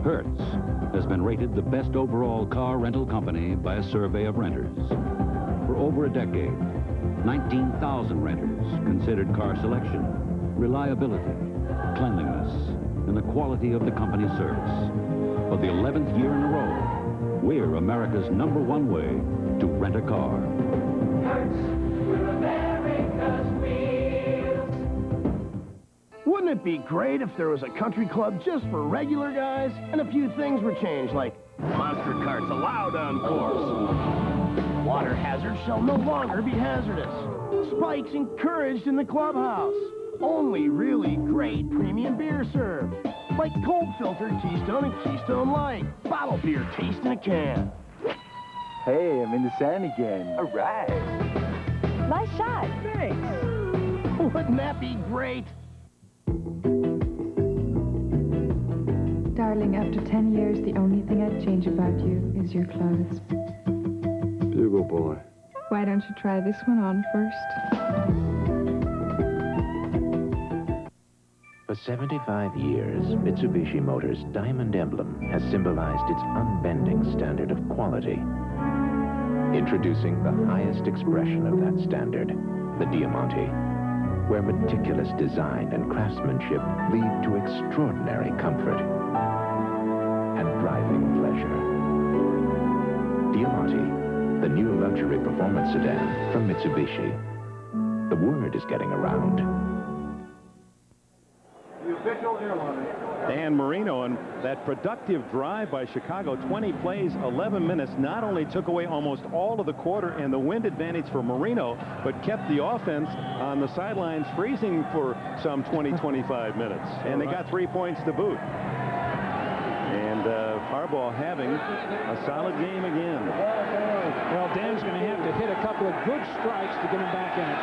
Hertz has been rated the best overall car rental company by a survey of renters. For over a decade, 19,000 renters considered car selection, reliability, cleanliness, and the quality of the company's service. For the 11th year in a row, we're America's #1 way to rent a car. Hertz, we're America's wheels. Wouldn't it be great if there was a country club just for regular guys and a few things were changed, like monster carts allowed on course, water hazards shall no longer be hazardous, spikes encouraged in the clubhouse, only really great premium beer served, like cold filtered Keystone and Keystone Light, bottle beer taste in a can. Hey, I'm in the sand again. All right. Nice shot. Thanks. Wouldn't that be great? Darling, after 10 years, the only thing I'd change about you is your clothes. Bugle boy. Why don't you try this one on first? For 75 years, Mitsubishi Motors' diamond emblem has symbolized its unbending standard of quality. Introducing the highest expression of that standard, the Diamante, where meticulous design and craftsmanship lead to extraordinary comfort and driving pleasure. Diamante, the new luxury performance sedan from Mitsubishi. The word is getting around. Dan Marino, and that productive drive by Chicago, 20 plays, 11 minutes, not only took away almost all of the quarter and the wind advantage for Marino, but kept the offense on the sidelines freezing for some 20-25 minutes. And they got 3 points to boot. And Harbaugh having a solid game again. Well, Dan's going to have to hit a couple of good strikes to get him back in it.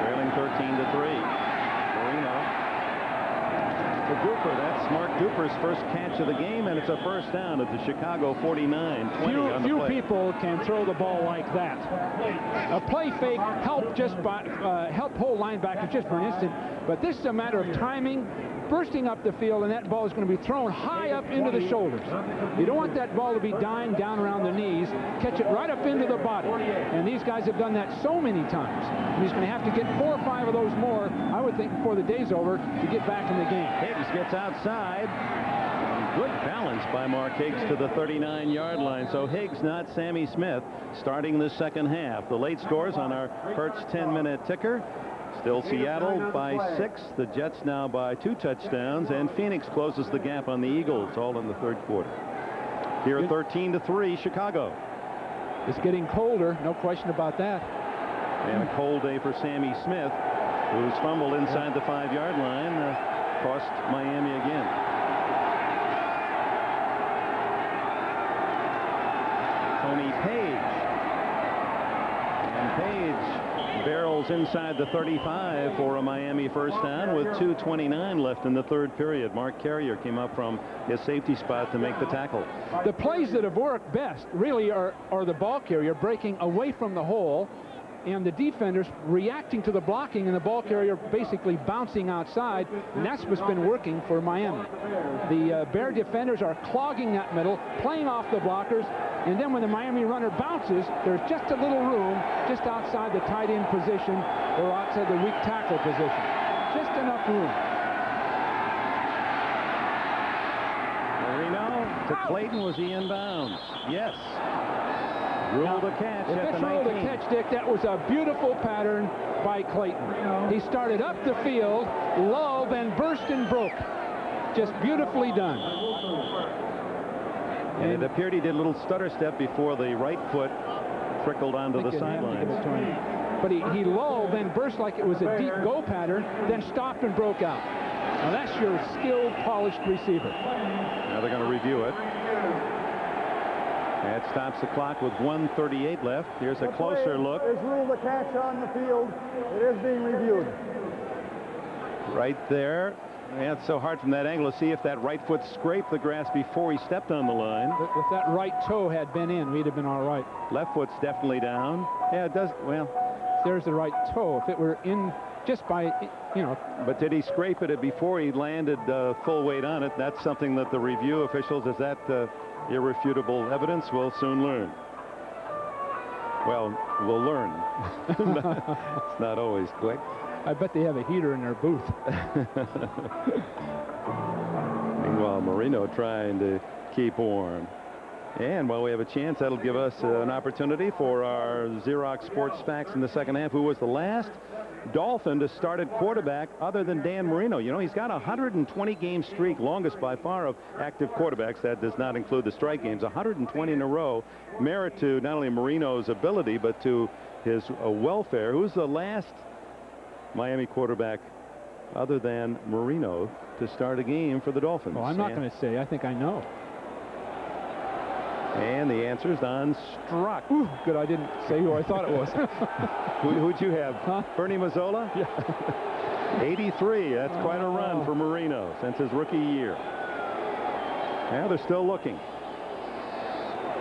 Trailing 13-3. To Duper, that's Mark Duper's first catch of the game, and it's a first down at the Chicago 49, 20 on the Few play. people can throw the ball like that. A play fake help hold linebackers just for an instant, but this is a matter of timing bursting up the field, and that ball is going to be thrown high up into the shoulders. You don't want that ball to be dying down around the knees. Catch it right up into the body. And these guys have done that so many times. And he's going to have to get 4 or 5 of those more, I would think, before the day's over to get back in the game. Higgs gets outside. Good balance by Mark Higgs to the 39-yard line. So Higgs, not Sammy Smith, starting the second half. The late scores on our Hertz 10-minute ticker. Still Seattle by 6. The Jets now by 2 touchdowns. And Phoenix closes the gap on the Eagles, all in the third quarter. Here, 13-3, Chicago. It's getting colder, no question about that. And a cold day for Sammy Smith, who's fumbled inside the 5-yard line, cost Miami again. Tony Page. And Page barrels inside the 35 for a Miami first down with 2:29 left in the third period. Mark Carrier came up from his safety spot to make the tackle. The plays that have worked best really are the ball carrier breaking away from the hole and the defenders reacting to the blocking and the ball carrier basically bouncing outside, and that's what's been working for Miami. The Bear defenders are clogging that middle, playing off the blockers, and then when the Miami runner bounces, there's just a little room just outside the tight end position or outside the weak tackle position. Just enough room. Marino to Clayton. Was he in bounds? Yes. Ruled a catch at the 19. Ruled a catch, Dick. That was a beautiful pattern by Clayton. He started up the field, low, then burst and broke. Just beautifully done. And it appeared he did a little stutter step before the right foot trickled onto the sidelines. But he low, then burst like it was a deep go pattern, then stopped and broke out. Now that's your skilled, polished receiver. Now they're going to review it. That stops the clock with 1:38 left. Here's a closer look. Is ruled a catch on the field. It is being reviewed. Right there. Yeah, it's so hard from that angle to see if that right foot scraped the grass before he stepped on the line. If that right toe had been in, we'd have been all right. Left foot's definitely down. Yeah, it does. Well, there's the right toe. If it were in just by, you know. But did he scrape it before he landed full weight on it? That's something that the review officials, is that irrefutable evidence? We'll soon learn. Well, we'll learn. It's not always quick. I bet they have a heater in their booth. Meanwhile, Marino trying to keep warm. And while we have a chance, that'll give us an opportunity for our Xerox Sports Facts in the second half. Who was the last Dolphin to start at quarterback other than Dan Marino? You know, he's got a 120-game streak, longest by far of active quarterbacks. That does not include the strike games. 120 in a row. Merit to not only Marino's ability, but to his welfare. Who's the last Miami quarterback other than Marino to start a game for the Dolphins? Well, I'm not going to say. I think I know. And the answer is Don Struck. Ooh, good, I didn't say who I thought it was. Who'd you have? Huh? Bernie Mazzola? Yeah. 83. That's quite a run for Marino since his rookie year. Now they're still looking.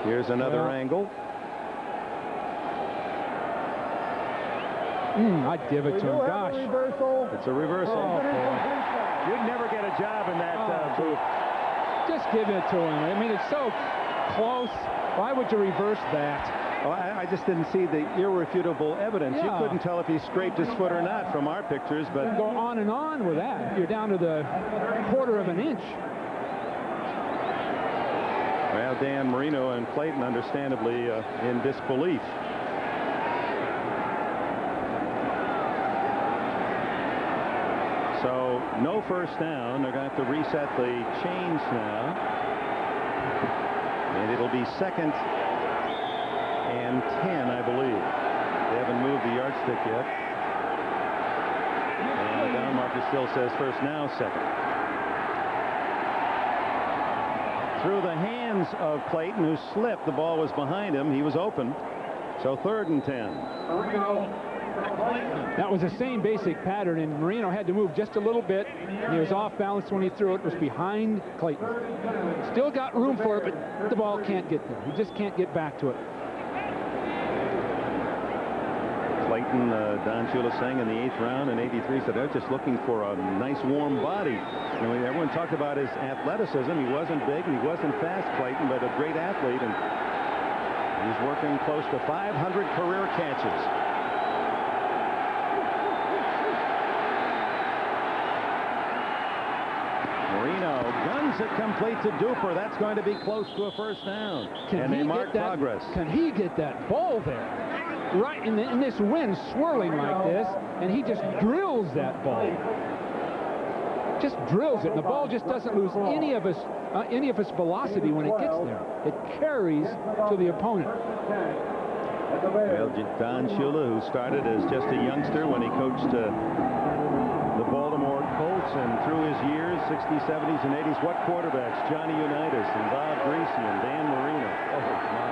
Here's another angle. I'd give it to him. Gosh. It's a reversal. Oh, you'd never get a job in that booth. Just give it to him. I mean, it's so close. Why would you reverse that? Well, I just didn't see the irrefutable evidence. Yeah. You couldn't tell if he scraped his foot or not from our pictures, but you can go on and on with that. You're down to the quarter of an inch. Well, Dan Marino and Clayton understandably in disbelief. So no first down. They're going to have to reset the chains now. And it'll be 2nd and 10, I believe. They haven't moved the yardstick yet. And the down marker still says first now, 2nd. Through the hands of Clayton, who slipped. The ball was behind him. He was open. So 3rd and 10. That was the same basic pattern, and Marino had to move just a little bit. He was off balance when he threw it. It was behind Clayton. Still got room for it, but the ball can't get there. He just can't get back to it. Clayton, Don Shula saying in the 8th round in '83, said they're just looking for a nice warm body. You know, everyone talked about his athleticism. He wasn't big, he wasn't fast, Clayton, but a great athlete, and he's working close to 500 career catches. Marino guns it complete to Duper. That's going to be close to a first down. And they mark progress. Can he get that ball there? Right in this wind swirling like this, and he just drills that ball. Just drills it, and the ball just doesn't lose any of its velocity when it gets there. It carries to the opponent. Well, Don Shula, who started as just a youngster when he coached the Baltimore Colts, and through his years, 60s, 70s, and 80s, what quarterbacks? Johnny Unitas and Bob Greasy and Dan Marino. Oh, my.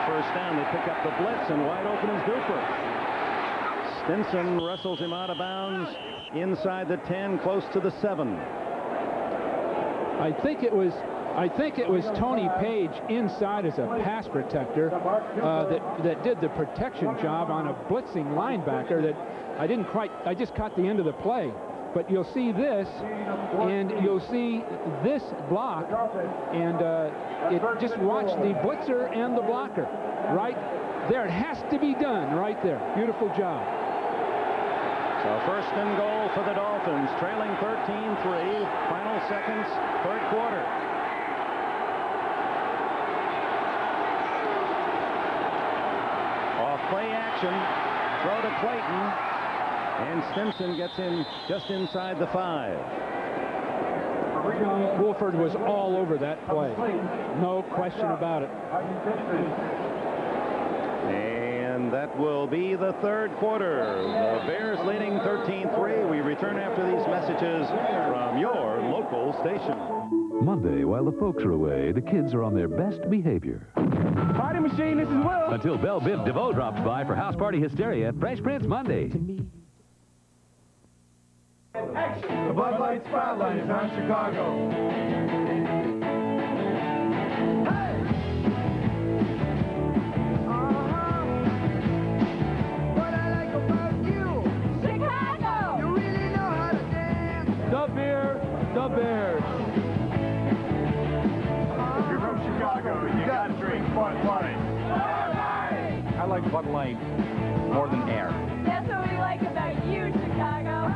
First down, they pick up the blitz, and wide open is Duper. Stinson wrestles him out of bounds inside the 10, close to the 7. I think it was Tony Page inside as a pass protector that did the protection job on a blitzing linebacker that I just caught the end of the play. But you'll see this, and you'll see this block, and just watch the blitzer and the blocker right there. It has to be done right there. Beautiful job. So first and goal for the Dolphins, trailing 13-3, final seconds, third quarter. Off play action, throw to Clayton. And Stinson gets in just inside the 5. Wolford was all over that play. No question about it. And that will be the third quarter. The Bears leading 13-3. We return after these messages from your local station. Monday, while the folks are away, the kids are on their best behavior. Party machine, this is Will. Until Belle Biv DeVoe drops by for House Party Hysteria, Fresh Prince Monday. The Bud Light Spotlight is on Chicago. Hey! What I like about you, Chicago! You really know how to dance. The Bears. If you're from Chicago, you gotta drink Bud Light. I like Bud Light more than air. That's what we like about you, Chicago.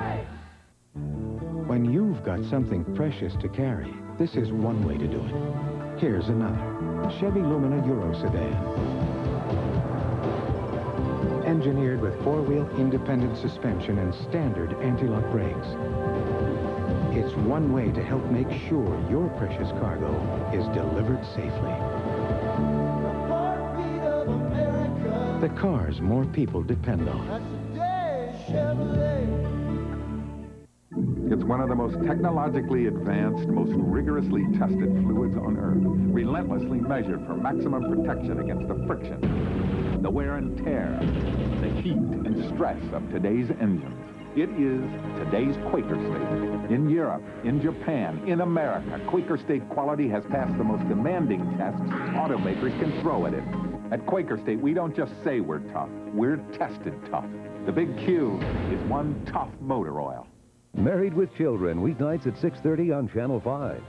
When you've got something precious to carry, this is one way to do it. Here's another. Chevy Lumina Euro Sedan. Engineered with 4-wheel independent suspension and standard anti-lock brakes. It's one way to help make sure your precious cargo is delivered safely. The cars more people depend on. It's one of the most technologically advanced, most rigorously tested fluids on Earth, relentlessly measured for maximum protection against the friction, the wear and tear, the heat and stress of today's engines. It is today's Quaker State. In Europe, in Japan, in America, Quaker State quality has passed the most demanding tests automakers can throw at it. At Quaker State, we don't just say we're tough, we're tested tough. The big Q is one tough motor oil. Married with Children, weeknights at 6:30 on Channel 5.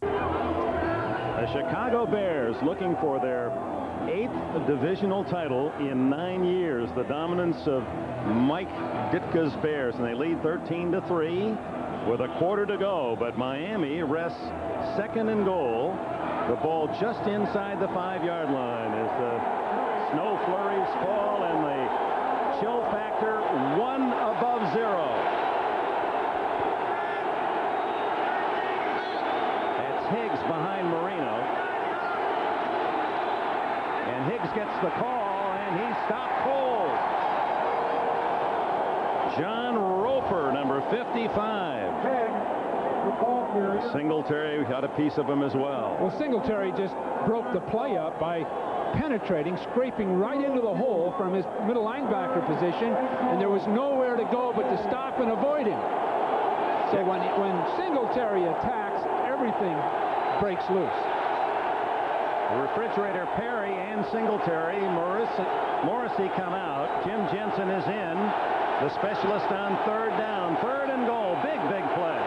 The Chicago Bears looking for their 8th divisional title in 9 years. The dominance of Mike Ditka's Bears, and they lead 13-3 with a quarter to go. But Miami rests second and goal. The ball just inside the 5-yard line as the snow flurries fall and the chill factor 1 above 0. Higgs behind Marino, and Higgs gets the call, and he's stopped cold. John Roper, number 55. Singletary got a piece of him as well. Well, Singletary just broke the play up by penetrating, scraping right into the hole from his middle linebacker position, and there was nowhere to go but to stop and avoid him. So when Singletary attacks, everything breaks loose. Refrigerator Perry and Singletary. Morrissey come out. Jim Jensen is in. The specialist on third down. Third and goal. Big play.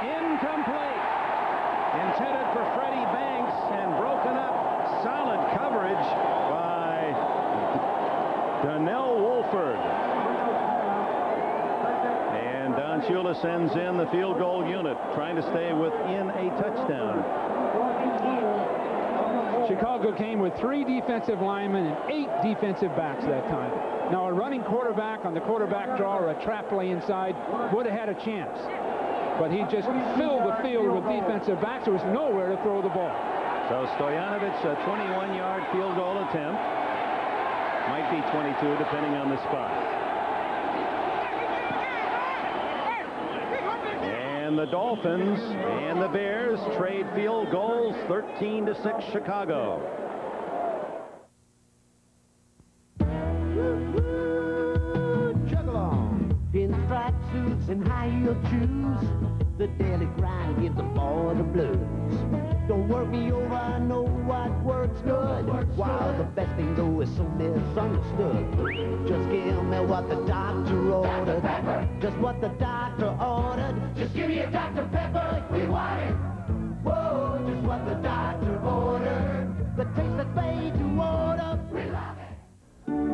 Incomplete. Intended for Freddie Banks and broken up. Solid coverage by Donnell Wolford. And Don Shula sends in the field goal unit, trying to stay within a touchdown. Chicago came with 3 defensive linemen and 8 defensive backs that time. Now, a running quarterback on the quarterback draw or a trap play inside would have had a chance. But he just filled the field with defensive backs. There was nowhere to throw the ball. So Stoyanovich, a 21-yard field goal attempt. Might be 22, depending on the spot. And the Dolphins and the Bears trade field goals, 13-6 Chicago. Chug along. Pinstripe suits and high-heel shoes. The daily grind gives the boy the blues. Don't work me over, I know what works good. While the best thing though is so misunderstood. Just give me what the doctor ordered. Just what the doctor ordered. Just give me a Dr. Pepper, we want it. Whoa, just what the doctor ordered. The taste that's made to order, we love it.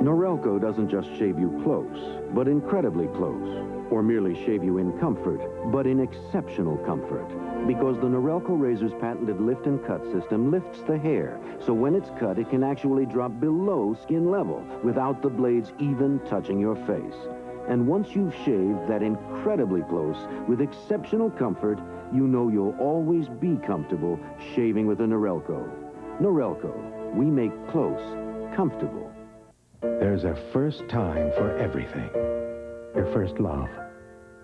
Norelco doesn't just shave you close, but incredibly close. Or merely shave you in comfort, but in exceptional comfort. Because the Norelco razor's patented lift and cut system lifts the hair, so when it's cut, it can actually drop below skin level without the blades even touching your face. And once you've shaved that incredibly close with exceptional comfort, you know you'll always be comfortable shaving with a Norelco. Norelco, we make close comfortable. There's a first time for everything. Your first love,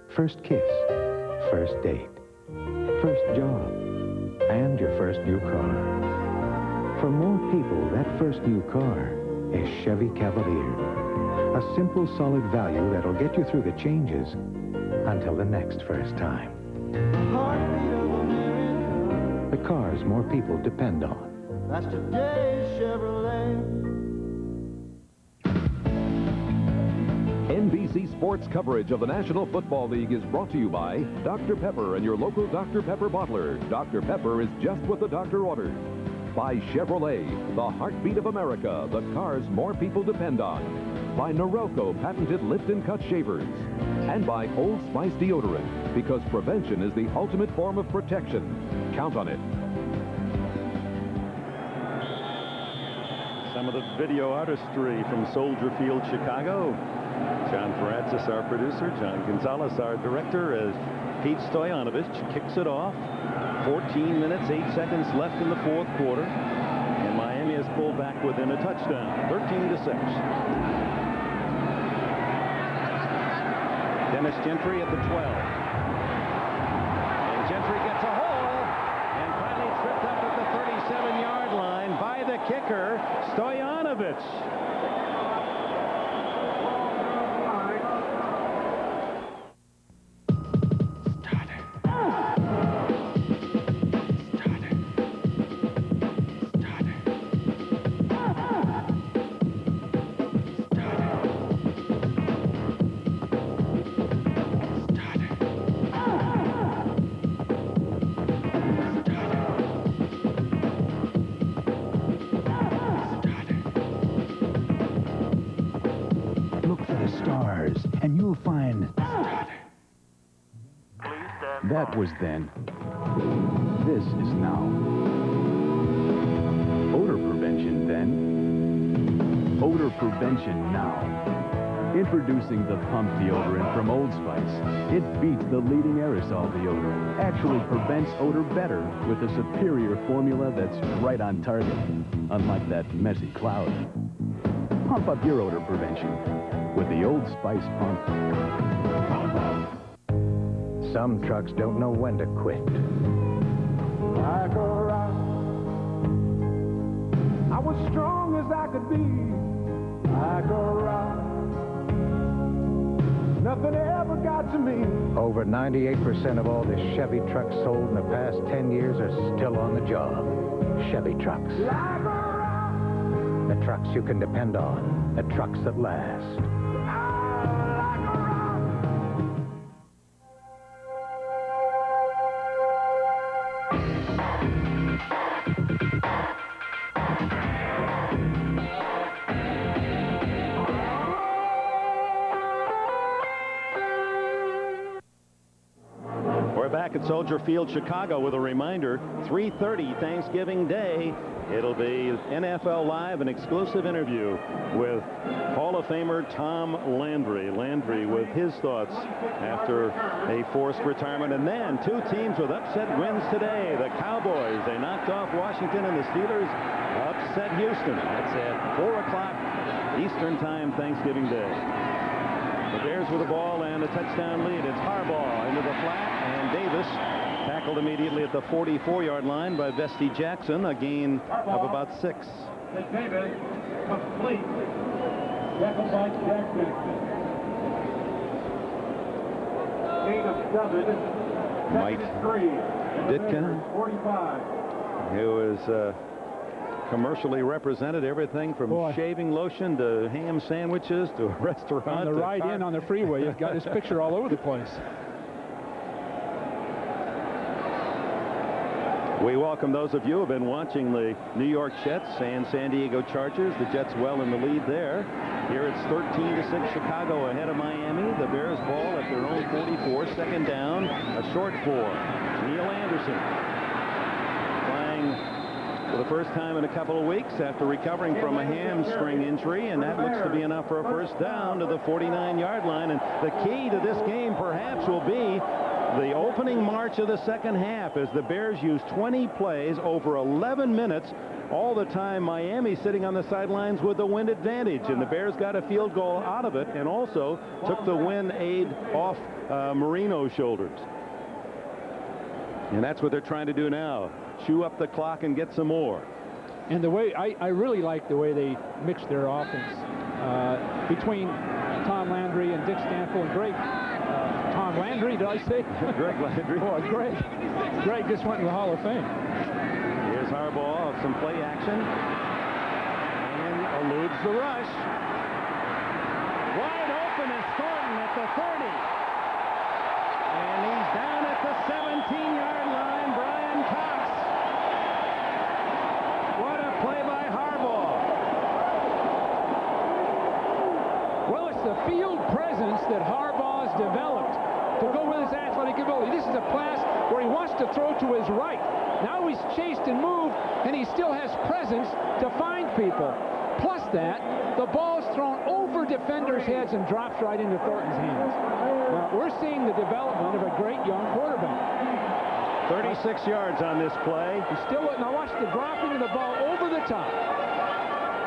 first kiss, first date, first job, and your first new car. For more people, that first new car is Chevy Cavalier. A simple, solid value that'll get you through the changes until the next first time. The cars more people depend on. That's today's Chevrolet. NBC Sports coverage of the National Football League is brought to you by Dr. Pepper and your local Dr. Pepper bottler. Dr. Pepper is just what the doctor ordered. By Chevrolet, the heartbeat of America, the cars more people depend on. By Norelco patented lift and cut shavers. And by Old Spice deodorant, because prevention is the ultimate form of protection. Count on it. Some of the video artistry from Soldier Field, Chicago. John Francis, our producer. John Gonzalez, our director, as Pete Stoyanovich kicks it off. 14 minutes, 8 seconds left in the fourth quarter. And Miami has pulled back within a touchdown, 13-6. Dennis Gentry at the 12. And Gentry gets a hole and finally tripped up at the 37-yard line by the kicker, Stoyanovich. That was then. This is now. Odor prevention then. Odor prevention now. Introducing the pump deodorant from Old Spice. It beats the leading aerosol deodorant. Actually prevents odor better with a superior formula that's right on target. Unlike that messy cloud. Pump up your odor prevention with the Old Spice pump. Some trucks don't know when to quit. Like a rock, I was strong as I could be. Like a rock, Nothing ever got to me. Over 98% of all the Chevy trucks sold in the past 10 years are still on the job. Chevy trucks. The trucks you can depend on. The trucks that last. Back at Soldier Field, Chicago, with a reminder, 3:30 Thanksgiving Day. It'll be NFL Live, an exclusive interview with Hall of Famer Tom Landry. Landry with his thoughts after a forced retirement. And then two teams with upset wins today. The Cowboys, they knocked off Washington, and the Steelers upset Houston. That's at 4 o'clock Eastern Time, Thanksgiving Day. The Bears with the ball and a touchdown lead. It's Harbaugh into the flat, and Davis tackled immediately at the 44-yard line by Vesty Jackson, a gain of about 6. Davis, complete. Tackled by Jackson. Gain of 7. Mike Ditka, 45. who is commercially represented, everything from shaving lotion to ham sandwiches to a restaurant. On the ride in on the freeway, you've got his picture all over the place. We welcome those of you who have been watching the New York Jets and San Diego Chargers. The Jets well in the lead there. Here it's 13-6 Chicago ahead of Miami. The Bears ball at their own 44, second down, a short 4. Neil Anderson playing for the first time in a couple of weeks after recovering from a hamstring injury, and that looks to be enough for a first down to the 49-yard line. And the key to this game perhaps will be the opening march of the second half, as the Bears use 20 plays over 11 minutes. All the time Miami sitting on the sidelines with the wind advantage, and the Bears got a field goal out of it and also took the wind aid off Marino's shoulders. And that's what they're trying to do now. Chew up the clock and get some more. And the way I really like the way they mix their offense between Tom Landry and Dick Stanfield and Greg. Tom Landry, did I say? Greg Landry. Oh, Greg. Greg just went in the Hall of Fame. Here's Harbaugh, some play action, and eludes the rush. Wide open is Thornton at the 30. And he's down at the 17-yard line, Brian Cox. What a play by Harbaugh. Well, it's the field presence that Harbaugh's developed to go with his athletic ability. This is a pass where he wants to throw to his right. Now he's chased and moved, and he still has presence to find people. Plus that, the ball's thrown over defenders' heads and drops right into Thornton's hands. Now, we're seeing the development of a great young quarterback. 36 yards on this play. He's still, now watch the dropping of the ball over the top.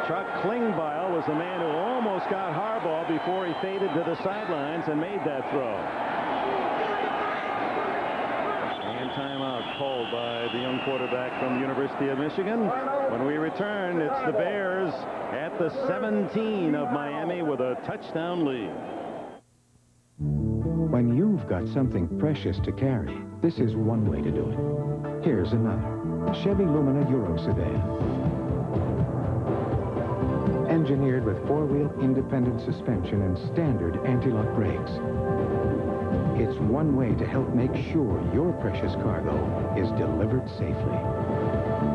Chuck Klingbeil was the man who almost got Harbaugh before he faded to the sidelines and made that throw. And timeout called by the young quarterback from the University of Michigan. When we return, it's the Bears at the 17 of Miami with a touchdown lead. When you've got something precious to carry, this is one way to do it. Here's another. Chevy Lumina Euro Sedan. Engineered with four-wheel independent suspension and standard anti-lock brakes. It's one way to help make sure your precious cargo is delivered safely.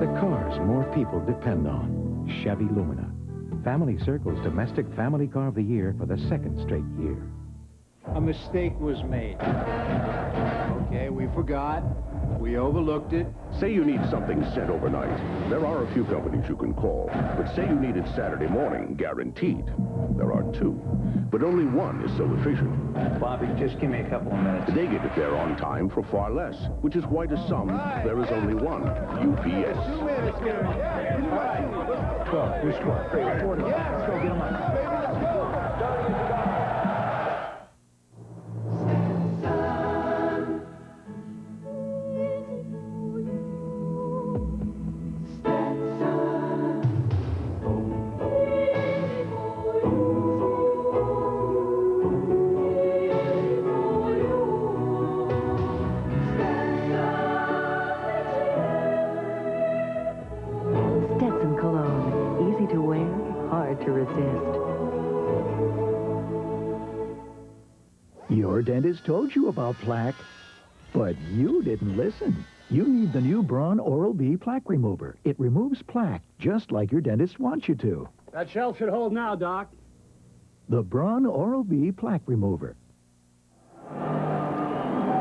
The cars more people depend on. Chevy Lumina. Family Circle's Domestic Family Car of the Year for the second straight year. A mistake was made. Okay, we forgot. We overlooked it. Say you need something sent overnight. There are a few companies you can call, but say you need it Saturday morning, guaranteed. There are two, but only one is so efficient. Bobby, just give me a couple of minutes. They get it there on time for far less, which is why to some, there is only one, UPS. 2 minutes, yeah. 12, who's 12? 40. Let's go get them up. Your dentist told you about plaque, but you didn't listen. You need the new Braun Oral-B Plaque Remover. It removes plaque, just like your dentist wants you to. That shelf should hold now, Doc. The Braun Oral-B Plaque Remover.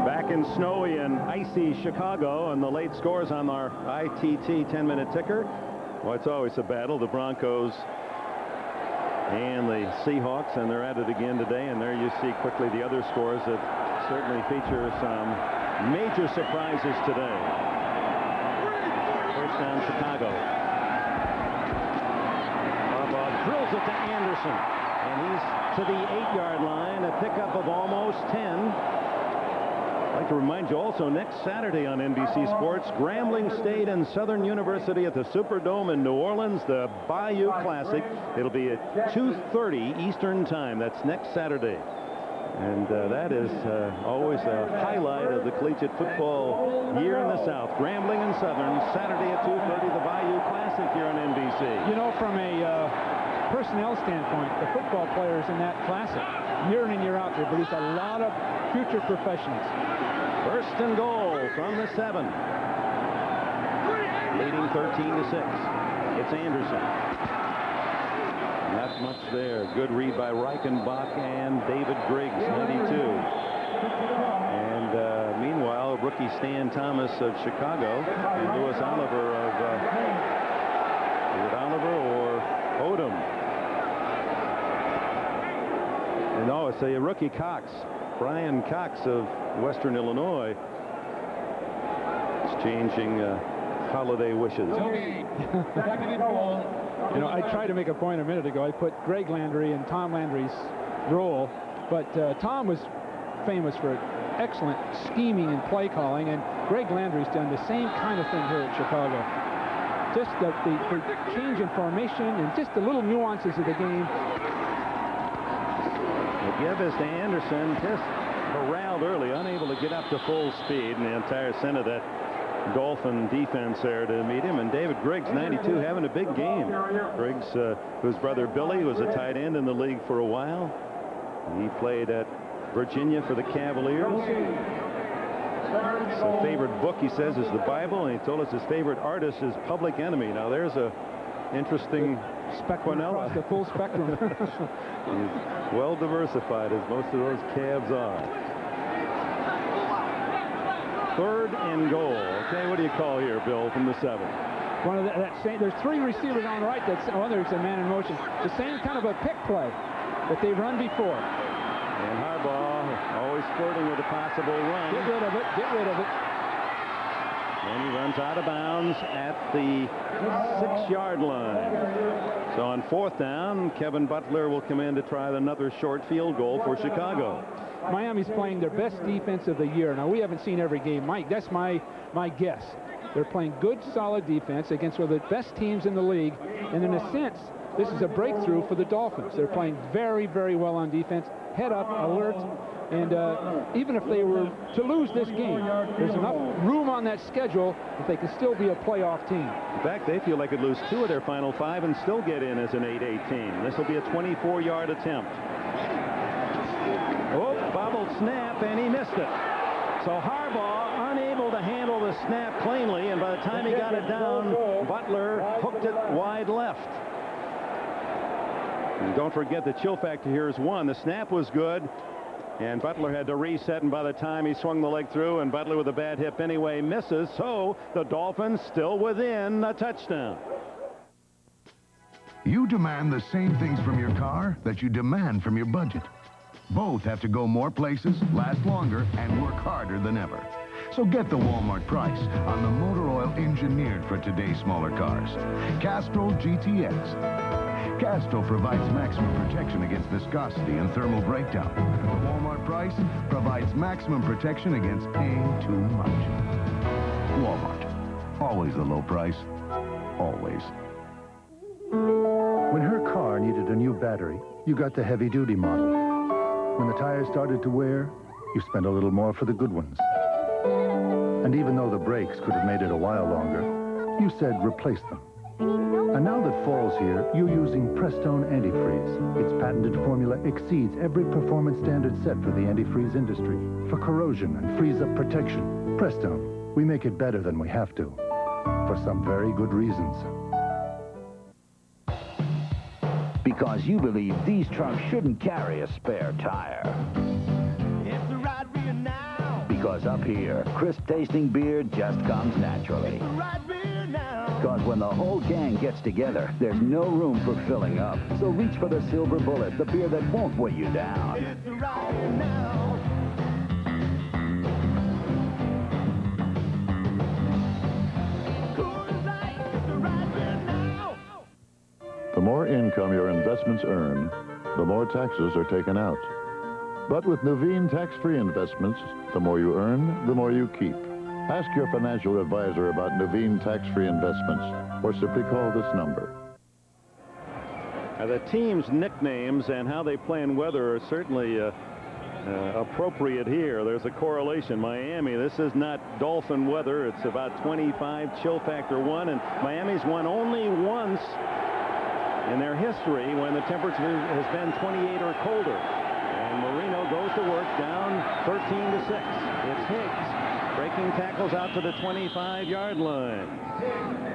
Back in snowy and icy Chicago, and the late scores on our ITT 10-minute ticker. Well, it's always a battle. The Broncos and the Seahawks, and they're at it again today. And there you see quickly the other scores that certainly feature some major surprises today. First down, Chicago. Harbaugh drills it to Anderson, and he's to the 8-yard line, a pickup of almost 10. I'd like to remind you also, next Saturday on NBC Sports, Grambling State and Southern University at the Superdome in New Orleans, the Bayou Classic. It'll be at 2:30 Eastern Time. That's next Saturday. And that is always a highlight of the collegiate football year in the South. Grambling and Southern, Saturday at 2:30, the Bayou Classic here on NBC. You know, from a personnel standpoint, the football players in that classic, year in and year out, they produce a lot of future professionals. First and goal from the 7. Leading 13-6. It's Anderson. Not much there. Good read by Reichenbach and David Griggs, 92. And meanwhile, rookie Stan Thomas of Chicago and Louis Oliver of or Odom. And no, it's a rookie Cox. Brian Cox of Western Illinois is changing holiday wishes. You know, I tried to make a point a minute ago. I put Greg Landry in Tom Landry's role, but Tom was famous for excellent scheming and play calling, and Greg Landry's done the same kind of thing here at Chicago. Just the change in formation and just the little nuances of the game. The give is to Anderson, just corralled early, unable to get up to full speed, and the entire center of that Dolphin defense there to meet him. And David Griggs, 92, having a big game. Griggs, whose brother Billy was a tight end in the league for a while. He played at Virginia for the Cavaliers. His favorite book, he says, is the Bible, and he told us his favorite artist is Public Enemy. Now there's a interesting spectrum across the full spectrum. He's well diversified, as most of those Cavs are. Third and goal. Okay, what do you call here, Bill, from the 7? One of there's 3 receivers on the right. There's a man in motion. The same kind of a pick play that they've run before. And Harbaugh always flirting with a possible run. Get rid of it. Get rid of it. And he runs out of bounds at the 6-yard line. So on 4th down, Kevin Butler will come in to try another short field goal for Chicago. Miami's playing their best defense of the year. Now, we haven't seen every game, Mike. That's my guess. They're playing good, solid defense against one of the best teams in the league. And in a sense, this is a breakthrough for the Dolphins. They're playing very, very well on defense. Head up, alert. And even if they were to lose this game, there's enough room on that schedule that they can still be a playoff team. In fact, they feel they could lose 2 of their final 5 and still get in as an 8-8 team. This will be a 24-yard attempt. Oh, bobbled snap, and he missed it. So Harbaugh unable to handle the snap cleanly, and by the time he got it down, Butler hooked it wide left. And don't forget the chill factor here is 1. The snap was good, and Butler had to reset, and by the time he swung the leg through, and Butler with a bad hip anyway misses, so the Dolphins still within a touchdown. You demand the same things from your car that you demand from your budget. Both have to go more places, last longer, and work harder than ever. So get the Walmart price on the motor oil engineered for today's smaller cars. Castrol GTX. Castrol provides maximum protection against viscosity and thermal breakdown. The Walmart price provides maximum protection against paying too much. Walmart. Always a low price. Always. When her car needed a new battery, you got the heavy-duty model. When the tires started to wear, you spent a little more for the good ones. And even though the brakes could have made it a while longer, you said replace them. And now that fall's here, you're using Prestone Antifreeze. Its patented formula exceeds every performance standard set for the antifreeze industry. For corrosion and freeze-up protection, Prestone, we make it better than we have to. For some very good reasons. Because you believe these trunks shouldn't carry a spare tire. It's the right beer now. Because up here, crisp-tasting beer just comes naturally. It's the right beer now. Because when the whole gang gets together, there's no room for filling up. So reach for the Silver Bullet, the beer that won't weigh you down. It's the right beer now. The more income your investments earn, the more taxes are taken out. But with Nuveen tax-free investments, the more you earn, the more you keep. Ask your financial advisor about Nuveen tax-free investments, or simply call this number. The team's nicknames and how they play in weather are certainly appropriate here. There's a correlation. Miami, this is not Dolphin weather. It's about 25, chill factor 1, and Miami's won only once in their history when the temperature has been 28 or colder. And Marino goes to work down 13-6. It's Higgs breaking tackles out to the 25-yard line.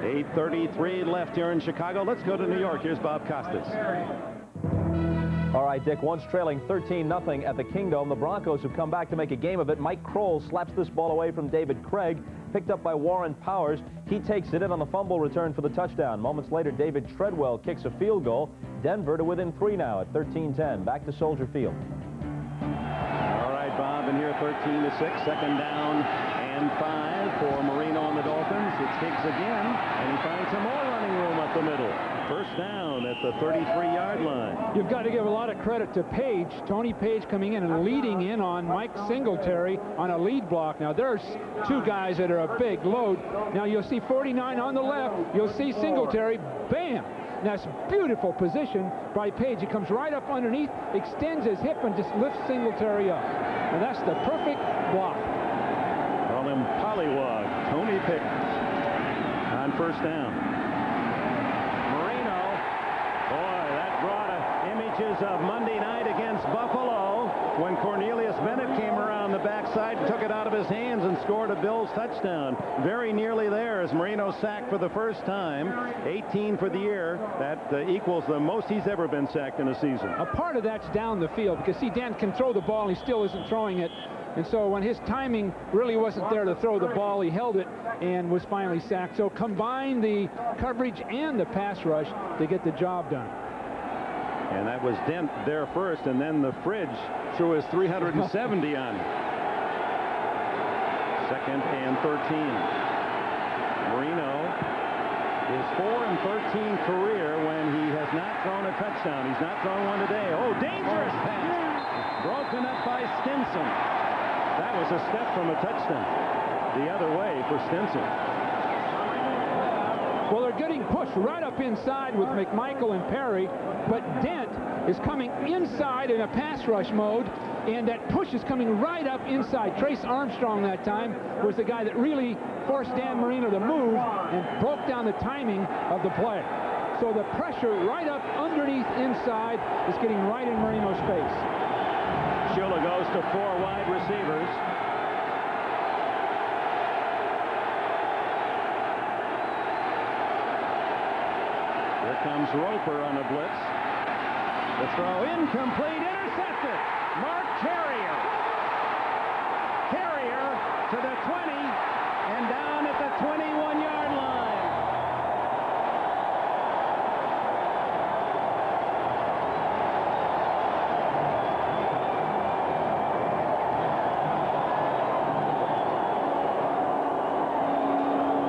8:33 left here in Chicago. Let's go to New York. Here's Bob Costas. All right, Dick, once trailing 13-0 at the Kingdome, the Broncos have come back to make a game of it. Mike Kroll slaps this ball away from David Craig, picked up by Warren Powers. He takes it in on the fumble return for the touchdown. Moments later, David Treadwell kicks a field goal. Denver to within 3 now at 13-10. Back to Soldier Field. All right, Bob, and here 13-6, second down and 5 for Marino and the Dolphins. It's Higgs again, and he finds some more running room up the middle. First down at the 33-yard line. You've got to give a lot of credit to Page, Tony Page, coming in and leading in on Mike Singletary on a lead block. Now, there's two guys that are a big load. Now, you'll see 49 on the left. You'll see Singletary. Bam! That's beautiful position by Page. He comes right up underneath, extends his hip, and just lifts Singletary up. And that's the perfect block. Call him Pollywog. Tony Pickens on first down. Of Monday night against Buffalo when Cornelius Bennett came around the backside, took it out of his hands and scored a Bills touchdown. Very nearly there as Marino sacked for the first time. 18 for the year. That equals the most he's ever been sacked in a season. A part of that's down the field because, see, Dan can throw the ball and he still isn't throwing it. And so when his timing really wasn't there to throw the ball, he held it and was finally sacked. So combine the coverage and the pass rush to get the job done. And that was Dent there first, and then the Fridge threw his 370 on him. Second and 13. Marino is 4-13 career when he has not thrown a touchdown. He's not thrown one today. Oh, dangerous pass. Broken up by Stinson. That was a step from a touchdown. The other way for Stinson. Well, they're getting pushed right up inside with McMichael and Perry, but Dent is coming inside in a pass rush mode, and that push is coming right up inside. Trace Armstrong that time was the guy that really forced Dan Marino to move and broke down the timing of the play. So the pressure right up underneath inside is getting right in Marino's face. Shula goes to 4 wide receivers. Here comes Roper on a blitz. The throw incomplete, intercepted. Mark Carrier. Carrier to the 20 and down at the 21-yard line.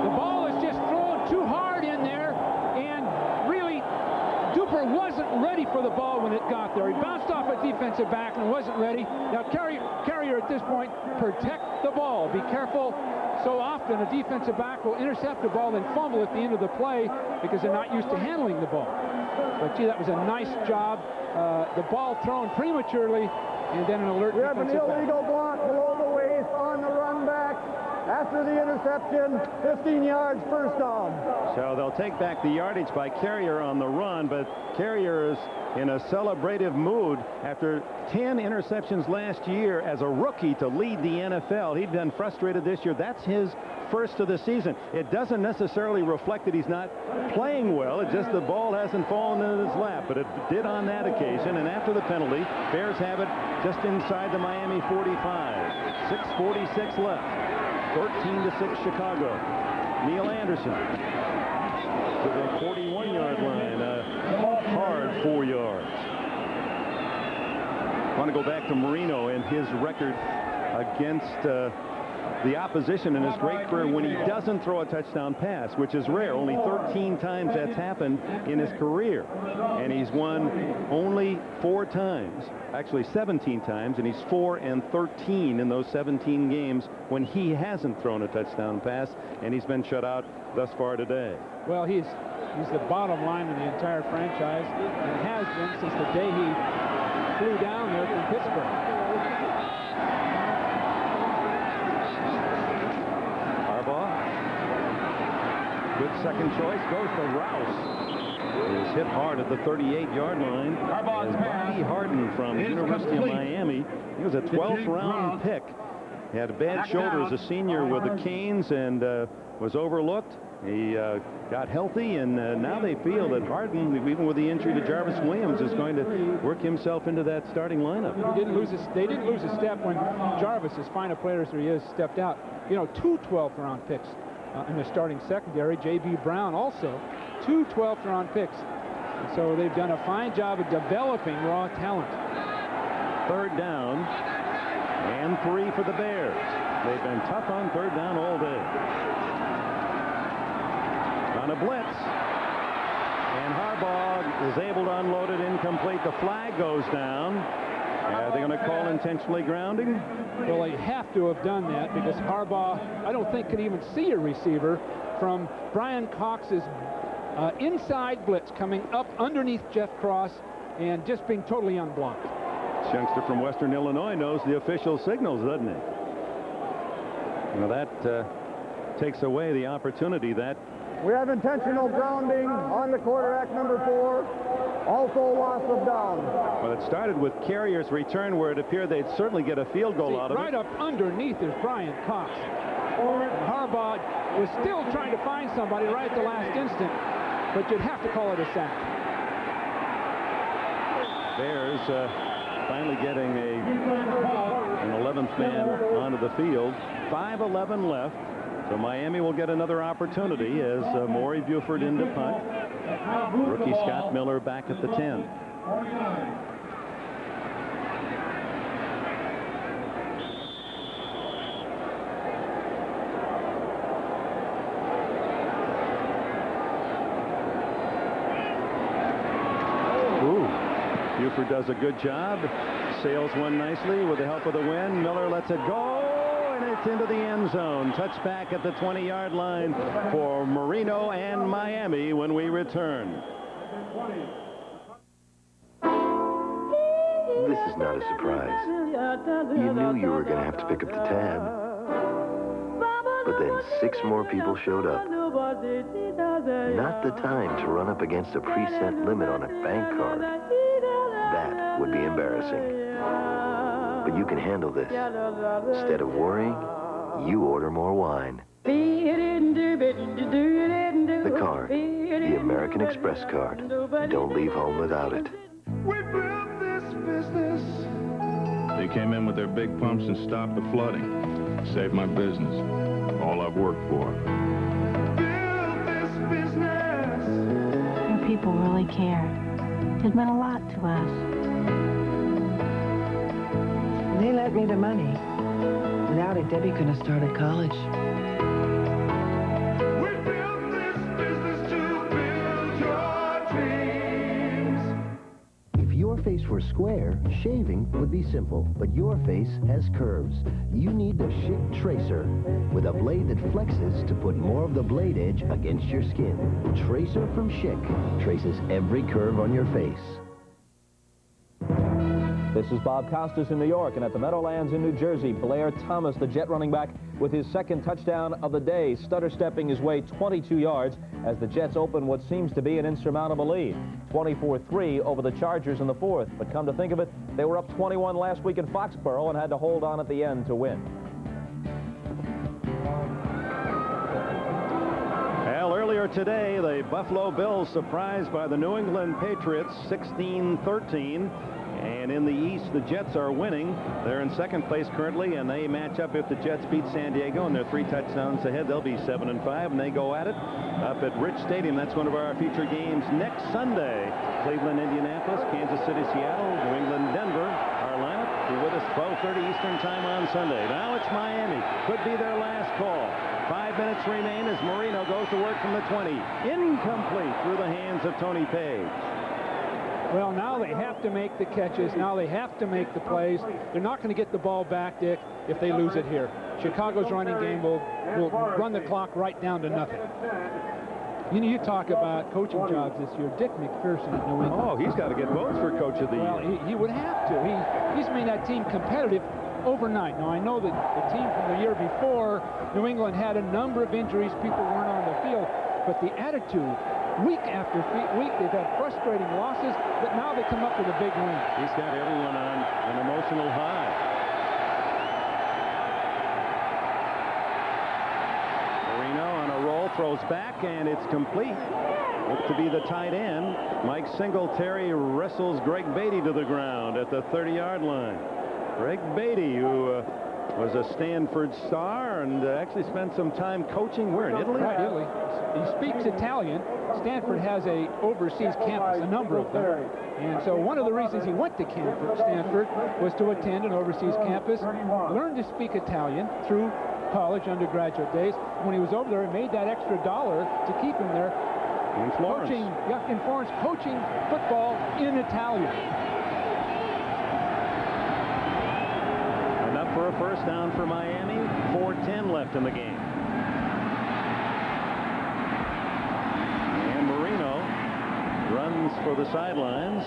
The ball is just thrown too hard in there, and really Duper wasn't ready for the ball when it got there. He bounced off a defensive back and wasn't ready. Now Carrier at this point, protect the ball. Be careful. So often a defensive back will intercept the ball and fumble at the end of the play because they're not used to handling the ball. But gee, that was a nice job. The ball thrown prematurely and then an alert We have an defensive back. illegal block below the waist on the run back. after the interception, 15 yards, first down. So they'll take back the yardage by Carrier on the run, but Carrier is in a celebrative mood after 10 interceptions last year as a rookie to lead the NFL. He'd been frustrated this year. That's his first of the season. It doesn't necessarily reflect that he's not playing well. It's just the ball hasn't fallen in his lap, but it did on that occasion. And after the penalty, Bears have it just inside the Miami 45. 6:46 left. 13-6 Chicago. Neil Anderson to the 41-yard line. Hard 4 yards. I want to go back to Marino and his record against the opposition in his great career when he doesn't throw a touchdown pass, which is rare. Only 13 times that's happened in his career. And he's won only 4 times. Actually 17 times, and he's 4-13 in those 17 games when he hasn't thrown a touchdown pass, and he's been shut out thus far today. Well, he's the bottom line in the entire franchise, and has been since the day he flew down there from Pittsburgh. Harbaugh, good second choice, goes to Rouse. Is hit hard at the 38-yard line. As Bobby Harden from the University of Miami. He was a 12th round pick. He had a bad shoulder as a senior with the Canes and was overlooked. He got healthy, and now they feel that Harden, even with the injury to Jarvis Williams, is going to work himself into that starting lineup. They didn't lose a step when Jarvis, as fine a player as he is, stepped out. You know, 2 12th round picks in the starting secondary. J.B. Brown also 2 12th round picks. And so they've done a fine job of developing raw talent. 3rd down and 3 for the Bears. They've been tough on 3rd down all day. On a blitz, and Harbaugh is able to unload it incomplete. The flag goes down. Are they going to call intentionally grounding? Well, they have to have done that because Harbaugh, I don't think, could even see a receiver from Brian Cox's inside blitz coming up underneath Jeff Cross and just being totally unblocked. This youngster from Western Illinois knows the official signals, doesn't he? Well, that takes away the opportunity that We have intentional grounding on the quarterback, number 4. Also loss of down. Well, it started with Carrier's return where it appeared they'd certainly get a field goal out of it. Right up underneath is Brian Cox. Harbaugh was still trying to find somebody right at the last instant, but you'd have to call it a sack. Bears finally getting an 11th man onto the field. 5:11 left. So Miami will get another opportunity as Maury Buford into punt. Rookie Scott Miller back at the 10. Buford does a good job. Sails one nicely with the help of the wind. Miller lets it go. And it's into the end zone. Touchback at the 20-yard line for Marino and Miami when we return. This is not a surprise. You knew you were going to have to pick up the tab. But then 6 more people showed up. Not the time to run up against a preset limit on a bank card. That would be embarrassing. But you can handle this. Instead of worrying, you order more wine. The card, the American Express card. Don't leave home without it. We built this business. They came in with their big pumps and stopped the flooding. Saved my business. All I've worked for. Built this business. Your people really care. It meant a lot to us. They lent me the money. Without it, Debbie couldn't have started college. We built this business to build your dreams. If your face were square, shaving would be simple, but your face has curves. You need the Schick Tracer, with a blade that flexes to put more of the blade edge against your skin. Tracer from Schick traces every curve on your face. This is Bob Costas in New York, and at the Meadowlands in New Jersey, Blair Thomas, the Jet running back, with his second touchdown of the day, stutter-stepping his way 22 yards as the Jets open what seems to be an insurmountable lead. 24-3 over the Chargers in the fourth, but come to think of it, they were up 21 last week in Foxborough and had to hold on at the end to win. Well, earlier today, the Buffalo Bills surprised by the New England Patriots 16-13. And in the East, the Jets are winning. They're in second place currently, and they match up if the Jets beat San Diego, and they're 3 touchdowns ahead. They'll be 7-5, and they go at it up at Rich Stadium. That's one of our feature games next Sunday. Cleveland, Indianapolis, Kansas City, Seattle, New England, Denver. Our lineup be with us 12:30 Eastern Time on Sunday. Now it's Miami. Could be their last call. 5 minutes remain as Marino goes to work from the 20. Incomplete through the hands of Tony Page. Well, now they have to make the catches. Now they have to make the plays. They're not going to get the ball back, Dick, if they lose it here. Chicago's running game will run the clock right down to nothing. You know, you talk about coaching jobs this year. Dick McPherson at New England. Oh, he's got to get votes for Coach of the Year. Well, he would have to. He's made that team competitive overnight. Now, I know that the team from the year before, New England had a number of injuries. People weren't on the field. But the attitude, week after week, they've had frustrating losses, but now they come up with a big win. He's got everyone on an emotional high. Marino on a roll, throws back, and it's complete. Looks to be the tight end. Mike Singletary wrestles Greg Beatty to the ground at the 30-yard line. Greg Beatty, who was a Stanford star and actually spent some time coaching where, in Italy? Right, Italy. He speaks Italian. Stanford has a overseas campus, a number of them. And so one of the reasons he went to Stanford was to attend an overseas campus, learn to speak Italian through college undergraduate days. When he was over there, he made that extra $1 to keep him there. In Florence. In Florence, coaching football in Italian. Enough for a first down for Miami. 4:10 left in the game. And Marino runs for the sidelines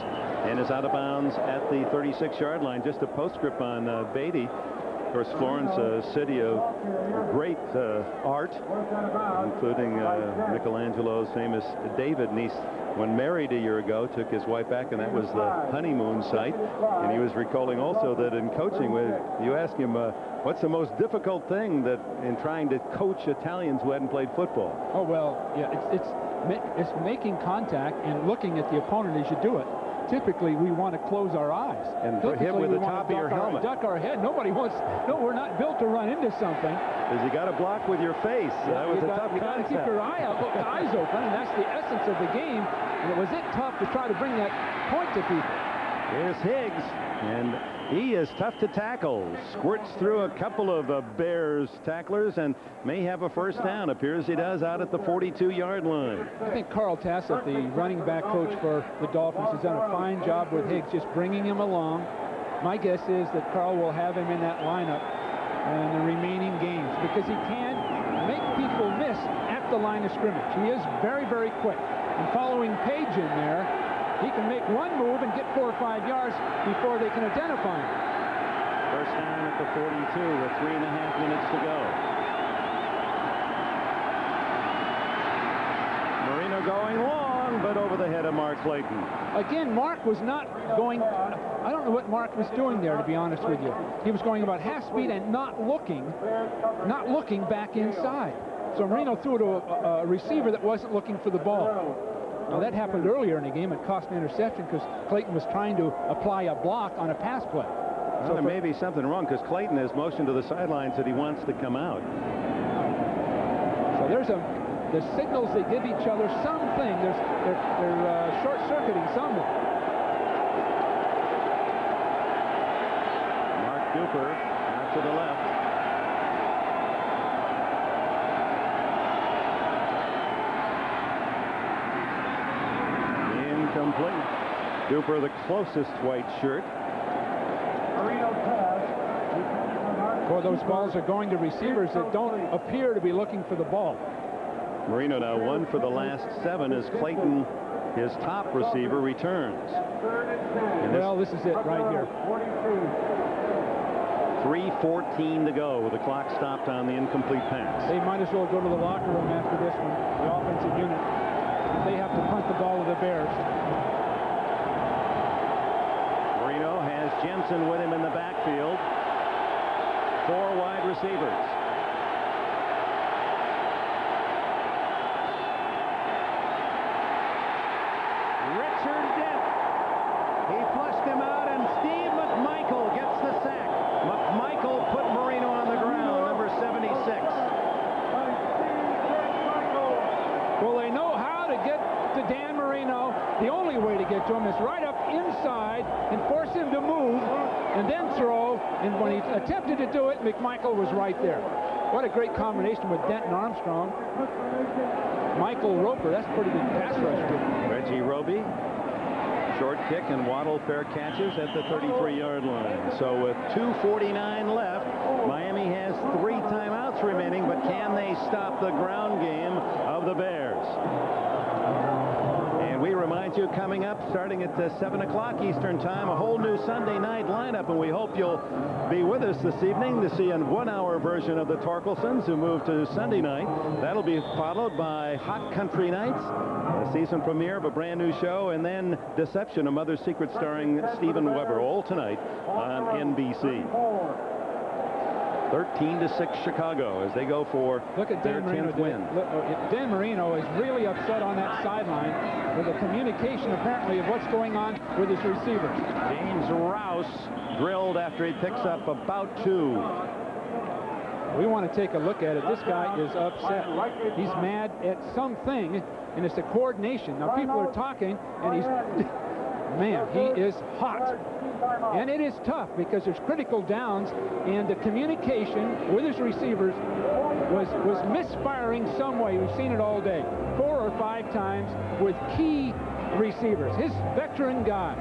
and is out of bounds at the 36-yard line. Just a postscript on Beatty. Of course, Florence, a city of great art, including Michelangelo's famous David. And when married a year ago, took his wife back, and that was the honeymoon site. And he was recalling also that in coaching, you ask him, what's the most difficult thing that in trying to coach Italians who hadn't played football? Oh, well, yeah, it's making contact and looking at the opponent as you do it. Typically, we want to close our eyes. And hit with the top of your helmet. Duck our head. Nobody wants. No, we're not built to run into something. Because you got to block with your face. That was a tough concept. You got to keep your eyes open, and that's the essence of the game. And was it tough to try to bring that point to people? Here's Higgs, and he is tough to tackle. Squirts through a couple of Bears tacklers and may have a first down. Appears he does out at the 42-yard line. I think Carl Tassett, the running back coach for the Dolphins, has done a fine job with Higgs, just bringing him along. My guess is that Carl will have him in that lineup in the remaining games because he can make people miss at the line of scrimmage. He is very, very quick. And following Page in there, he can make one move and get 4 or 5 yards before they can identify him. First down at the 42 with 3.5 minutes to go. Marino going long, but over the head of Mark Clayton. Again, Mark was not going, I don't know what Mark was doing there, to be honest with you. He was going about half speed and not looking back inside. So Marino threw it to a receiver that wasn't looking for the ball. Now, that happened earlier in the game. It cost an interception because Clayton was trying to apply a block on a pass play. Well, there may be something wrong because Clayton has motioned to the sidelines that he wants to come out. So there's the signals they give each other something. They're short-circuiting somewhere. Mark Duper out to the left. Incomplete. Duper, the closest white shirt. Well, those balls are going to receivers that don't appear to be looking for the ball. Marino now 1 for the last 7 as Clayton his top receiver, returns. Well, this is it right here. 3:14 to go with the clock stopped on the incomplete pass. They might as well go to the locker room after this one, the offensive unit. They have to punt the ball to the Bears. Marino has Jensen with him in the backfield. 4 wide receivers. Richard Dent. He flushed him out, and Steve McMichael gets the sack. McMichael put Marino on the ground, number 76. Well, they know how to get to Dan Marino. The only way to get to him is right up inside and force him to move and then throw. And when he attempted to do it, McMichael was right there. What a great combination with Dent and Armstrong. Michael Roper, that's pretty good pass rush. Reggie Roby, short kick, and Waddle fair catches at the 33-yard line. So with 2:49 left, Miami has 3 timeouts remaining, but can they stop the ground game of the Bears? And we remind you, coming up, starting at 7 o'clock Eastern Time, a whole new Sunday night lineup, and we hope you'll be with us this evening to see a 1-hour version of the Torkelsons, who move to Sunday night. That'll be followed by Hot Country Nights, a season premiere of a brand new show, and then Deception, a Mother's Secret starring Steven Weber, all tonight on NBC. 13-6 Chicago as they go for their 10th win. Dan Marino is really upset on that sideline with the communication apparently of what's going on with his receivers. James Rouse drilled after he picks up about 2. We want to take a look at it. This guy is upset. He's mad at something, and it's the coordination. Now people are talking, and he's man, he is hot. And it is tough because there's critical downs, and the communication with his receivers was misfiring some way. We've seen it all day, 4 or 5 times with key receivers, his veteran guys.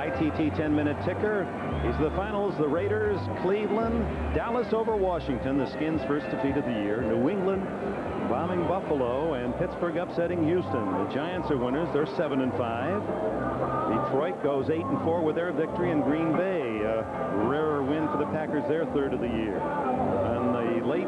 ITT 10-minute ticker. These are the finals. The Raiders, Cleveland, Dallas over Washington, the Skins' first defeat of the year. New England bombing Buffalo, and Pittsburgh upsetting Houston. The Giants are winners. They're 7-5. Detroit goes 8-4 with their victory, in Green Bay, a rare win for the Packers, their 3rd of the year. On the late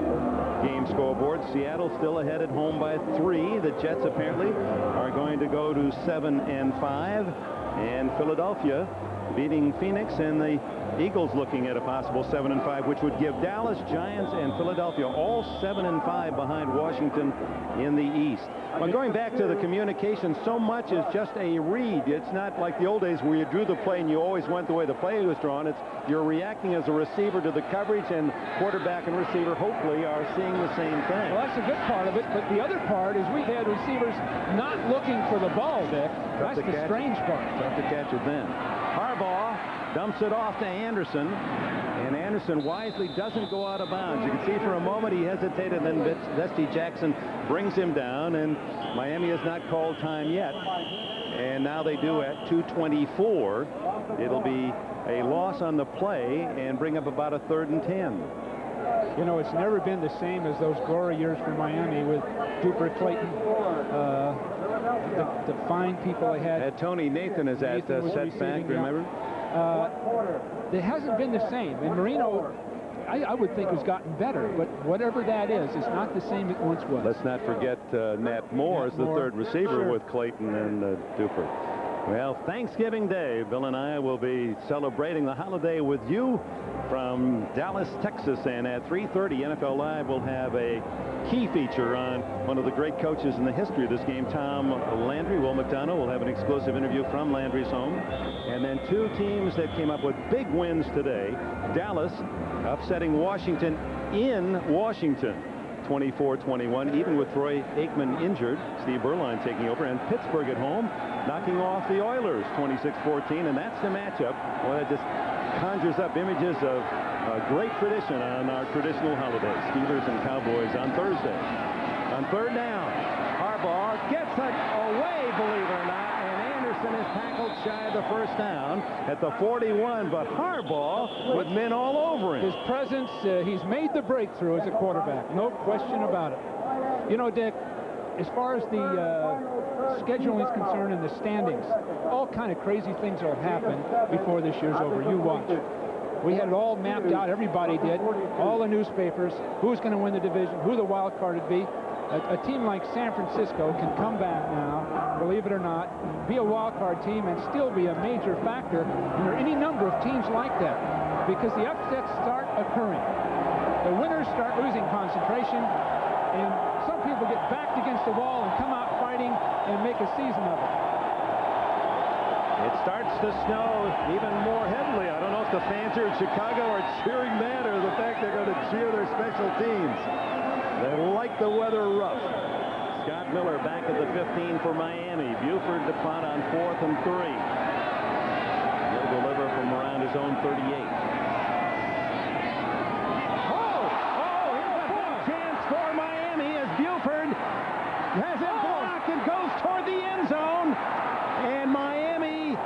game scoreboard, Seattle still ahead at home by 3. The Jets apparently are going to go to 7-5, and Philadelphia beating Phoenix, and the Eagles looking at a possible 7-5, which would give Dallas, Giants, and Philadelphia all 7-5 behind Washington in the East. But going back to the communication, so much is just a read. It's not like the old days where you drew the play and you always went the way the play was drawn. It's you're reacting as a receiver to the coverage, and quarterback and receiver hopefully are seeing the same thing. Well, that's a good part of it, but the other part is we had receivers not looking for the ball, Dick. That's the strange part. Tough to catch it then. Harbaugh dumps it off to Anderson, and Anderson wisely doesn't go out of bounds. You can see for a moment he hesitated, and then Vesty Jackson brings him down, and Miami has not called time yet. And now they do at 2:24. It'll be a loss on the play and bring up about a 3rd and 10. You know, it's never been the same as those glory years for Miami with Duper Clayton. The fine people they had. Tony Nathan is at setback, remember? It hasn't been the same. And Marino, I would think, has gotten better, but whatever that is, it's not the same it once was. Let's not forget Nat Moore as the 3rd receiver with Clayton and Duper. Well, Thanksgiving Day, Bill and I will be celebrating the holiday with you from Dallas, Texas, and at 3:30 NFL Live will have a key feature on one of the great coaches in the history of this game, Tom Landry. Will McDonough will have an exclusive interview from Landry's home. And then 2 teams that came up with big wins today. Dallas upsetting Washington in Washington, 24-21, even with Troy Aikman injured. Steve Berline taking over, and Pittsburgh at home knocking off the Oilers 26-14, and that's the matchup. Well, it just conjures up images of a great tradition on our traditional holiday. Steelers and Cowboys on Thursday. On 3rd down, Harbaugh gets it away, believe it or not, and Anderson is tackled shy of the 1st down at the 41, but Harbaugh with men all over him. His presence, he's made the breakthrough as a quarterback, no question about it. You know, Dick, as far as the scheduling is concerned and the standings, all kind of crazy things will happen before this year's over. You watch. We had it all mapped out. Everybody did. All the newspapers. Who's going to win the division? Who the wild card would be. A team like San Francisco can come back now, believe it or not, be a wild card team and still be a major factor. And there are any number of teams like that because the upsets start occurring. The winners start losing concentration, and some people get backed against the wall and come out fighting and make a season of it. It starts to snow even more heavily. I don't know if the fans here in Chicago are cheering that or the fact they're going to cheer their special teams. They like the weather rough. Scott Miller back at the 15 for Miami. Buford to punt on 4th and 3. He'll deliver from around his own 38. Here's a big chance for Miami as Buford has it blocked and goes toward the end zone. And Miami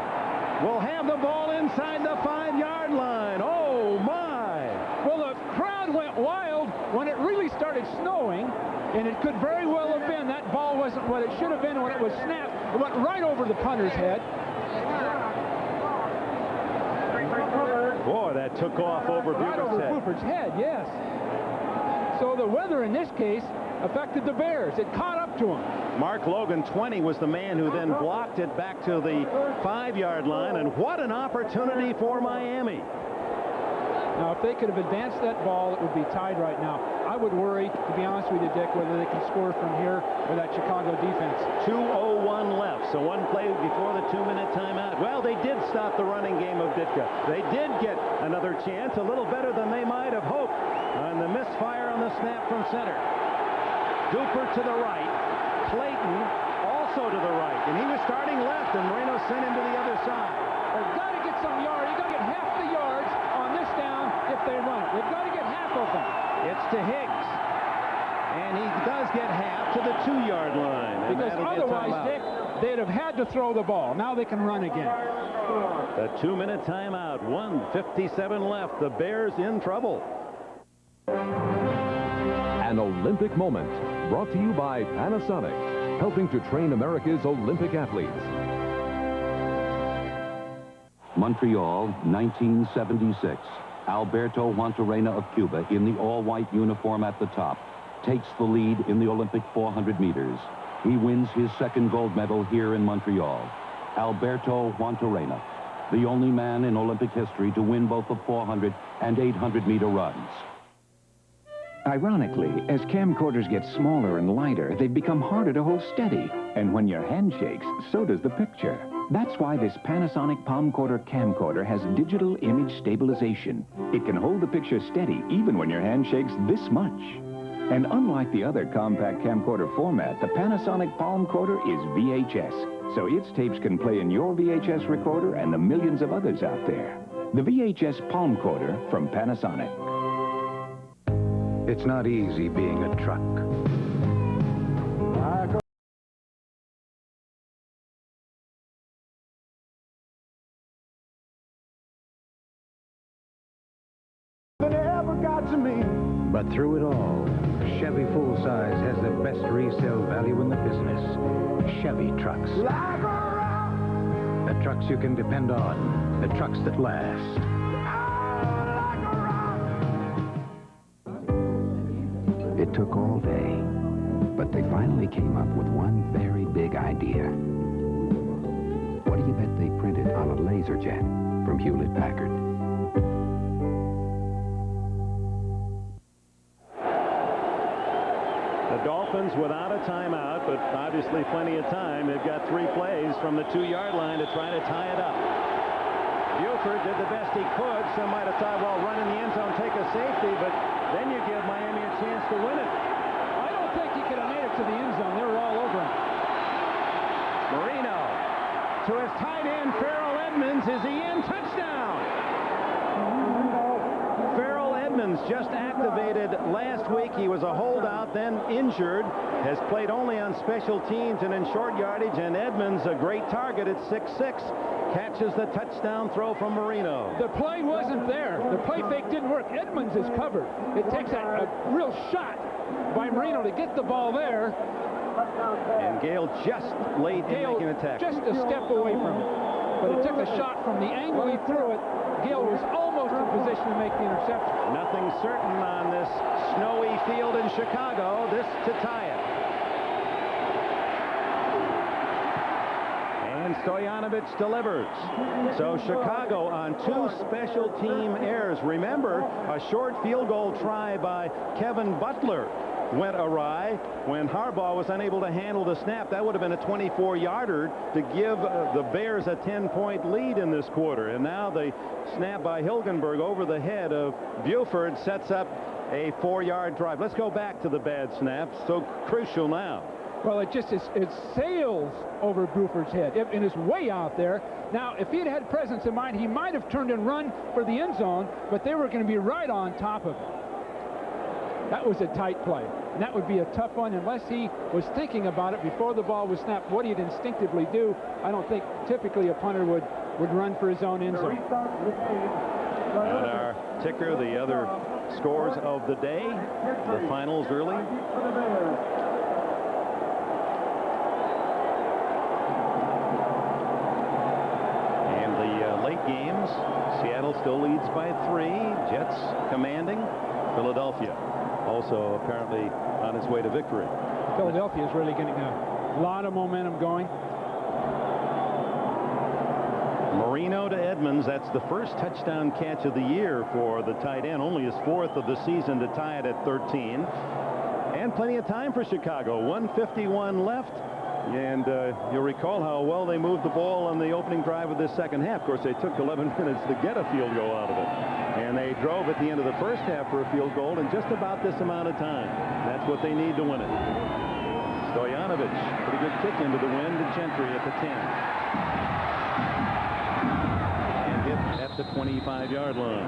will have the ball inside the 5-yard line. Oh, my. Well, the crowd went wild when it really started snowing, and it could very well have been that ball wasn't what it should have been when it was snapped. It went right over the punter's head. Boy, that took off over Buford's head, yes. So the weather in this case affected the Bears. It caught up to them. Mark Logan, 20, was the man who then blocked it back to the 5-yard line, and what an opportunity for Miami. Now, if they could have advanced that ball, it would be tied right now. I would worry, to be honest with you, Dick, whether they can score from here with that Chicago defense. 2:01 left, so one play before the 2-minute timeout. Well, they did stop the running game of Ditka. They did get another chance, a little better than they might have hoped, on the misfire on the snap from center. Duper to the right. Clayton also to the right, and he was starting left, and Marino sent him to the other side. They've got to get some yards. You've got to get half the yards on this down if they run it. They've got to get half of them. It's to Higgs, and he does get half to the 2-yard line. Because otherwise, Dick, they'd have had to throw the ball. Now they can run again. The 2-minute timeout, 1:57 left. The Bears in trouble. An Olympic moment brought to you by Panasonic, helping to train America's Olympic athletes. Montreal, 1976. Alberto Juantorena of Cuba, in the all-white uniform at the top, takes the lead in the Olympic 400 meters. He wins his second gold medal here in Montreal. Alberto Juantorena, the only man in Olympic history to win both the 400 and 800-meter runs. Ironically, as camcorders get smaller and lighter, they've become harder to hold steady. And when your hand shakes, so does the picture. That's why this Panasonic Palmcorder camcorder has digital image stabilization. It can hold the picture steady even when your hand shakes this much. And unlike the other compact camcorder format, the Panasonic Palmcorder is VHS. So its tapes can play in your VHS recorder and the millions of others out there. The VHS Palmcorder from Panasonic. It's not easy being a truck. But through it all, Chevy full-size has the best resale value in the business. Chevy trucks. The trucks you can depend on. The trucks that last. It took all day, but they finally came up with one very big idea. What do you bet they printed on a laser jet from Hewlett-Packard? The Dolphins without a timeout, but obviously plenty of time. They've got 3 plays from the 2-yard line to try to tie it up. Buford did the best he could. Some might have thought, well, run in the end zone, take a safety, but then you give Miami a chance to win it. I don't think he could have made it to the end zone. They were all over him. Marino to his tight end, Farrell Edmonds. Is he in? Touchdown! Farrell Edmonds just activated last week. He was a holdout, then injured, has played only on special teams and in short yardage, and Edmonds, a great target at 6'6", catches the touchdown throw from Marino. The play wasn't there. The play fake didn't work. Edmonds is covered. It takes a real shot by Marino to get the ball there, And Gale just late in making a tackle. Just a step away from it. But it took a shot from the angle he threw it. Gale was almost in position to make the interception. Nothing certain on this snowy field in Chicago. This to tie it. And Stoyanovich delivers. So Chicago on 2 special team errors. Remember, a short field goal try by Kevin Butler went awry when Harbaugh was unable to handle the snap. That would have been a 24-yarder to give the Bears a 10-point lead in this quarter. And now the snap by Hilgenberg over the head of Buford sets up a 4-yard drive. Let's go back to the bad snap. So crucial now. Well, it sails over Buford's head and is way out there. Now, if he had presence in mind, he might have turned and run for the end zone, but they were going to be right on top of it. That was a tight play, and that would be a tough one unless he was thinking about it before the ball was snapped. What he'd instinctively do, I don't think typically a punter would run for his own end zone. On our ticker, the other scores of the day, the finals early. And the late games, Seattle still leads by 3. Jets commanding. Philadelphia also apparently on its way to victory. Philadelphia is really getting a lot of momentum going. Marino to Edmonds. That's the first touchdown catch of the year for the tight end. Only his 4th of the season to tie it at 13. And plenty of time for Chicago. 1:51 left. And you'll recall how well they moved the ball on the opening drive of this second half. Of course, they took 11 minutes to get a field goal out of it. And they drove at the end of the first half for a field goal in just about this amount of time. That's what they need to win it. Stoyanovich, pretty good kick into the wind to Gentry at the 10. And hit at the 25-yard line.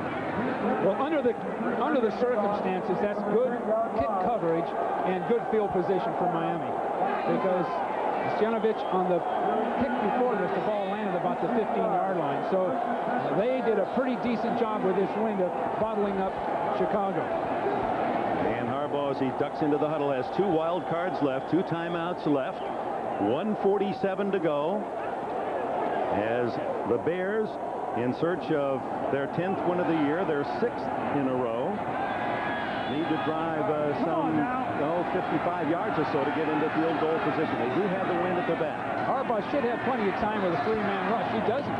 Well, under the circumstances, that's good kick coverage and good field position for Miami. Because Stoyanovich on the kick before this, the ball landed about the 15-yard line. So they did a pretty decent job with this wind of bottling up Chicago. And Harbaugh, as he ducks into the huddle, has 2 wild cards left, 2 timeouts left, 1:47 to go. As the Bears, in search of their 10th win of the year, their 6th in a row, need to drive some 55 yards or so to get into field goal position. They do have the wind at the back. Harbaugh should have plenty of time with a 3-man rush. He doesn't.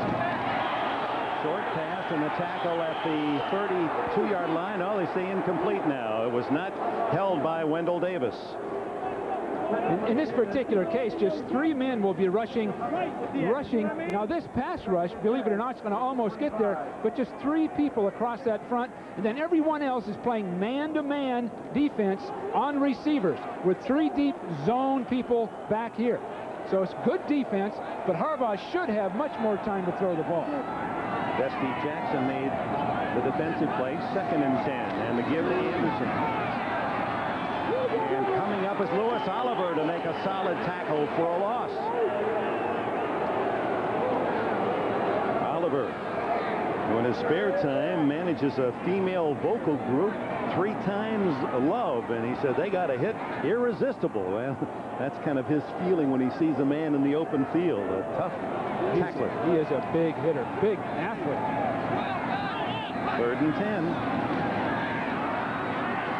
Short pass and the tackle at the 32-yard line. Oh, they say incomplete now. It was not held by Wendell Davis. In this particular case, just 3 men will be rushing. Now, this pass rush, believe it or not, is going to almost get there, but just 3 people across that front, and then everyone else is playing man-to-man defense on receivers with 3 deep zone people back here. So it's good defense, but Harbaugh should have much more time to throw the ball. Vesty Jackson made the defensive play, 2nd and 10, and the give to Anderson. And coming up is Lewis Oliver to make a solid tackle for a loss. Oliver, who in his spare time manages a female vocal group 3 times Love, and he said they got a hit irresistible. Well, that's kind of his feeling when he sees a man in the open field, a tough tackler. He is a big hitter, big athlete. 3rd and 10.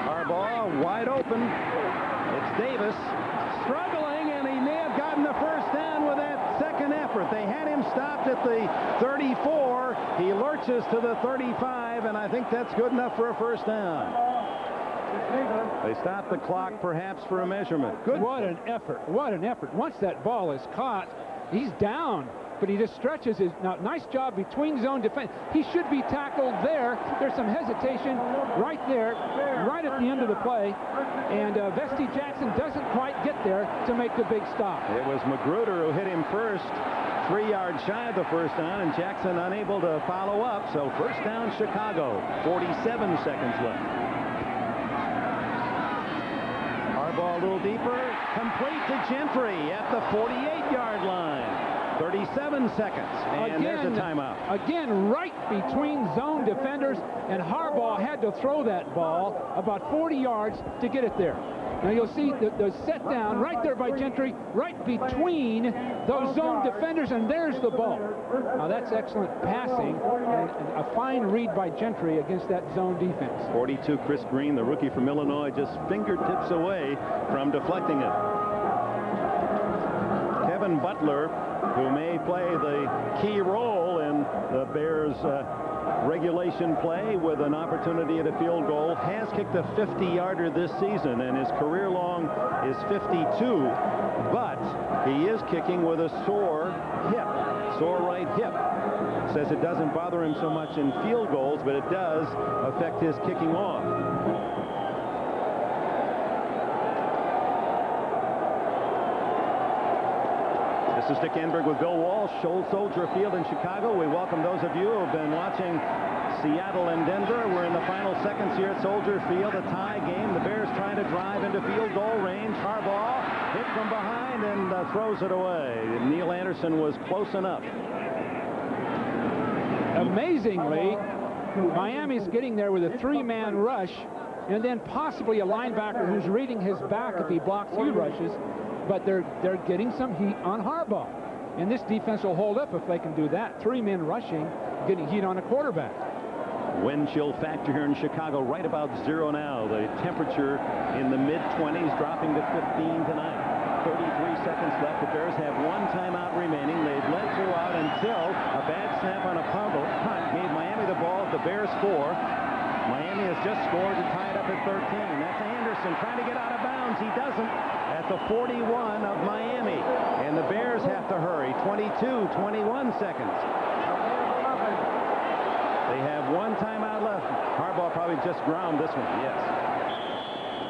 Harbaugh wide open. It's Davis struggling, and he may have gotten the first down with that second effort. They had him stopped at the 34. He lurches to the 35, and I think that's good enough for a first down. They stop the clock perhaps for a measurement. Good. What an effort. What an effort. Once that ball is caught, he's down. But he just stretches his. Now, nice job between zone defense. He should be tackled there. There's some hesitation right there, right at the end of the play. And Vesty Jackson doesn't quite get there to make the big stop. It was Magruder who hit him first, 3 yards shy of the first down, and Jackson unable to follow up. So first down, Chicago, 47 seconds left. Harbaugh a little deeper, complete to Gentry at the 48-yard line. 37 seconds, and there's a timeout. Again, right between zone defenders, and Harbaugh had to throw that ball about 40 yards to get it there. Now you'll see the set down right there by Gentry, right between those zone defenders, and there's the ball. Now that's excellent passing and a fine read by Gentry against that zone defense. 42, Chris Green, the rookie from Illinois, just fingertips away from deflecting it. Kevin Butler, who may play the key role in the Bears' regulation play with an opportunity at a field goal, has kicked a 50-yarder this season, and his career long is 52, but he is kicking with a sore right hip. Says it doesn't bother him so much in field goals, but it does affect his kicking off. This is Dick Enberg with Bill Walsh, Soldier Field in Chicago. We welcome those of you who have been watching Seattle and Denver. We're in the final seconds here at Soldier Field, a tie game. The Bears trying to drive into field goal range. Harbaugh hit from behind and throws it away. Neil Anderson was close enough. Amazingly, Miami's getting there with a three-man rush, and then possibly a linebacker who's reading his back if he blocks 3 rushes. But they're getting some heat on Harbaugh. And this defense will hold up if they can do that. 3 men rushing, getting heat on a quarterback. Wind chill factor here in Chicago, right about 0 now. The temperature in the mid-20s, dropping to 15 tonight. 33 seconds left. The Bears have 1 timeout remaining. They've led throughout until a bad snap on a punt gave Miami the ball at the Bears 4. Miami has just scored to tie it up at 13. That's Anderson trying to get out of bounds. He doesn't at the 41 of Miami. And the Bears have to hurry. 21 seconds. They have 1 timeout left. Harbaugh probably just ground this one. Yes.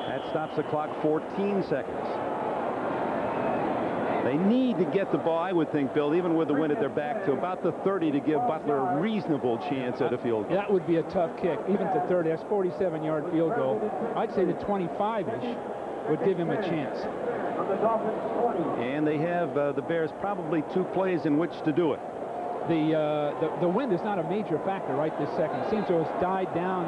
That stops the clock 14 seconds. They need to get the ball, I would think, Bill, even with the wind at their back, to about the 30 to give Butler a reasonable chance at a field goal. That would be a tough kick, even to 30. That's 47-yard field goal. I'd say the 25-ish would give him a chance. And they have the Bears probably 2 plays in which to do it. The wind is not a major factor right this second. It seems to have died down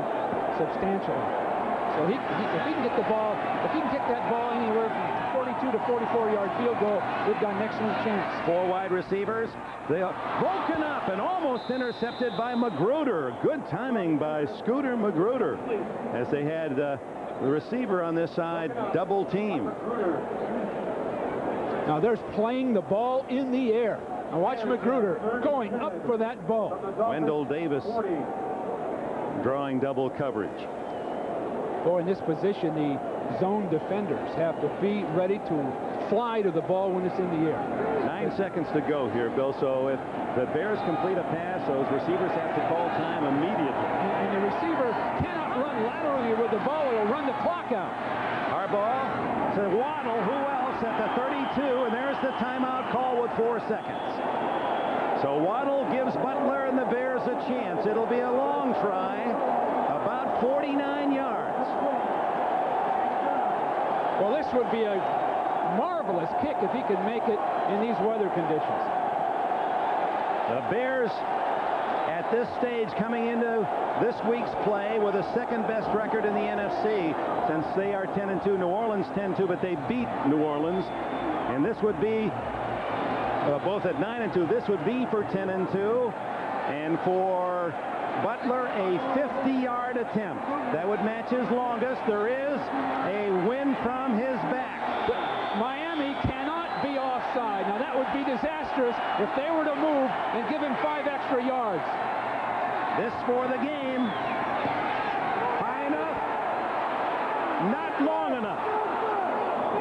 substantially. So if he can get the ball, if he can kick that ball anywhere from 42 to 44-yard field goal, they've got an excellent chance. 4 wide receivers. They are broken up and almost intercepted by Magruder. Good timing by Scooter Magruder, as they had the receiver on this side double team. Now there's playing the ball in the air. Now watch Magruder going up for that ball. Wendell Davis drawing double coverage. Boy, in this position, the zone defenders have to be ready to fly to the ball when it's in the air. 9 seconds to go here, Bill. So if the Bears complete a pass, those receivers have to call time immediately. And the receiver cannot run laterally with the ball. It'll run the clock out. Harbaugh to Waddle. Who else at the 32? And there's the timeout call with 4 seconds. So Waddle gives Butler and the Bears a chance. It'll be a long try, about 49 yards. Well, this would be a marvelous kick if he could make it in these weather conditions. The Bears at this stage coming into this week's play with a second-best record in the NFC since they are 10-2. New Orleans 10-2, but they beat New Orleans. And this would be both at 9-2. This would be for 10-2. And for Butler, a 50-yard attempt. That would match his longest. There is a win from his back. Miami cannot be offside. Now, that would be disastrous if they were to move and give him 5 extra yards. This for the game. High enough. Not long enough.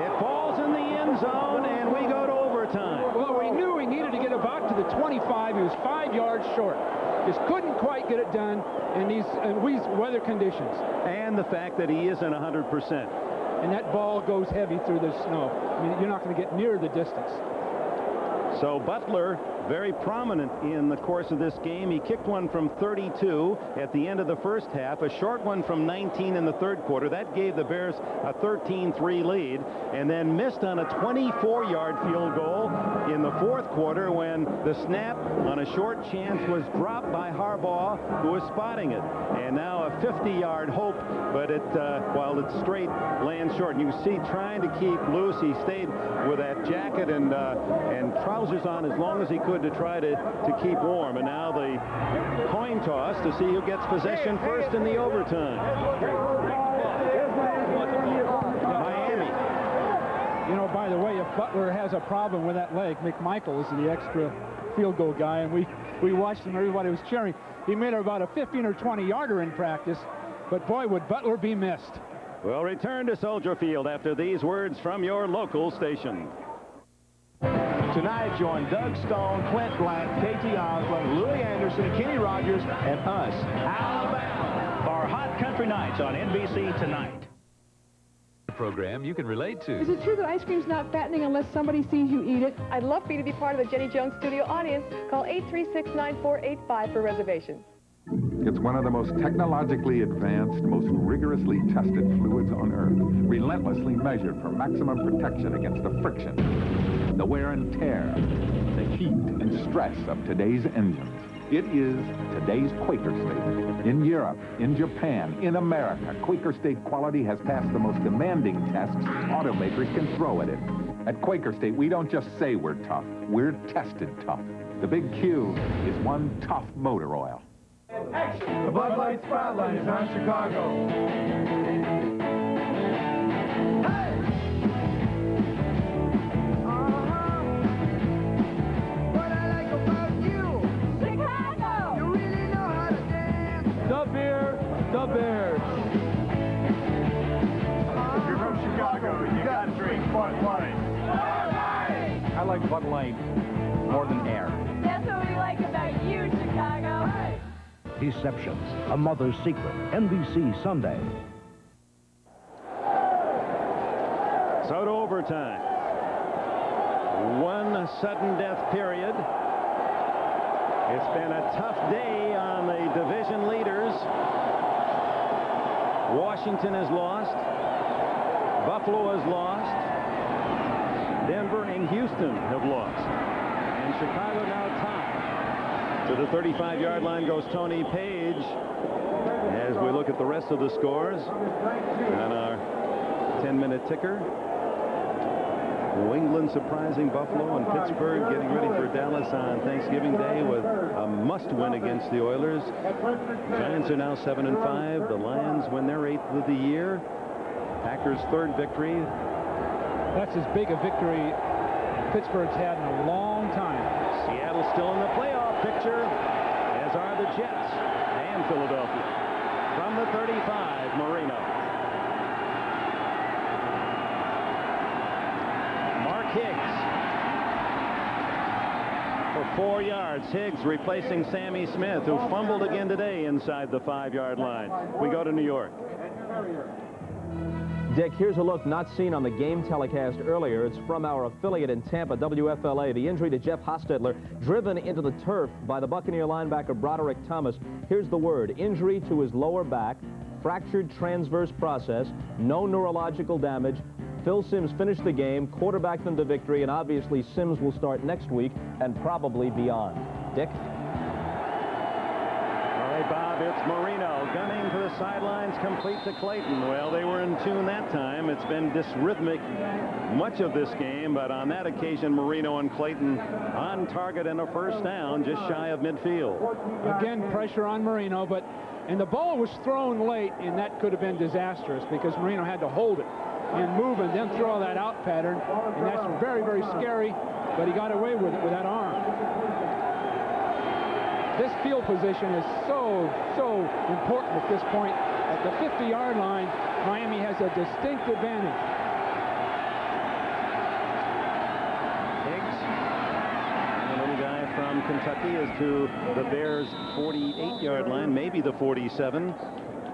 It falls in the end zone, and we go to overtime. Well, we knew he needed to get about to the 25. He was 5 yards short. Just couldn't quite get it done in these weather conditions. And the fact that he isn't 100%. And that ball goes heavy through the snow. I mean, you're not going to get near the distance. So Butler, very prominent in the course of this game. He kicked one from 32 at the end of the first half, a short one from 19 in the third quarter. That gave the Bears a 13-3 lead, and then missed on a 24-yard field goal in the fourth quarter when the snap on a short chance was dropped by Harbaugh, who was spotting it. And now a 50-yard hope, but while it's straight, lands short. And you see, trying to keep loose, he stayed with that jacket and trousers on as long as he could to try to keep warm. And now the coin toss to see who gets possession first in the overtime. Miami. You know, by the way, if Butler has a problem with that leg, McMichael is the extra field goal guy, and we watched him. Everybody was cheering. He made about a 15 or 20-yarder in practice, but boy, would Butler be missed. We'll return to Soldier Field after these words from your local station. Tonight, join Doug Stone, Clint Black, K.T. Osborne, Louis Anderson, Kenny Rogers, and us, Alabama, for Hot Country Nights on NBC tonight. Program you can relate to. Is it true that ice cream's not fattening unless somebody sees you eat it? I'd love for you to be part of the Jenny Jones studio audience. Call 836-9485 for reservations. It's one of the most technologically advanced, most rigorously tested fluids on Earth, relentlessly measured for maximum protection against the friction, the wear and tear, the heat and stress of today's engines. It is today's Quaker State. In Europe, in Japan, in America, Quaker State quality has passed the most demanding tests automakers can throw at it. At Quaker State, we don't just say we're tough, we're tested tough. The big Q is one tough motor oil. The Bud Light Spotlight is on Chicago. Hey! What I like about you, Chicago! You really know how to dance. The beer, the Bears. If you're from Chicago, you got to drink Bud Light. Bud Light! I like Bud Light more than air. That's what we like about you, Chicago. Hey! Deceptions, A Mother's Secret, NBC Sunday. So to overtime. One sudden death period. It's been a tough day on the division leaders. Washington has lost. Buffalo has lost. Denver and Houston have lost. And Chicago now tied. To the 35-yard line goes Tony Page. As we look at the rest of the scores on our 10-minute ticker. New England surprising Buffalo, and Pittsburgh getting ready for Dallas on Thanksgiving Day with a must-win against the Oilers. Giants are now 7-5. The Lions win their 8th of the year. Packers' 3rd victory. That's as big a victory Pittsburgh's had in a long time. Seattle's still in the playoff picture, as are the Jets and Philadelphia. From the 35, Marino. Mark Higgs for 4 yards. Higgs replacing Sammy Smith, who fumbled again today inside the 5-yard line. We go to New York. Dick, here's a look not seen on the game telecast earlier. It's from our affiliate in Tampa, WFLA. The injury to Jeff Hostetler, driven into the turf by the Buccaneer linebacker Broderick Thomas. Here's the word: injury to his lower back, fractured transverse process, no neurological damage. Phil Simms finished the game, quarterbacked them to victory, and obviously Simms will start next week and probably beyond. Dick? All right, Bob, it's Marino gunning to the sidelines, complete to Clayton. Well, they were in tune that time. It's been dysrhythmic much of this game, but on that occasion, Marino and Clayton on target and a first down, just shy of midfield. Again, pressure on Marino, and the ball was thrown late, and that could have been disastrous because Marino had to hold it and move and then throw that out pattern, and that's very, very scary, but he got away with it with that arm. This field position is so important at this point. At the 50-yard line, Miami has a distinct advantage. Higgs, the little guy from Kentucky, is to the Bears' 48-yard line, maybe the 47.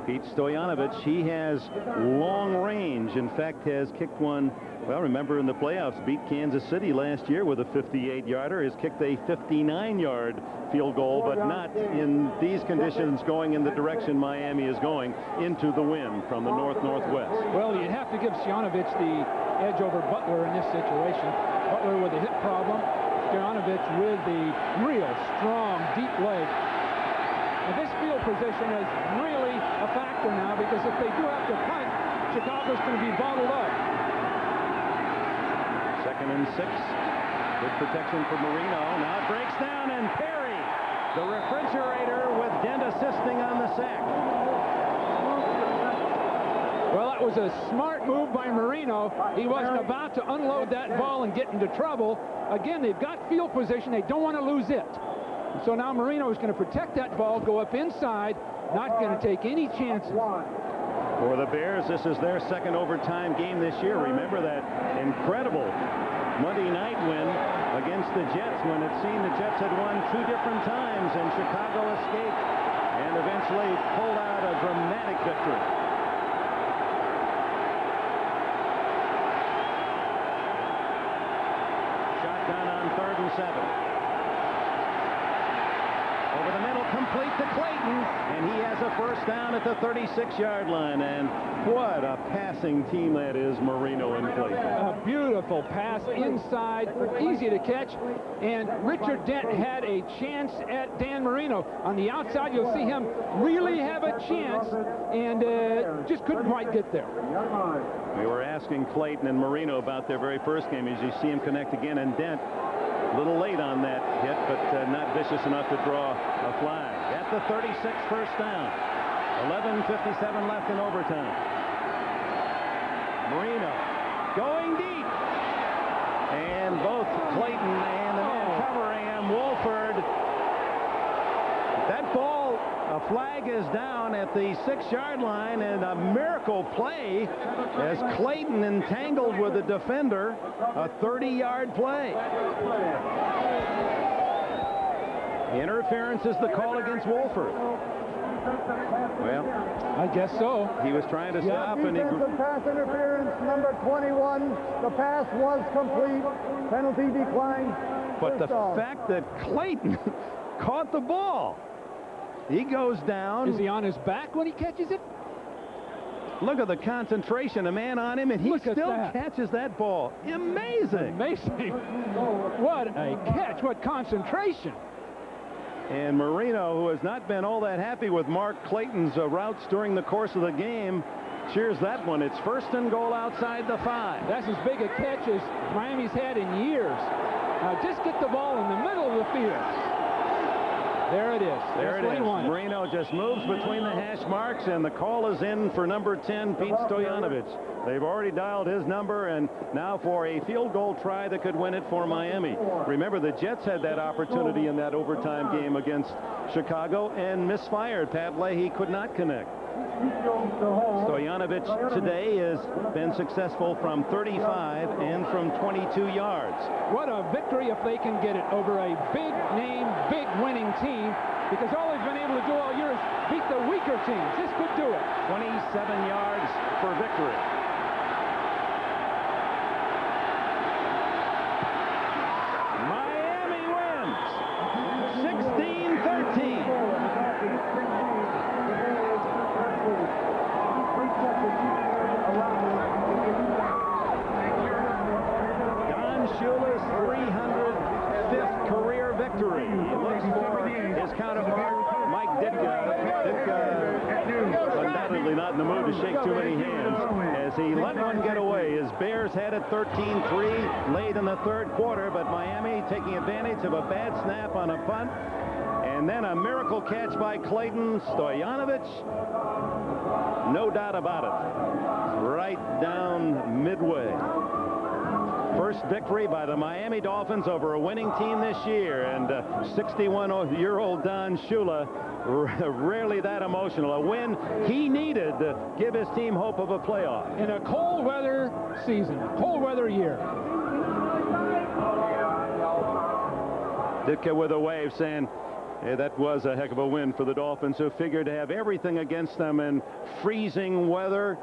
Pete Stoyanovich, he has long range. In fact, has kicked one, well, remember in the playoffs, beat Kansas City last year with a 58-yarder. Has kicked a 59-yard field goal, but not in these conditions going in the direction Miami is going, into the wind from the north-northwest. Well, you have to give Stoyanovich the edge over Butler in this situation. Butler with a hip problem, Stoyanovich with the real strong, deep leg. And this field position is really a factor now, because if they do have to punt, Chicago's going to be bottled up. 2nd and 6. Good protection for Marino. Now it breaks down, and Perry, the refrigerator, with Dent assisting on the sack. Well, that was a smart move by Marino. He wasn't about to unload that ball and get into trouble. Again, they've got field position. They don't want to lose it. So now Marino is going to protect that ball, go up inside, not going to take any chances. For the Bears, this is their 2nd overtime game this year. Remember that incredible Monday night win against the Jets, when it seemed the Jets had won 2 different times, and Chicago escaped and eventually pulled out a dramatic victory. Shotgun on 3rd and 7. Over the middle, complete to Clayton, and he has a first down at the 36-yard line. And what a passing team that is, Marino and Clayton. A beautiful pass inside, easy to catch, and Richard Dent had a chance at Dan Marino. On the outside, you'll see him really have a chance, and just couldn't quite get there. We were asking Clayton and Marino about their very first game. As you see him connect again, and Dent a little late on that hit, but not vicious enough to draw a flag. At the 36, first down. 11:57 left in overtime. Marino going deep. And both Clayton and the man covering him, Wolford. That ball, a flag is down at the 6-yard line, and a miracle play as Clayton entangled with the defender. A 30-yard play. Interference is the call against Wolford. Well, I guess so. He was trying to stop, and he... pass interference, number 21. The pass was complete. Penalty declined. But the fact that Clayton caught the ball. He goes down. Is he on his back when he catches it? Look at the concentration. A man on him, and he still catches that ball. Amazing. Amazing. What a catch. What concentration. And Marino, who has not been all that happy with Mark Clayton's routes during the course of the game, cheers that one. It's 1st and goal outside the 5. That's as big a catch as Miami's had in years. Now just get the ball in the middle of the field. There it is. There it is. Marino just moves between the hash marks, and the call is in for number 10, Pete Stoyanovich. They've already dialed his number, and now for a field goal try that could win it for Miami. Remember, the Jets had that opportunity in that overtime game against Chicago and misfired. Pat Leahy could not connect. Stoyanovich today has been successful from 35 and from 22 yards. What a victory if they can get it over a big name, big winning team, because all they've been able to do all year is beat the weaker teams. This could do it. 27 yards for victory. Miami wins 16-13. Shula's 305th career victory. He looks for his counterpart, Mike Ditka. Ditka undoubtedly not in the mood to shake too many hands as he let one get away. His Bears had it 13-3 late in the 3rd quarter, but Miami taking advantage of a bad snap on a punt. And then a miracle catch by Clayton. Stoyanovich, no doubt about it, right down midway. First victory by the Miami Dolphins over a winning team this year, and 61-year-old Don Shula, rarely that emotional. A win he needed to give his team hope of a playoff. In a cold weather season, cold weather year. Ditka with a wave saying, Yeah, that was a heck of a win for the Dolphins, who figured to have everything against them in freezing weather,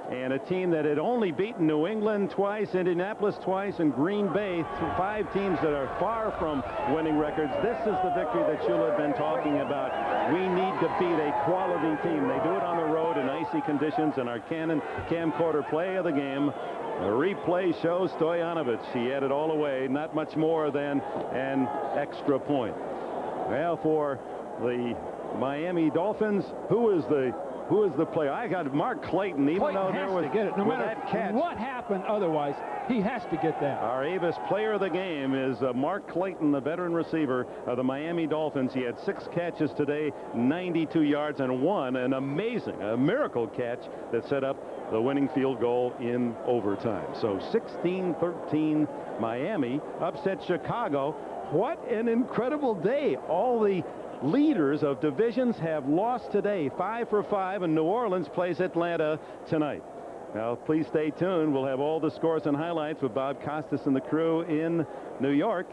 and a team that had only beaten New England twice, Indianapolis twice, and Green Bay, 5 teams that are far from winning records. This is the victory that Shula had been talking about. We need to beat a quality team. They do it on the road in icy conditions, and our camcorder play of the game. The replay shows Stoyanovich. He had it all away, not much more than an extra point. Well, for the Miami Dolphins, who is the player? I got Mark Clayton, even though there was to get it. No matter that catch. What happened otherwise, he has to get that. Our Avis player of the game is Mark Clayton, the veteran receiver of the Miami Dolphins. He had 6 catches today, 92 yards, and an amazing, a miracle catch that set up the winning field goal in overtime. So 16-13, Miami upset Chicago. What an incredible day. All the leaders of divisions have lost today, 5 for 5, and New Orleans plays Atlanta tonight. Now, please stay tuned. We'll have all the scores and highlights with Bob Costas and the crew in New York,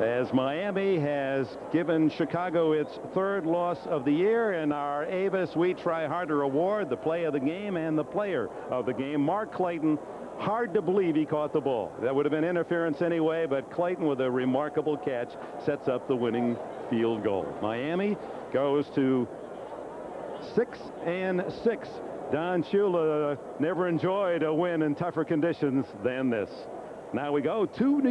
as Miami has given Chicago its 3rd loss of the year. And our Avis We Try Harder award, the play of the game and the player of the game, Mark Clayton. Hard to believe he caught the ball. That would have been interference anyway, but Clayton, with a remarkable catch, sets up the winning field goal. Miami goes to 6-6. Don Shula never enjoyed a win in tougher conditions than this. Now we go to New York.